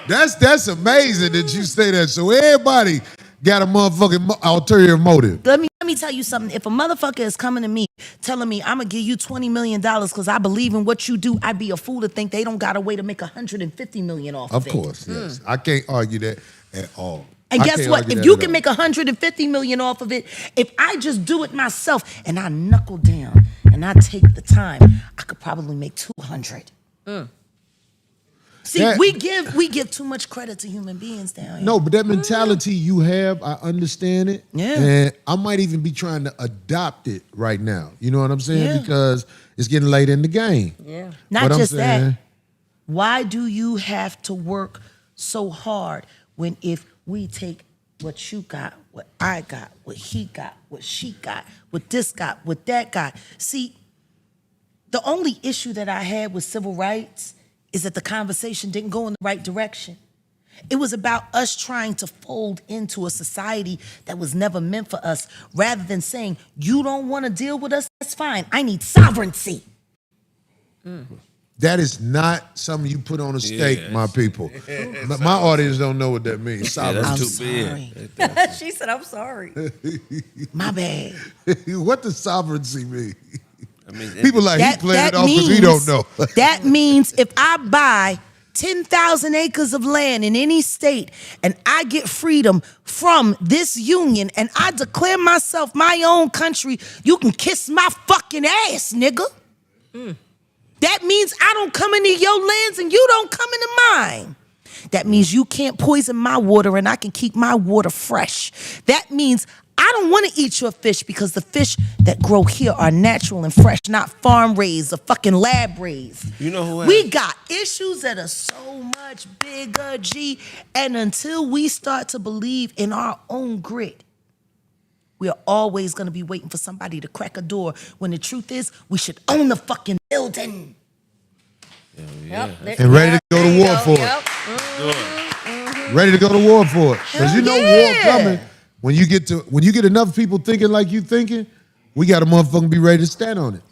that's amazing that you say that. So everybody got a motherfucking ulterior motive. Let me tell you something. If a motherfucker is coming to me telling me I'm gonna give you $20 million because I believe in what you do, I'd be a fool to think they don't got a way to make $150 million off of it. Of course, yes. I can't argue that at all. And I guess can't what? argue If that you at can all. make $150 million off of it, if I just do it myself and I knuckle down and I take the time, I could probably make 200. See, That- we give too much credit to human beings down here. No, but that mentality you have, I understand it. Yeah. And I might even be trying to adopt it right now. You know what I'm saying? Yeah. Because it's getting late in the game. Yeah. Not What I'm just that. saying- Why do you have to work so hard when if we take what you got, what I got, what he got, what she got, what this got, what that got? See, the only issue that I had with civil rights is that the conversation didn't go in the right direction. It was about us trying to fold into a society that was never meant for us, rather than saying, you don't want to deal with us, that's fine. I need sovereignty. That is not something you put on a steak, Yes. my people. My audience don't know what that means. Yeah, Sovereignty. that's too big. sorry. She said, I'm sorry. My bad. What does sovereignty mean? I mean, People like he playing it off because he don't know. That means if I buy 10,000 acres of land in any state and I get freedom from this union and I declare myself my own country, you can kiss my fucking ass, nigga. That means I don't come into your lands and you don't come into mine. That means you can't poison my water and I can keep my water fresh. That means I don't want to eat your fish because the fish that grow here are natural and fresh, not farm raised or fucking lab raised. You know who we got issues that are so much bigger, G. And until we start to believe in our own grit, we're always going to be waiting for somebody to crack a door when the truth is we should own the fucking building. Yep. And ready to go to war for it. Ready to go to war for it. Because you know war coming. When you get enough people thinking like you thinking, we got to motherfucking be ready to stand on it.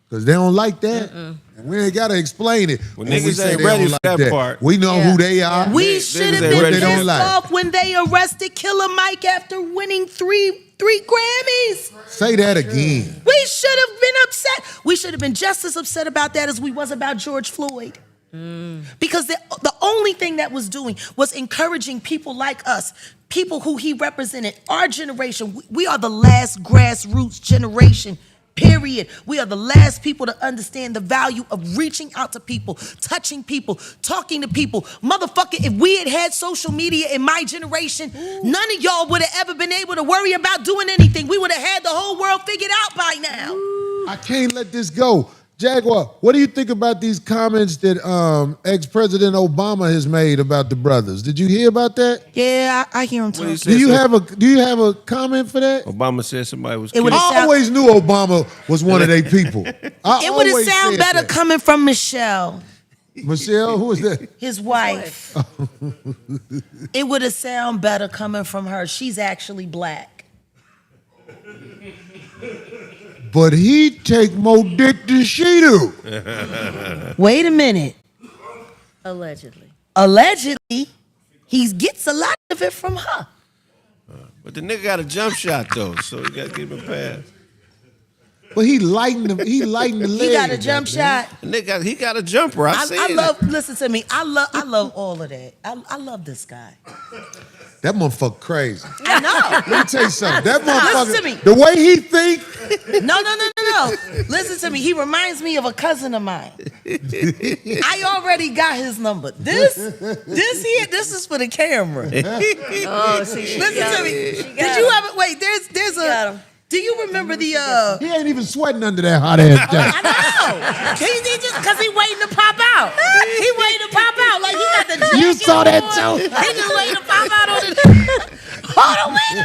Because they don't like that. And we ain't got to explain it. When niggas ain't ready for that part. We know who they are. We should have been pissed off when they arrested Killer Mike after winning three Grammys. Say that again. We should have been upset. We should have been just as upset about that as we was about George Floyd. Because the only thing that was doing was encouraging people like us, people who he represented, our generation. We are the last grassroots generation, period. We are the last people to understand the value of reaching out to people, touching people, talking to people. Motherfucker, if we had social media in my generation, none of y'all would have ever been able to worry about doing anything. We would have had the whole world figured out by now. I can't let this go. Jaguar, what do you think about these comments that ex-President Obama has made about the brothers? Did you hear about that? Yeah, I hear him talking. Do you have a comment for that? Obama said somebody was I always knew Obama was one of their people. It would have sounded better coming from Michelle. Michelle, who is that? His wife. It would have sounded better coming from her. She's actually black. But he take more dick than she do. Wait a minute. Allegedly. Allegedly, he gets a lot of it from her. But the nigga got a jump shot though, so you got to give him a pass. But he lightened the leg. He got a jump shot. The nigga he got a jumper. I love. Listen to me. I love all of that. I love this guy. That motherfucker crazy. I know. Let me tell you something. That motherfucker, Listen to me. the way he think. No. Listen to me. He reminds me of a cousin of mine. I already got his number. This is for the camera. Oh, see, listen to me. Did you ever wait? There's a. Do you remember the? He ain't even sweating under that hot ass jacket. I know. He just because he waiting to pop out. He waiting to pop out like he got the jacket. You saw that too. He just waiting to pop out on it. Hold on, wait a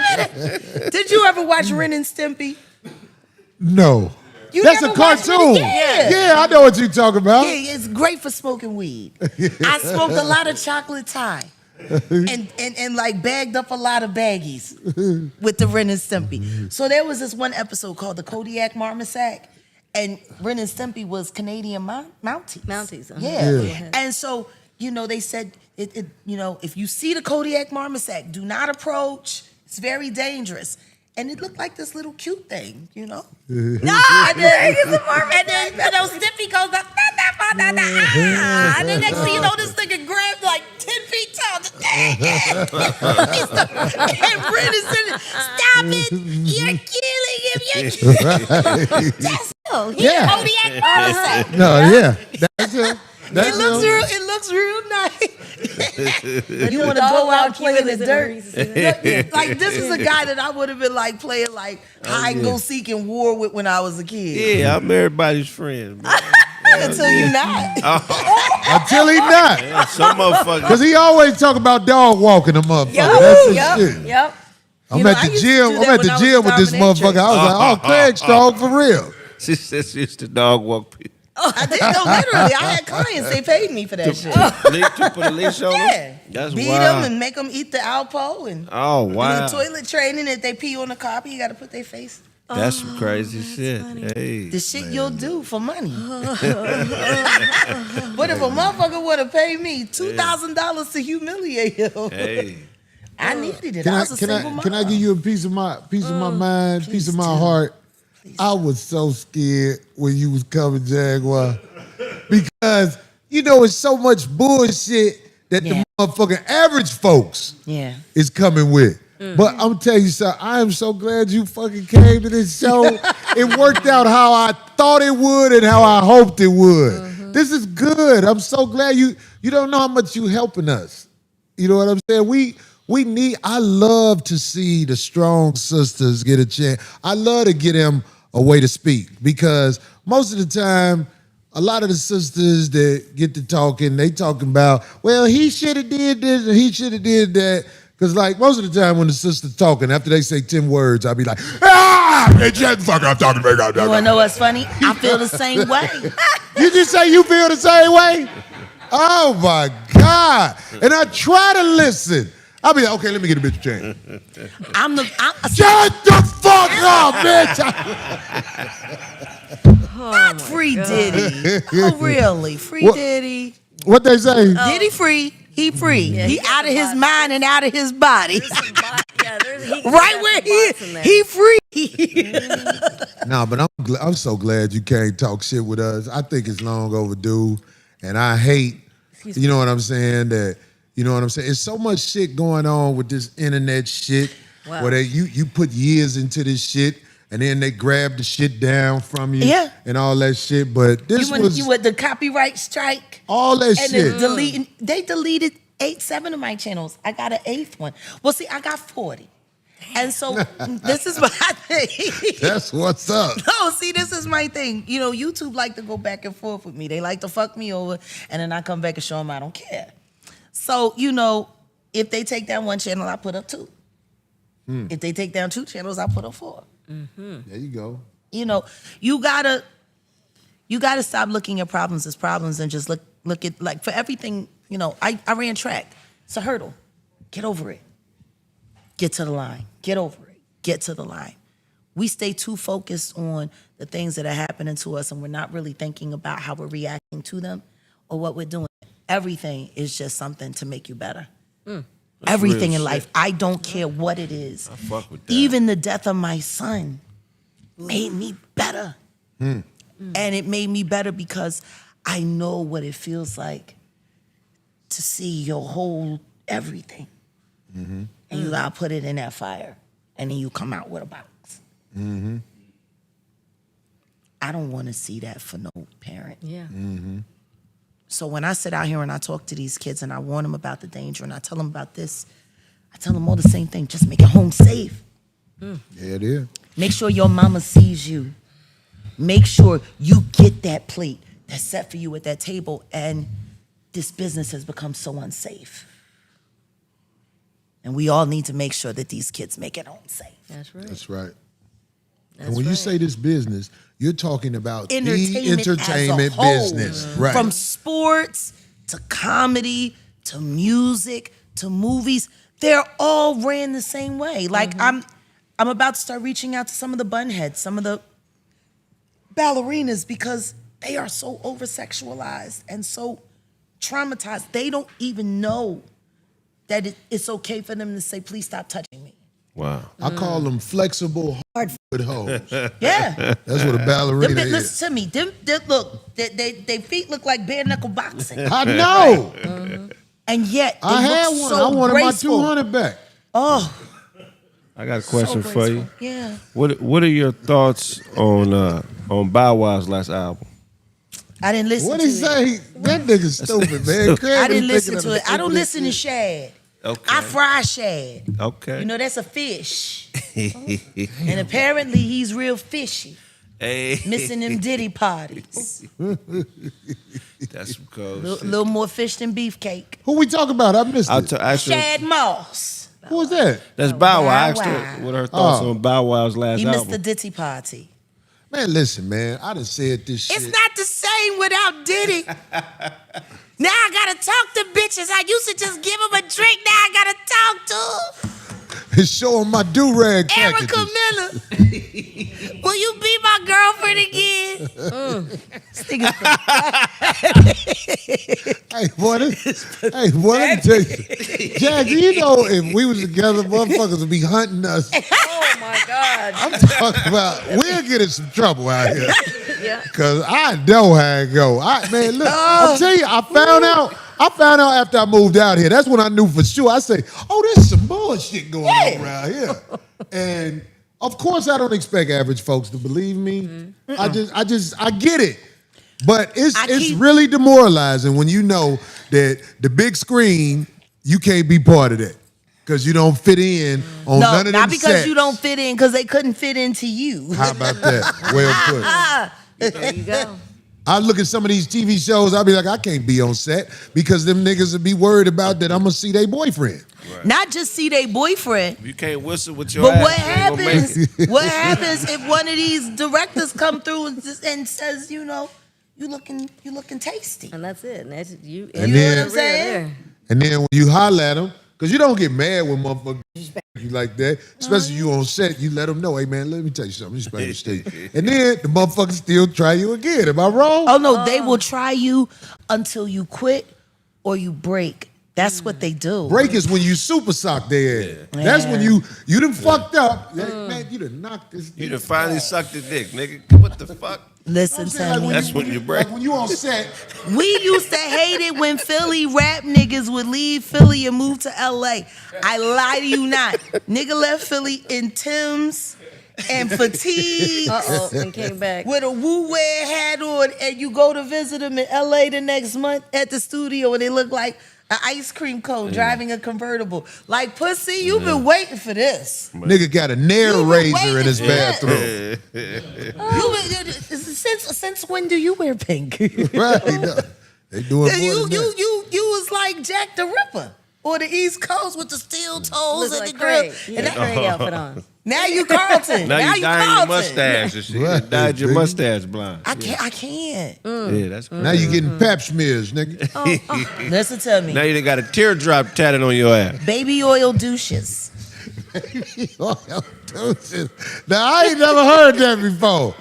minute. Did you ever watch Ren and Stimpy? No. That's a cartoon. Yeah, I know what you talking about. Yeah, it's great for smoking weed. I smoked a lot of chocolate Thai. and like bagged up a lot of baggies with the Ren and Stimpy. So there was this one episode called the Kodiak Marmoset, and Ren and Stimpy was Canadian Mounties. Mounties. Yeah. And so, they said, if you see the Kodiak Marmoset, do not approach. It's very dangerous. And it looked like this little cute thing, No, and then Stimpy goes up, and then next thing you know, this nigga grabbed like 10 feet tall. And Ren is saying, stop it, you're killing him, That's him. He's Kodiak Marmoset. No, yeah, that's him. It looks real nice. You want to go out and play in the dirt? Like this is a guy that I would have been like playing like hide and go seek and war with when I was a kid. Yeah, I'm everybody's friend. Until you not. Until he not. Yeah, some motherfucker. Because he always talk about dog walking the motherfucker. That's his shit. Yep. I'm at the gym with this motherfucker. I was like, oh, Kraig strong for real. She said she used to dog walk people. I did know literally. I had clients. They paid me for that shit. To put a leash on them? That's beat wild. them and make them eat the Alpo and do the toilet training. If they pee on the carpet, you got to put their face. That's some crazy shit. Hey, the shit you'll do for money. But if a motherfucker would have paid me $2,000 to humiliate him, hey, I needed it. Can I give you a piece of my mind, piece of my heart? I was so scared when you was coming, Jaguar, because it's so much bullshit that the motherfucking average folks is coming with. But I'm telling you something, I am so glad you fucking came to this show. It worked out how I thought it would and how I hoped it would. This is good. I'm so glad you You don't know how much you helping us. You know what I'm saying? I love to see the strong sisters get a chance. I love to get them a way to speak because most of the time, a lot of the sisters that get to talking, they talking about, well, he should have did this and he should have did that. Because, like, most of the time when the sister's talking, after they say 10 words, I'll be like, bitch, shut the fuck up, I'm talking about. You want to know what's funny? I feel the same way. You just say you feel the same way? Oh, my God. And I try to listen. I'll be like, okay, let me get a bitch a chance. Shut the fuck up, bitch. Not free Diddy. Oh, really? Free Diddy. What they say? Diddy free. He free. Yeah, he out of his mind and out of his body. Right Where he free. No, but I'm so glad you can't talk shit with us. I think it's long overdue, and I hate, you know what I'm saying, It's so much shit going on with this internet shit where you put years into this shit, and then they grab the shit down from you and all that shit. But this you with the copyright strike. All that shit. And they deleted 7 of my channels. I got an 8th one. Well, see, I got 40. And so this is my thing. That's what's up. No, see, this is my thing. You know, YouTube like to go back and forth with me. They like to fuck me over, and then I come back and show them I don't care. So, you know, if they take down 1 channel, I put up 2. If they take down 2 channels, I put up 4. There you go. You know, you gotta stop looking at problems as problems and just look at, like, for everything. You know, I ran track. It's a hurdle. Get over it. Get to the line. Get over it. Get to the line. We stay too focused on the things that are happening to us, and we're not really thinking about how we're reacting to them or what we're doing. Everything is just something to make you better. Everything in life. I don't care what it is. I fuck with that. Even the death of my son made me better. And it made me better because I know what it feels like to see your whole everything. And you gotta put it in that fire. And then you come out with a box. I don't want to see that for no parent. Yeah. So when I sit out here and I talk to these kids and I warn them about the danger and I tell them about this, I tell them all the same thing. Just make it home safe. Yeah, it is. Make sure your mama sees you. Make sure you get that plate that's set for you at that table, and this business has become so unsafe. And we all need to make sure that these kids make it home safe. That's right. That's right. And when you say this business, you're talking about the entertainment as a whole, business. Right. From sports to comedy to music to movies, they're all ran the same way. Like I'm about to start reaching out to some of the bunheads, some of the ballerinas, because they are so over-sexualized and so traumatized. They don't even know that it's okay for them to say, please stop touching me. Wow. I call them flexible hardwood hoes. Yeah. That's what a ballerina is. Listen to me. They feet look like bare knuckle boxing. I know. And yet they I had look one. so I wanted graceful. my 200 back. Oh, I got a question so for you. graceful. Yeah. What are your thoughts on Bow Wow's last album? I didn't listen What to he it. say? That nigga's stupid, man. Craig I be didn't listen thinking to of it. I don't the listen to stupidest shad. Okay. I fry shad. Okay. You know, that's a fish. And apparently he's real fishy. Hey. Missing them Diddy parties. That's some cold A shit. little more fish than beefcake. Who we talking about? I missed it. Shad Moss. Who was that? That's Bow Wow. I Bow asked Wow. her what her thoughts on Bow Wow's last He album. missed the Diddy party. Man, listen, man. I done said this shit. It's not the same without Diddy. Now I gotta talk to bitches. I used to just give them a drink. Now I gotta talk to It's showing my do-rag Erica packages. Miller. Will you be my girlfriend again? Hey, boy, let me tell you. Jack, you know if we was together, motherfuckers would be hunting us. Oh my God. I'm talking about, we'll get in some trouble out here. Yeah. Because I know how it go. Man, look, I'll tell you, I found out after I moved out here. That's when I knew for sure. I say, oh, there's some bullshit going on around here. And of course, I don't expect average folks to believe me. I get it. But it's really demoralizing when you know that the big screen, you can't be part of that. Because you don't fit in on none of them not because sets. you don't fit in, because they couldn't fit into you. How about that? Well There you go. I look at some of these TV shows, I'll be like, I can't be on set because them niggas would be worried about that I'm going to see their boyfriend. Right. Not just see their boyfriend. You can't whistle with your but ass. What happens? What happens if one of these directors come through and says, you looking tasty, and that's it. And that's you. And you then, know what I'm saying? And then when you holler at them, because you don't get mad when motherfuckers you like that, especially you on set, you let them know, hey man, let me tell you something, this is mistake. And then the motherfuckers still try you again. Am I wrong? Oh no, they will try you until you quit or you break. That's what they do. Break is when you super sock their ass. Yeah. That's when you done fucked up. Man, you done knocked this dick. You done finally sucked the dick, nigga. What the fuck? Listen to me. That's when you break. Like when you on set. We used to hate it when Philly rap niggas would leave Philly and move to LA. I lie to you not. Nigga left Philly in Tim's and fatigue. And came back with a woo-wear hat on, and you go to visit him in LA the next month at the studio, and they look like an ice cream cone driving a convertible. Like, pussy, you've been waiting for this. Nigga got a nair razor in his bathroom. Since when do you wear pink? Right. They doing more than that. You was like Jack the Ripper. Or the East Coast with the steel toes and like the grill. Kraig. You got Kraig outfit on. Now you Carlton. Now you dyeing your Carlton. mustache and shit. You Right, dyed your baby. mustache blonde. I can't. Yeah, that's crazy. Now you getting pap smears, nigga. Listen to me. Now you done got a teardrop tatted on your ass. Baby oil douches. Now I ain't never heard that before.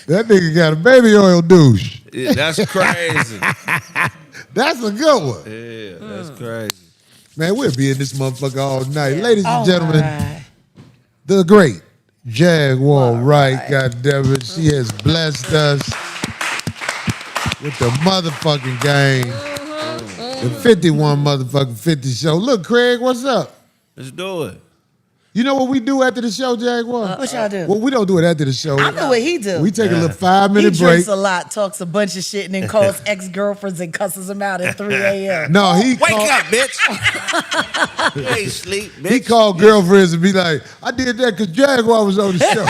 That nigga got a baby oil douche. Yeah, that's crazy. That's a good one. Yeah, that's crazy. Man, we'll be in this motherfucker all night. Ladies and All gentlemen, right. the great Jaguar Wright, goddammit, she has blessed us with the motherfucking game. The 51 motherfucking 50 show. Look, Kraig, what's up? Let's do it. You know what we do after the show, Jaguar? What y'all do? Well, we don't do it after the show. I know what he do. We take a little He 5-minute break. drinks a lot, talks a bunch of shit, and then calls ex-girlfriends and cusses them out at 3 a.m. No, he Wake called, up, bitch. You ain't sleep, bitch. he called girlfriends and be like, I did that because Jaguar was on the show.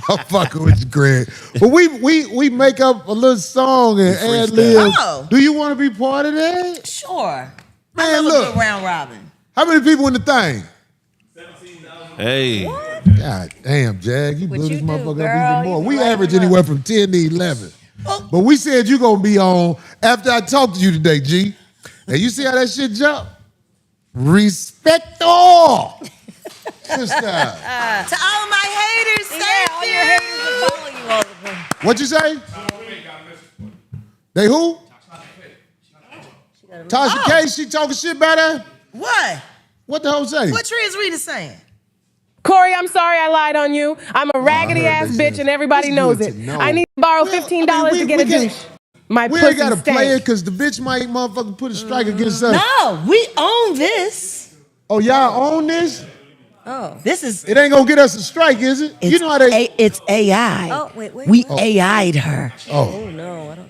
I'm fucking with you, Kraig. But we make up a little song and ad lib. Oh. Do you want to be part of that? Sure. I Man, love a look. good round robin. How many people in the thing? Hey. God damn, Jag, you What blew you this do, motherfucker girl? up even more. You We light average him up. anywhere from 10 to 11. But we said you gonna be on after I talked to you today, G. And you see how that shit jump? Respect all. Sister. To all of my haters, Yeah, thank all you. your haters will follow you all the time. What you say? They who? Tasha K, she talking shit about her? What? What the hell say? What Tree is Rita saying? Corey, I'm sorry I lied on you. I'm a raggedy heard ass this bitch shit. and everybody It's knows good it. to know. I need to borrow Well, $15 I mean, to get we a can't- douche. My We pussy ain't gotta stank. play it because the bitch might motherfucking put a strike against us. No, we own this. Oh, y'all own this? This is It ain't gonna get us a strike, is it? You know how they. it's AI. Oh, wait. We AI'd her. Oh, Oh, no, I don't.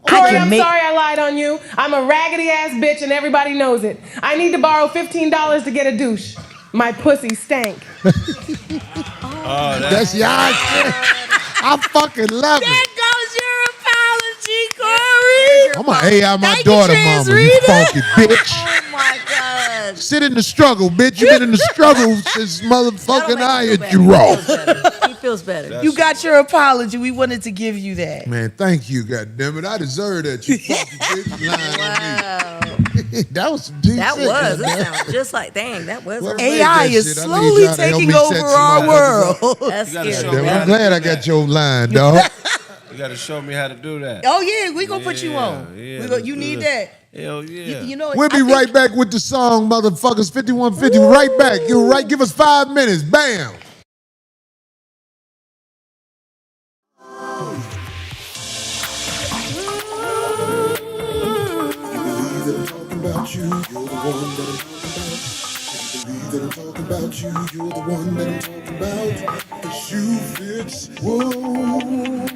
Corey, can I'm make- sorry I lied on you. I'm a raggedy ass bitch and everybody knows it. I need to borrow $15 to get a douche. My pussy stank. that's y'all shit. I fucking love There it. goes your apology, Corey. I'm gonna AI my Thank you, daughter, Trans mama. You Rita. funky bitch. Oh, my God. Sit in the struggle, bitch. You been in the struggle since motherfucking I hit you raw. He feels better. You got your apology. We wanted to give you that. Man, thank you, goddammit. I deserve that. You funky bitch lying Wow. on me. That was some deep That shit. was. It sounds just like, dang, that was. Well, her. made AI that is shit. I need slowly y'all to help taking me over set some our motherfuckers world. That's gotta scary. show me I'm glad I got your line, dog. You got to show me how to do that. Oh yeah, we gonna put you on. Yeah, We let's you do need that. that. Hell yeah. You know, We'll I be think- right back with the song, motherfuckers. 5150. Right back. Give us 5 minutes. Bam. About you, you're the one that I'm talking about. You believe that I'm talking about you, you're the one that I'm talking about. The shoe fits. Whoa, whoa,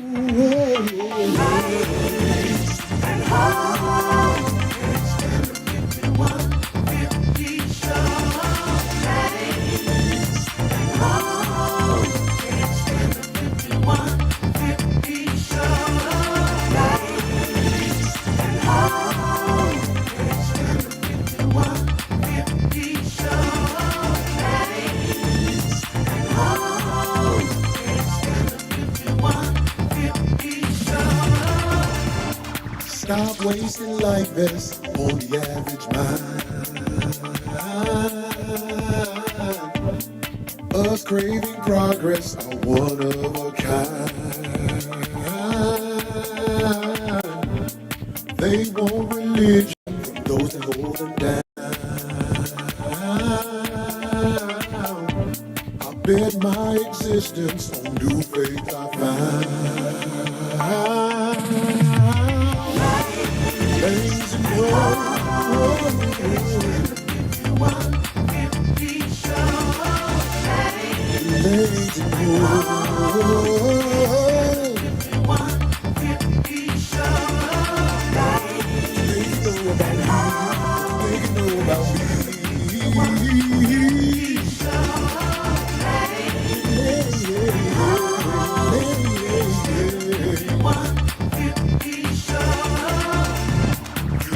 Stop wasting life best on the average mind. Us craving progress are one of a kind. They want religion from those that hold them down. I bet my existence on new faith I find. Lazy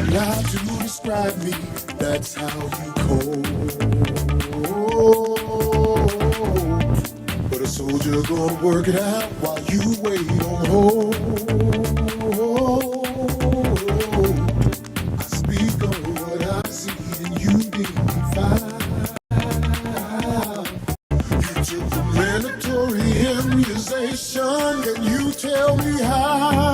Lie to describe me, that's how you cold. But a soldier gonna work it out while you wait on hold. I speak on what I see and you define. You took the mandatory immunization, can you tell me how?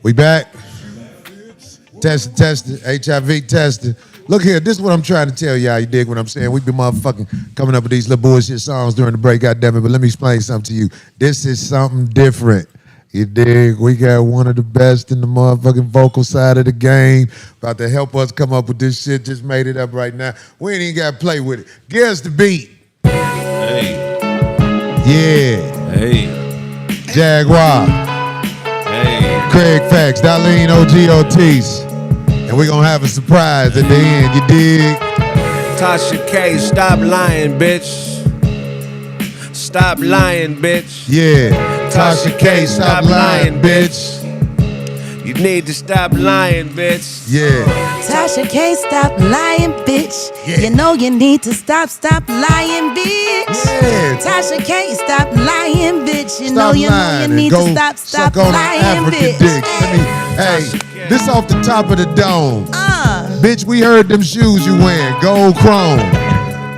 We back. Testing, HIV testing. Look here, this is what I'm trying to tell y'all. You dig what I'm saying? We've been motherfucking coming up with these little bullshit songs during the break, goddammit. But let me explain something to you. This is something different. You dig? We got one of the best in the motherfucking vocal side of the game about to help us come up with this shit. Just made it up right now. We ain't even got to play with it. Give us the beat. Hey. Yeah. Hey. Jaguar. Hey. KraigFacts, DarleneOrtiz. And we're going to have a surprise at the end, you dig? Tasha K, stop lying, bitch. Stop lying, bitch. Yeah. Tasha K, stop lying, bitch. You need to stop lying, bitch. Yeah. Tasha K, stop lying, bitch. Yeah. You know you need to stop lying, bitch. Yeah. Tasha K, stop lying, bitch. You know Stop you lying need and to go stop suck on lying, an African bitch. dick. Hey, this off the top of the dome. Bitch, we heard them shoes you wearing, gold chrome.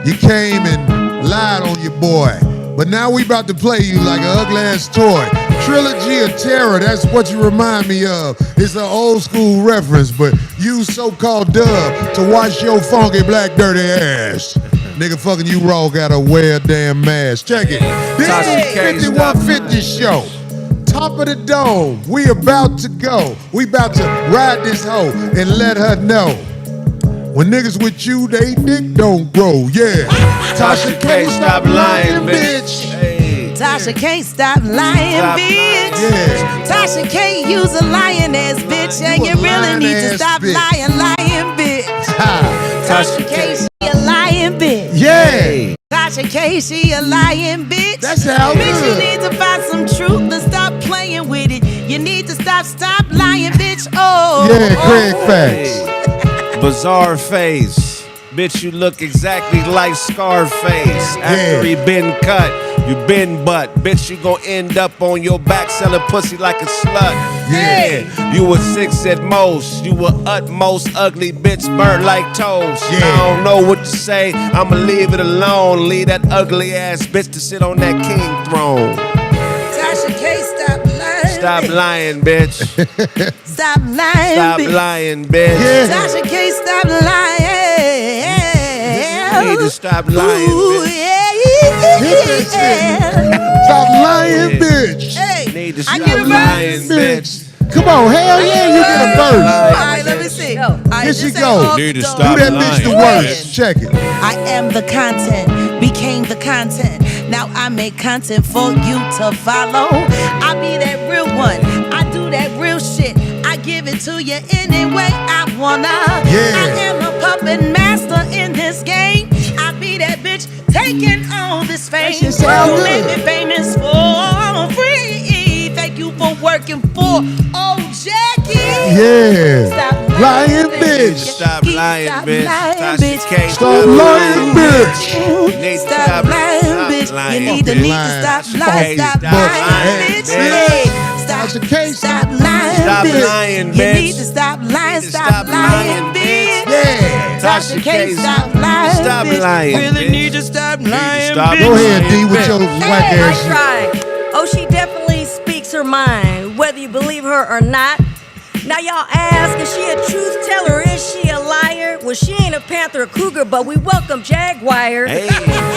You came and lied on your boy. But now we about to play you like an ugly ass toy. Trilogy of Terror, that's what you remind me of. It's an old school reference, but use so-called dub to wash your funky black dirty ass. Nigga fucking you raw got a wear damn mask. Check it. This is 5150 show. Top of the dome. We about to go. We about to ride this hoe and let her know. When niggas with you, they dick don't grow. Yeah. Tasha K, stop lying, bitch. Hey. Tasha K, stop lying, bitch. Yeah. Tasha K, you's a lying ass bitch, and you really need to stop lying, bitch. Tasha K, she a lying bitch. Yeah. Tasha K, she a lying bitch. That's how bitch, good. you need to find some truth and stop playing with it. You need to stop lying, bitch. Oh. Yeah, KraigFacts. bizarre face. Bitch, you look exactly like Scarface. After he been cut, you been butt. Bitch, you gon' end up on your back selling pussy like a slut. Yeah, you were 6 at most. You were utmost ugly, bitch, burnt like toast. I don't know what to say, I'ma leave it alone. Leave that ugly ass bitch to sit on that king throne. Tasha K, stop lying. Stop lying, bitch. Stop lying, Stop bitch. lying, bitch. Tasha K, stop lying. You need to stop lying, Ooh, bitch. Stop lying, bitch. Hey, Need to I stop get a verse. lying, bitch. Come on, hell yeah, you get a All verse. right, let me see. All right, Here this she ain't go. off Need the to dome. stop Do that bitch the lying, worst. Check it. I am the content, became the content. Now I make content for you to follow. I be that real one. I do that real shit. I give it to you any way I wanna. Yeah. I am a puppet master in this game. I be that bitch taking all this fame. shit sound You good. make me famous for free. Thank you for working for old Jackie. Yeah. Stop Lying bitch. Stop lying, Stop bitch. lying, Tasha bitch. K, Stop lying, bitch. You need to Stop lying, bitch. You need to Lying. stop lying. Stop Stop lying, lying, bitch. bitch. Hey, Tasha K, stop lying, Stop bitch. lying, You bitch. need to stop lying. to Stop stop lying, lying, bitch. Yeah. Tasha K, stop lying, Stop bitch. lying, Really bitch. need to stop lying, stop bitch. Go ahead, D, with your Hey, whack I ass shit. tried. Oh, she definitely speaks her mind, whether you believe her or not. Now y'all ask, is she a truth teller or is she a liar? Well, she ain't a panther or cougar, but we welcome Jaguar. Hey.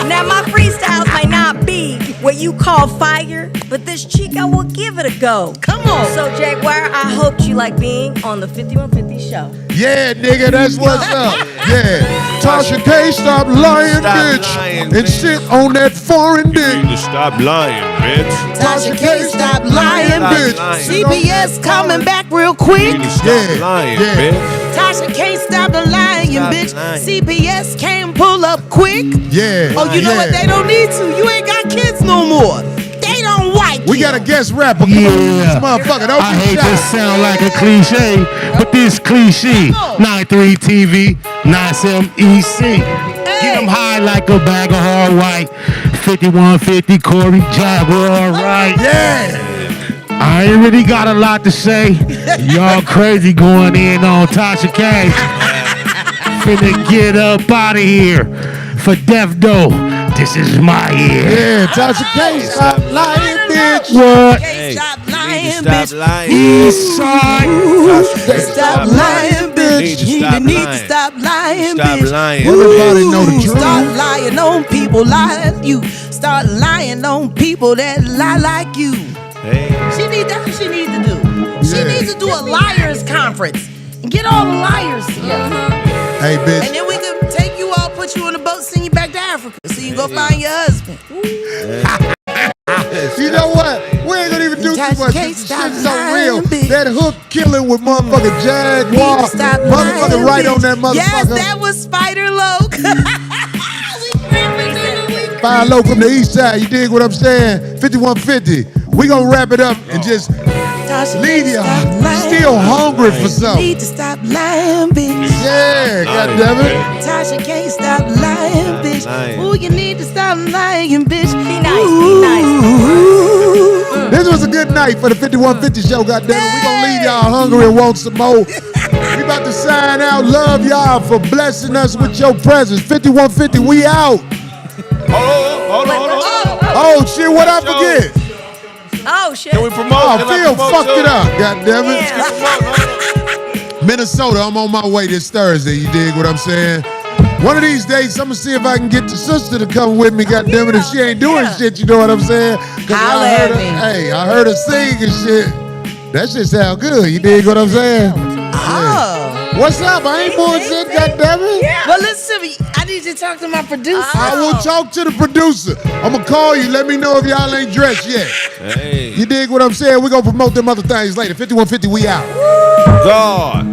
Now my freestyles might not be what you call fire, but this cheek I will give it a go. Come on. So Jaguar, I hoped you like being on the 5150 show. Yeah, nigga, that's what's up. Yeah. Tasha K, stop lying, Stop bitch. lying, and bitch. sit on that foreign You dick. need to stop lying, bitch. Tasha K, stop lying, Stop bitch. lying. CBS coming back real You quick. need to stop Yeah, lying, yeah. bitch. Tasha K, stop the lying, Stop bitch. lying. CBS came pull up quick. Yeah. Oh, you know what? They don't need to. You ain't got kids no more. They don't like We you. got a guest rapper. Come on, this motherfucker. Don't I be hate shy. to sound like a cliche, but this cliche. Come on. 93 TV, 97 EC. Get them high like a bag of hard white. 5150 Corey Jaguar, right? Yeah. I ain't really got a lot to say. Y'all crazy going in on Tasha K. Finna get up out of here for Death Doe. This is my year. Yeah, Tasha K, stop lying, bitch. What? K, stop You need lying, to stop bitch. lying. East side. Stop lying, bitch. Need to You stop need to lying. stop lying, Stop bitch. lying. Everybody know the truth. Start lying on people lying you. Start lying on people that lie like you. Hey. That's what she needs to do. She Yeah. needs to do a liars conference and get all the liars together. Hey, And bitch. then we can take you all, put you on the boat, send you back to Africa so you can go find your husband. You know what? We ain't gonna even do too Tasha much. K, This stop shit's so lying, real. bitch. That hook killing with motherfucking Jaguar. Stop Motherfucking lying, right bitch. on that motherfucker. Yes, that was Spider Loke. Fire low from the east side. You dig what I'm saying? 5150. We gonna wrap it up and just leave you still hungry for something. Need to stop lying, bitch. Yeah, goddammit. Tasha can't stop lying, bitch. lying. Ooh, you need to stop lying, bitch. Be nice, be nice. Ooh. This was a good night for the 5150 show, goddammit. We gonna leave y'all hungry and want some more. We about to sign out. Love y'all for blessing us with your presence. 5150, we out. Hold on. Oh shit, what I forget? Oh shit. Can we promote? Oh, Can I Phil promote fucked too? it up, goddammit. Yeah. Minnesota, I'm on my way this Thursday. You dig what I'm saying? One of these days, I'm gonna see if I can get the sister to come with me. Goddammit, if she ain't doing shit, you know what I'm saying? 'Cause Holla I heard at her, me. hey, I heard her sing and shit. That shit sound good. You dig what I'm saying? Oh. What's up? I ain't bullshit, goddammit. Well, listen to me. I need you to talk to my producer. I will talk to the producer. I'm gonna call you. Let me know if y'all ain't dressed yet. Hey. You dig what I'm saying? We gonna promote them other things later. 5150, we out. God.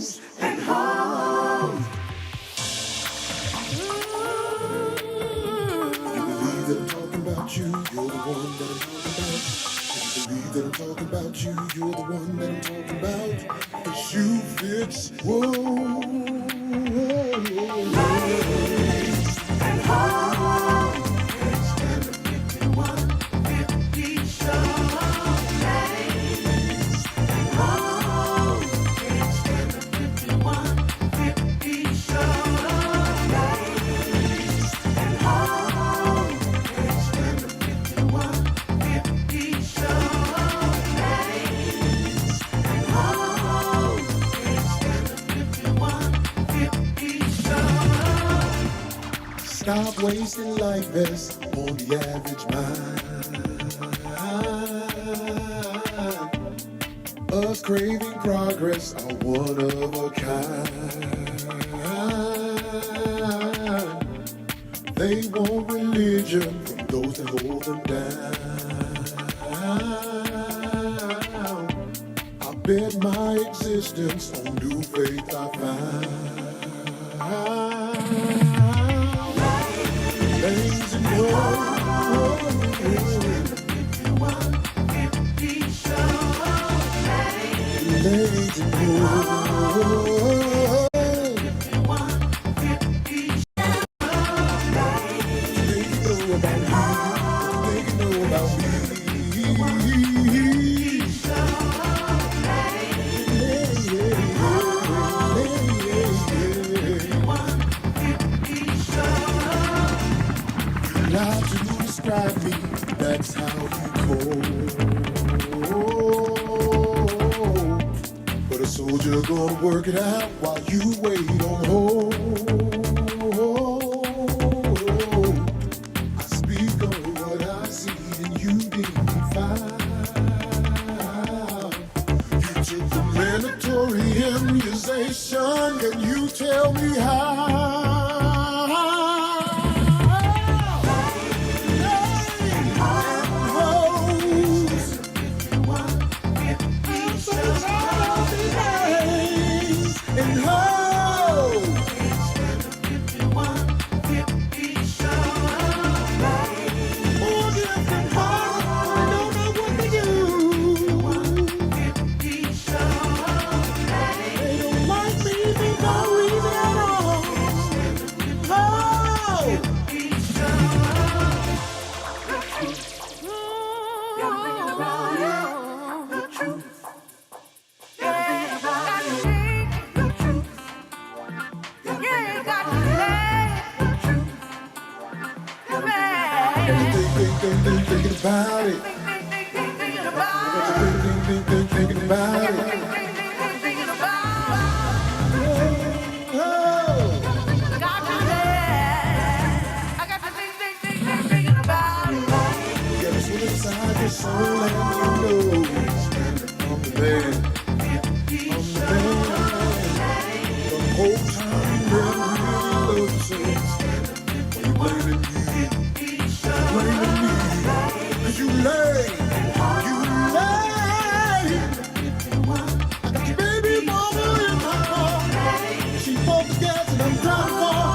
You, you're the one that I'm talking about. If you believe that I'm talking about you, you're the one that I'm talking about. The shoe fits, whoa. Nice and hard. It's and the 5150 show. Nice and hard. It's and the 5150 show. Nice and hard. Stop wasting life best on the average mind. Us craving progress are one of a kind. They want religion from those that hold them down. I bet my existence on new faith I found. Lanes and Lanes and Not to describe me, that's how you cold. But a soldier gonna work it out while you wait on hold. I speak on what I see and you didn't find. You took the mandatory immunization, can you tell me how? Thinking about it. Thinking about it. Inside your soul and you know I'm the man, the whole time you never really loved so when you blaming me, cause you lay. I got your baby mama in my car, she bought the gas and I'm driving far.